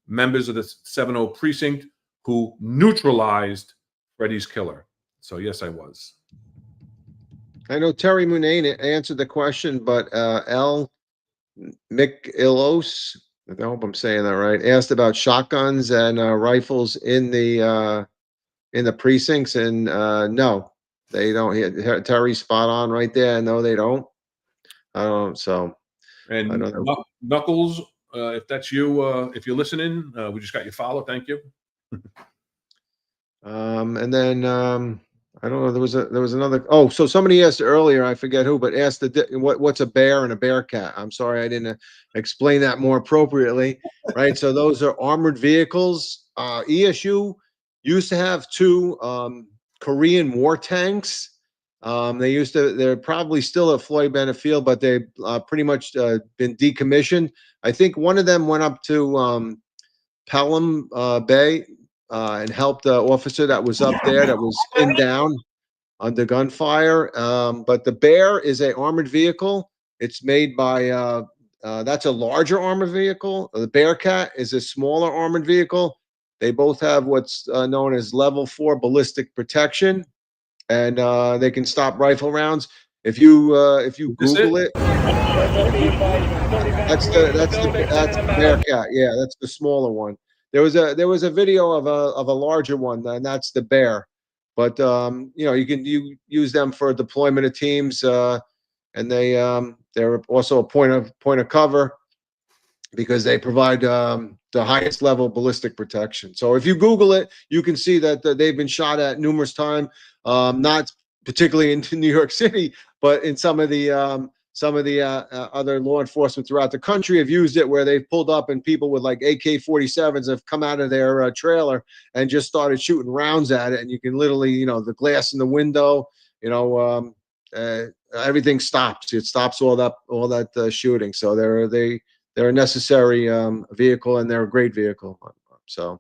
members of the 7-0 precinct who neutralized Freddie's killer. So yes, I was. I know Terry Munane answered the question, but L. McIlos, I hope I'm saying that right, asked about shotguns and rifles in the precincts, and no, they don't. Terry's spot on right there. No, they don't. So, and Knuckles, if that's you, if you're listening, we just got your follow. Thank you. And then I don't know. There was another. Oh, so somebody asked earlier. I forget who, but asked what's a bear and a bear cat. I'm sorry, I didn't explain that more appropriately. Right. So those are armored vehicles. ESU used to have 2 Korean war tanks They're probably still at Floyd Bennett Field, but they've pretty much been decommissioned. I think one of them went up to Pelham Bay and helped the officer that was up there that was pinned down under gunfire. But the Bear is a armored vehicle. It's made by that's a larger armored vehicle. The Bearcat is a smaller armored vehicle. They both have what's known as level 4 ballistic protection, and they can stop rifle rounds. If you Google it, that's the Bearcat. Yeah, that's the smaller one. There was a video of a larger one, and that's the Bear. But you can use them for deployment of teams, and they're also a point of cover because they provide the highest level ballistic protection. So if you Google it, you can see that they've been shot at numerous times, not particularly in New York City, but in some of the other law enforcement throughout the country have used it, where they've pulled up and people with like AK-47s have come out of their trailer and just started shooting rounds at it. And you can literally, the glass in the window, everything stops. It stops all that shooting. So they're a necessary vehicle, and they're a great vehicle. So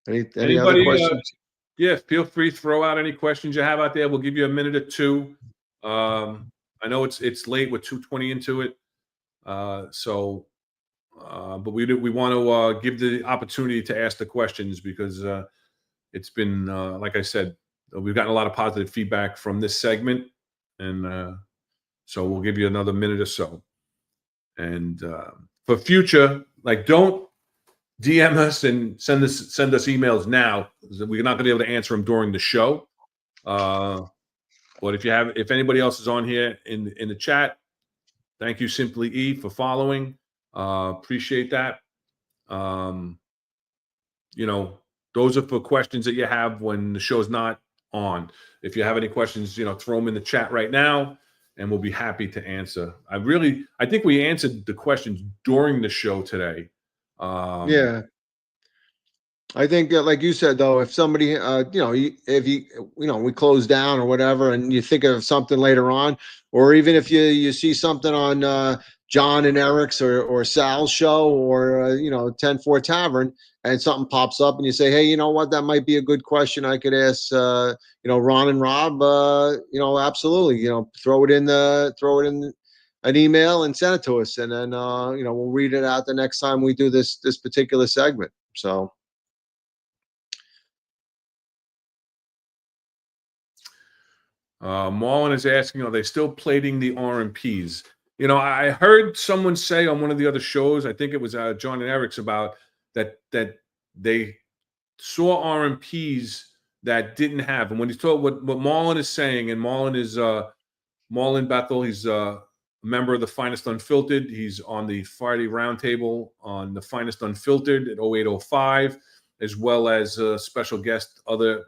any other questions? Yeah, feel free to throw out any questions you have out there. We'll give you a minute or two. I know it's late. We're 2:20 into it. But we want to give the opportunity to ask the questions because it's been, like I said, we've gotten a lot of positive feedback from this segment. And so we'll give you another minute or so. And for future, don't DM us and send us emails now. We're not going to be able to answer them during the show. But if anybody else is on here in the chat, thank you, Simply E, for following. Appreciate that. Those are for questions that you have when the show's not on. If you have any questions, throw them in the chat right now, and we'll be happy to answer. I think we answered the questions during the show today. Yeah. I think, like you said, though, if somebody, we close down or whatever, and you think of something later on, or even if you see something on John and Eric's or Sal's show or 10-4 Tavern, and something pops up, and you say, hey, you know what, that might be a good question I could ask, Ron and Rob. Absolutely, throw it in an email and send it to us, and then we'll read it out the next time we do this particular segment. So. Marlon is asking, are they still plating the RMPs? I heard someone say on one of the other shows, I think it was John and Eric's, about that they saw RMPs that didn't have. And when he's told what Marlon is saying, and Marlon is Marlon Bethel, he's a member of the Finest Unfiltered. He's on the Friday Roundtable on the Finest Unfiltered at 0805, as well as a special guest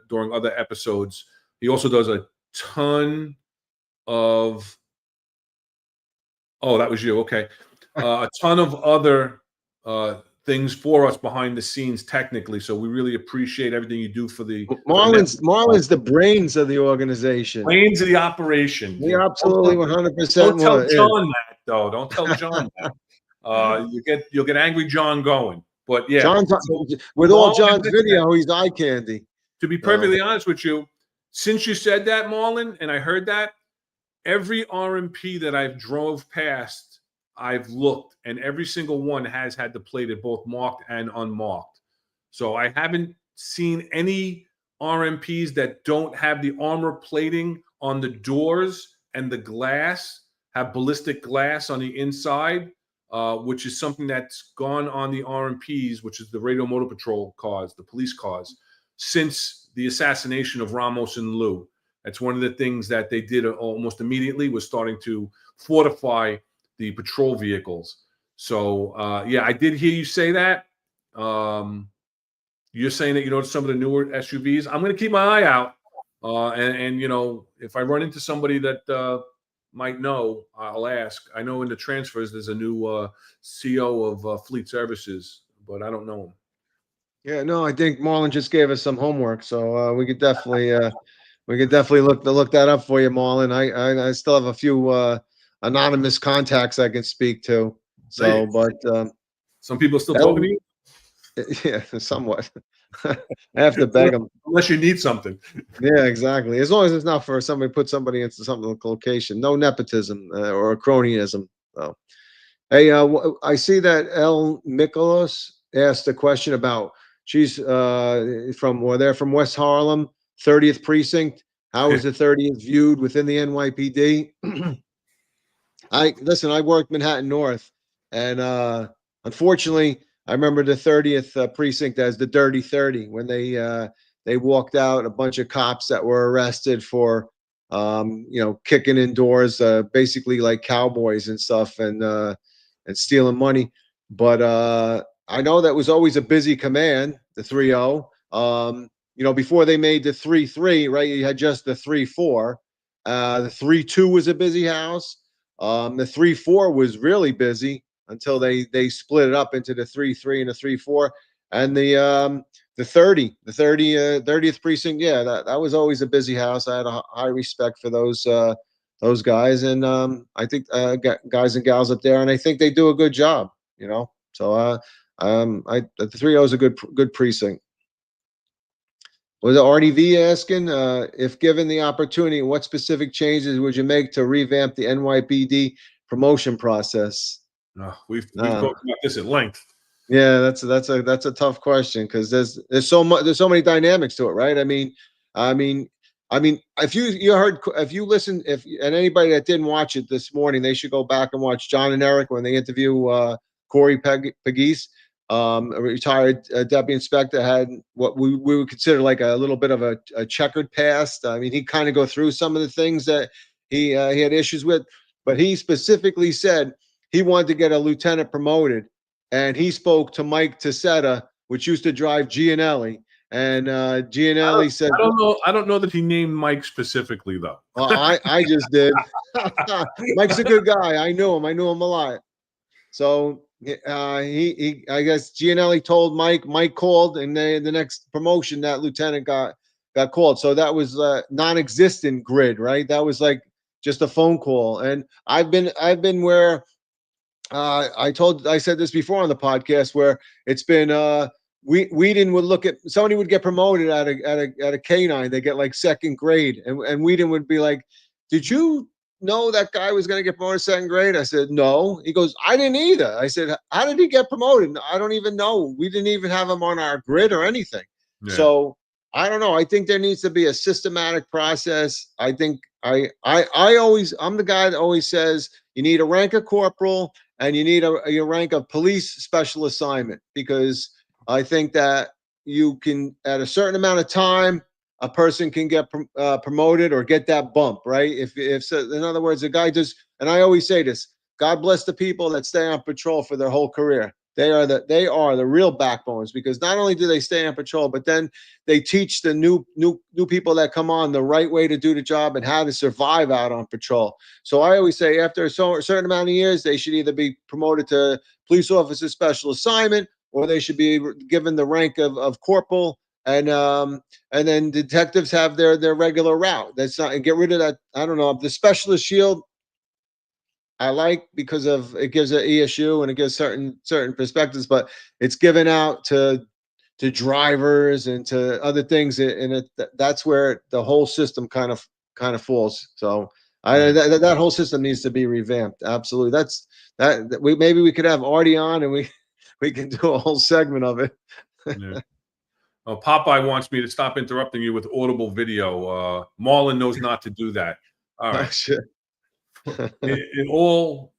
during other episodes. He also does a ton of that was you. Okay. A ton of other things for us behind the scenes technically. So we really appreciate everything you do for the Marlon's the brains of the organization. Brains of the operation. We absolutely 100%. Don't tell John that, though. Don't tell John that. You'll get angry John going. But yeah. With all John's video, he's eye candy. To be perfectly honest with you, since you said that, Marlon, and I heard that, every RMP that I've drove past, I've looked, and every single one has had the plated, both marked and unmarked. So I haven't seen any RMPs that don't have the armor plating on the doors and the glass, have ballistic glass on the inside, which is something that's gone on the RMPs, which is the Radio Motor Patrol cars, the police cars, since the assassination of Ramos and Liu. That's one of the things that they did almost immediately, was starting to fortify the patrol vehicles. So, I did hear you say that. You're saying that, some of the newer SUVs. I'm going to keep my eye out. And if I run into somebody that might know, I'll ask. I know in the transfers, there's a new CO of Fleet Services, but I don't know him. Yeah, no, I think Marlon just gave us some homework, so we could definitely We could definitely look that up for you, Marlon. I still have a few anonymous contacts I can speak to. So, but Some people still that talking would- to you, yeah, somewhat. I have to beg them. unless you need something. Yeah, exactly. As long as it's not for somebody put somebody into some location, no nepotism or cronyism. So, hey, I see that L. Nicholas asked a question about she's they're from West Harlem, 30th precinct. How is the 30th viewed within the NYPD? I worked Manhattan North, and unfortunately, I remember the 30th precinct as the Dirty 30 when they walked out a bunch of cops that were arrested for kicking in doors, basically like cowboys and stuff, and stealing money. But I know that was always a busy command, the 3-0. Before they made the 3-3, right? You had just the 3-4. The 3-2 was a busy house. The 3-4 was really busy until they split it up into the 3-3 and the 3-4. And the 30th precinct, yeah, that was always a busy house. I had a high respect for those guys, and I think guys and gals up there, and I think they do a good job. So the 3-0 is a good precinct. Was RDV asking if given the opportunity, what specific changes would you make to revamp the NYPD promotion process? We've talked about this at length. Yeah, that's a tough question because there's so many dynamics to it, right? I mean, if you listen, and anybody that didn't watch it this morning, they should go back and watch John and Eric when they interview Corey Pegues, a retired deputy inspector, had what we would consider like a little bit of a checkered past. I mean, he kind of go through some of the things that he had issues with, but he specifically said he wanted to get a lieutenant promoted. And he spoke to Mike Tassetta, which used to drive Gianelli. And Gianelli said, I don't know that he named Mike specifically, though. I just did. Mike's a good guy. I knew him a lot. So I guess Gianelli told Mike called, and the next promotion, that lieutenant got called. So that was non-existent grid, right? That was like just a phone call. And I've been where I said this before on the podcast, where it's been Whedon would look at somebody would get promoted at a K9, they get like second grade, and Whedon would be like, "Did you know that guy was going to get promoted second grade?" I said, "No." He goes, "I didn't either." I said, "How did he get promoted?" "I don't even know. We didn't even have him on our grid or anything." Yeah. So I don't know. I think there needs to be a systematic process. I think I'm the guy that always says you need a rank of corporal and you need a rank of police special assignment, because I think that you can, at a certain amount of time, a person can get promoted or get that bump, right? If so, in other words, a guy does, and I always say this: God bless the people that stay on patrol for their whole career. They are the real backbones, because not only do they stay on patrol, but then they teach the new people that come on the right way to do the job and how to survive out on patrol. So I always say after a certain amount of years, they should either be promoted to police officer special assignment, or they should be given the rank of corporal, and then detectives have their regular route. That's not, and get rid of that. I don't know, the specialist shield I like, because of it gives an ESU and it gives certain perspectives, but it's given out to drivers and to other things, and that's where the whole system kind of falls. So that whole system needs to be revamped. Absolutely. Maybe we could have Artie on, and we can do a whole segment of it. Yeah. Oh, Popeye wants me to stop interrupting you with audible video. Marlon knows not to do that. All right. Oh, shit. in all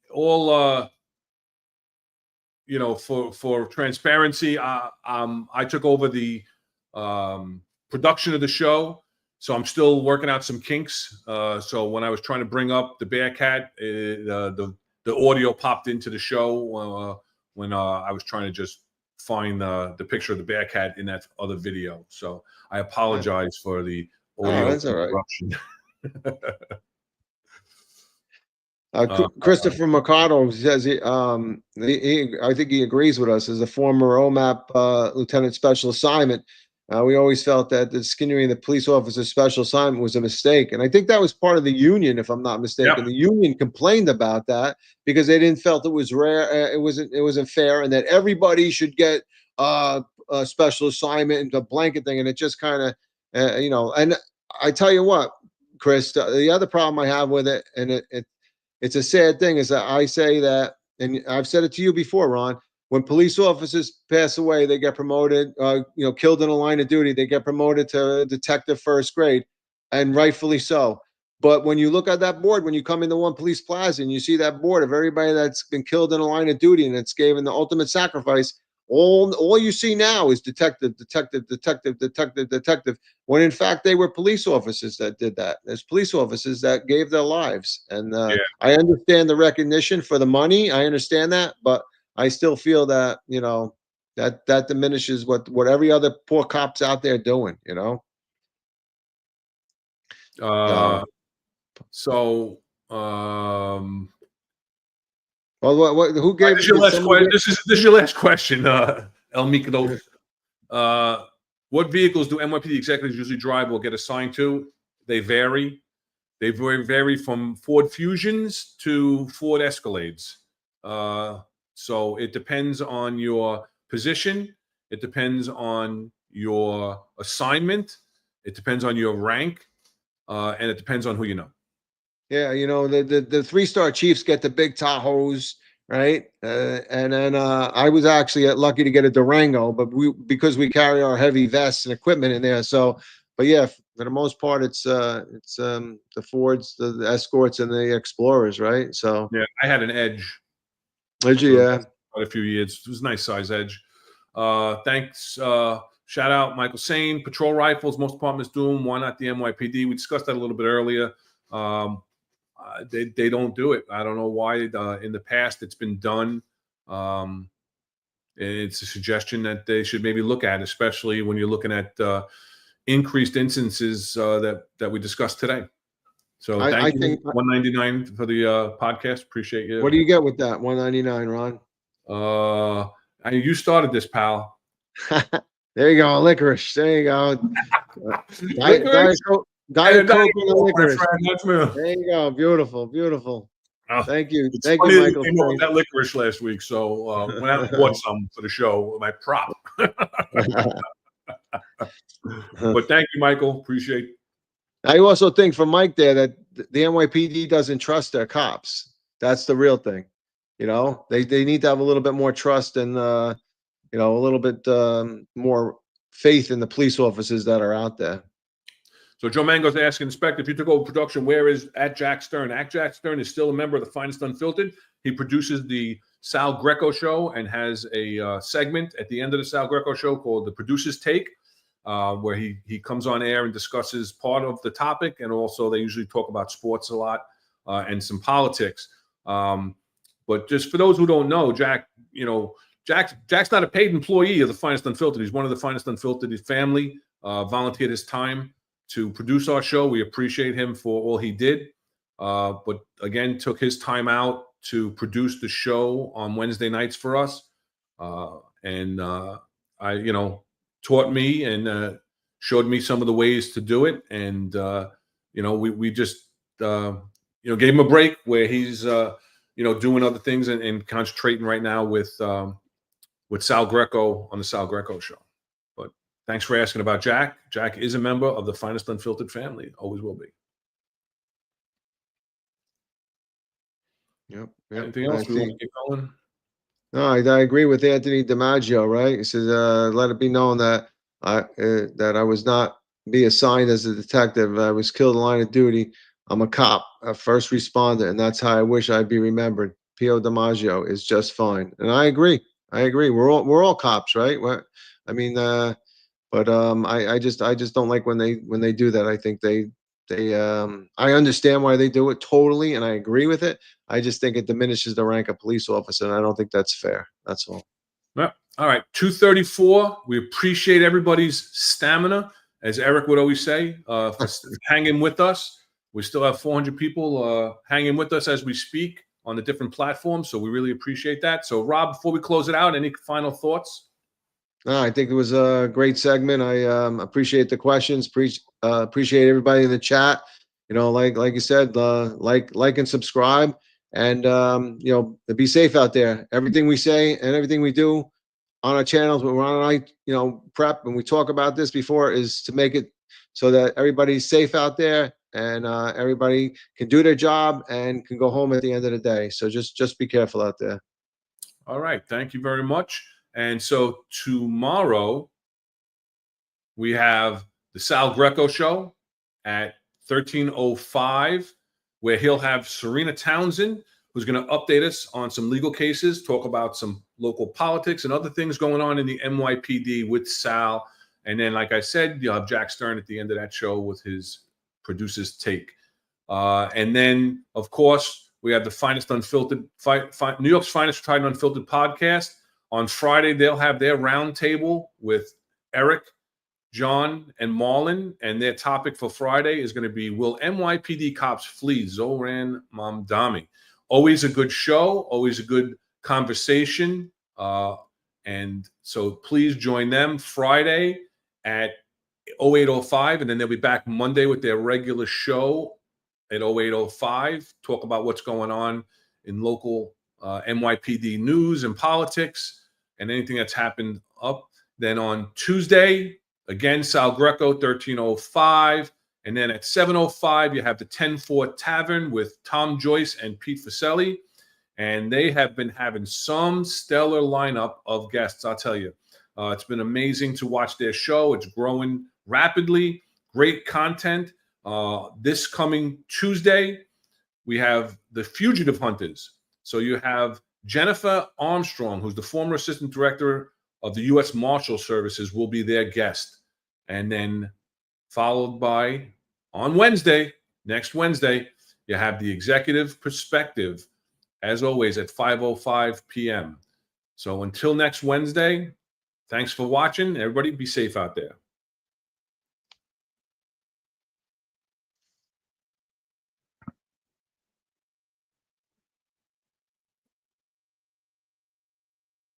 for transparency, I took over the production of the show, so I'm still working out some kinks. So when I was trying to bring up the Bearcat, the audio popped into the show when I was trying to just find the picture of the Bearcat in that other video. So I apologize for the audio interruption. All right. Christopher Mercado says I think he agrees with us. As a former OMAP lieutenant special assignment, We always felt that the skinning the police officer's special assignment was a mistake. And I think that was part of the union, if I'm not mistaken. Yep. The union complained about that because they didn't felt it was rare. It wasn't fair, and that everybody should get a special assignment and a blanket thing. And it just kind of, and I tell you what, Chris, the other problem I have with it, and it's a sad thing, is that I say that, and I've said it to you before, Ron, when police officers pass away, they get promoted, killed in a line of duty, they get promoted to detective first grade, and rightfully so. But when you look at that board, when you come into One Police Plaza and you see that board of everybody that's been killed in a line of duty and it's given the ultimate sacrifice, all you see now is detective, detective, detective, detective, detective, when in fact they were police officers that did that. There's police officers that gave their lives. And I understand the recognition for the money. I understand that, but I still feel that, that diminishes what every other poor cop's out there doing, So, well, who gave this is your last question? This is your last question, El Mikado. What vehicles do NYPD executives usually drive or get assigned to? They vary. They vary from Ford Fusions to Ford Escalades. So it depends on your position. It depends on your assignment. It depends on your rank, and it depends on who you know. Yeah, the 3-star Chiefs get the big Tahoes, right? And then I was actually lucky to get a Durango, but because we carry our heavy vests and equipment in there. So, but yeah, for the most part, it's the Fords, the Escorts, and the Explorers, right? So yeah, I had an Edge. Yeah, quite a few years. It was a nice size Edge. Thanks. Shout out Michael Sane. Patrol rifles, most departments do them. Why not the NYPD? We discussed that a little bit earlier. They don't do it. I don't know why. In the past, it's been done. It's a suggestion that they should maybe look at, especially when you're looking at increased instances that we discussed today. So thank you. Think 199 for the podcast. Appreciate you. What do you get with that 199, Ron? You started this, pal. There you go, licorice. There you go. Diet Coke and licorice. There you go. Beautiful, beautiful. Thank you. Thank you, Michael. Came up with that licorice last week, so when I bought some for the show, my prop. But thank you, Michael. Appreciate it. I also think for Mike there that the NYPD doesn't trust their cops. That's the real thing. They need to have a little bit more trust and a little bit more faith in the police officers that are out there. So Joe Mango's asking, Inspector, if you took over production, where is Jack Stern? Jack Stern is still a member of the Finest Unfiltered. He produces the Sal Greco show and has a segment at the end of the Sal Greco show called The Producer's Take, where he comes on air and discusses part of the topic, and also they usually talk about sports a lot and some politics. But just for those who don't know, Jack's not a paid employee of the Finest Unfiltered. He's one of the Finest Unfiltered. His family volunteered his time to produce our show. We appreciate him for all he did. But again, took his time out to produce the show on Wednesday nights for us. And taught me and showed me some of the ways to do it. And, we just, gave him a break where he's, doing other things and concentrating right now with Sal Greco on the Sal Greco show. But thanks for asking about Jack. Jack is a member of the Finest Unfiltered family. Always will be. Yep. Anything else we want to keep going? No, I agree with Anthony DiMaggio, right? He says, let it be known that I was not assigned as a detective. I was killed in line of duty. I'm a cop, a first responder, and that's how I wish I'd be remembered. P.O. DiMaggio is just fine. And I agree. We're all cops, right? I just don't like when they do that. I think I understand why they do it totally, and I agree with it. I just think it diminishes the rank of police officer, and I don't think that's fair. That's all. Well, all right, 2:34. We appreciate everybody's stamina, as Eric would always say, for hanging with us. We still have 400 people hanging with us as we speak on the different platforms, so we really appreciate that. So, Rob, before we close it out, any final thoughts? No, I think it was a great segment. I appreciate the questions. Appreciate everybody in the chat. You know, like you said, like and subscribe, and you know, be safe out there. Everything we say and everything we do on our channels when we're on night, you know, prep, and we talk about this before, is to make it so that everybody's safe out there and everybody can do their job and can go home at the end of the day. So just be careful out there. All right. Thank you very much. And so tomorrow we have the Sal Greco show at 13:05, where he'll have Serena Townsend, who's going to update us on some legal cases, talk about some local politics and other things going on in the NYPD with Sal. And then, like I said, you'll have Jack Stern at the end of that show with his producer's take. And then, of course, we have the finest unfiltered, New York's finest retired and unfiltered podcast. On Friday, they'll have their roundtable with Eric, John, and Marlon. And their topic for Friday is going to be, will NYPD cops flee Zoran Mamdani? Always a good show, always a good conversation. And so please join them Friday at 08:05. And then they'll be back Monday with their regular show at 08:05. Talk about what's going on in local NYPD news and politics and anything that's happened up. Then on Tuesday, again, Sal Greco, 13:05. And then at 7:05, you have the 10-4 Tavern with Tom Joyce and Pete Fuselli. And they have been having some stellar lineup of guests, I'll tell you. It's been amazing to watch their show. It's growing rapidly. Great content. This coming Tuesday, we have the Fugitive Hunters. So you have Jennifer Armstrong, who's the former assistant director of the U.S. Marshal Services, will be their guest. And then followed by, on Wednesday, next Wednesday, you have the Executive Perspective, as always, at 5:05 p.m. So until next Wednesday, thanks for watching. Everybody be safe out there.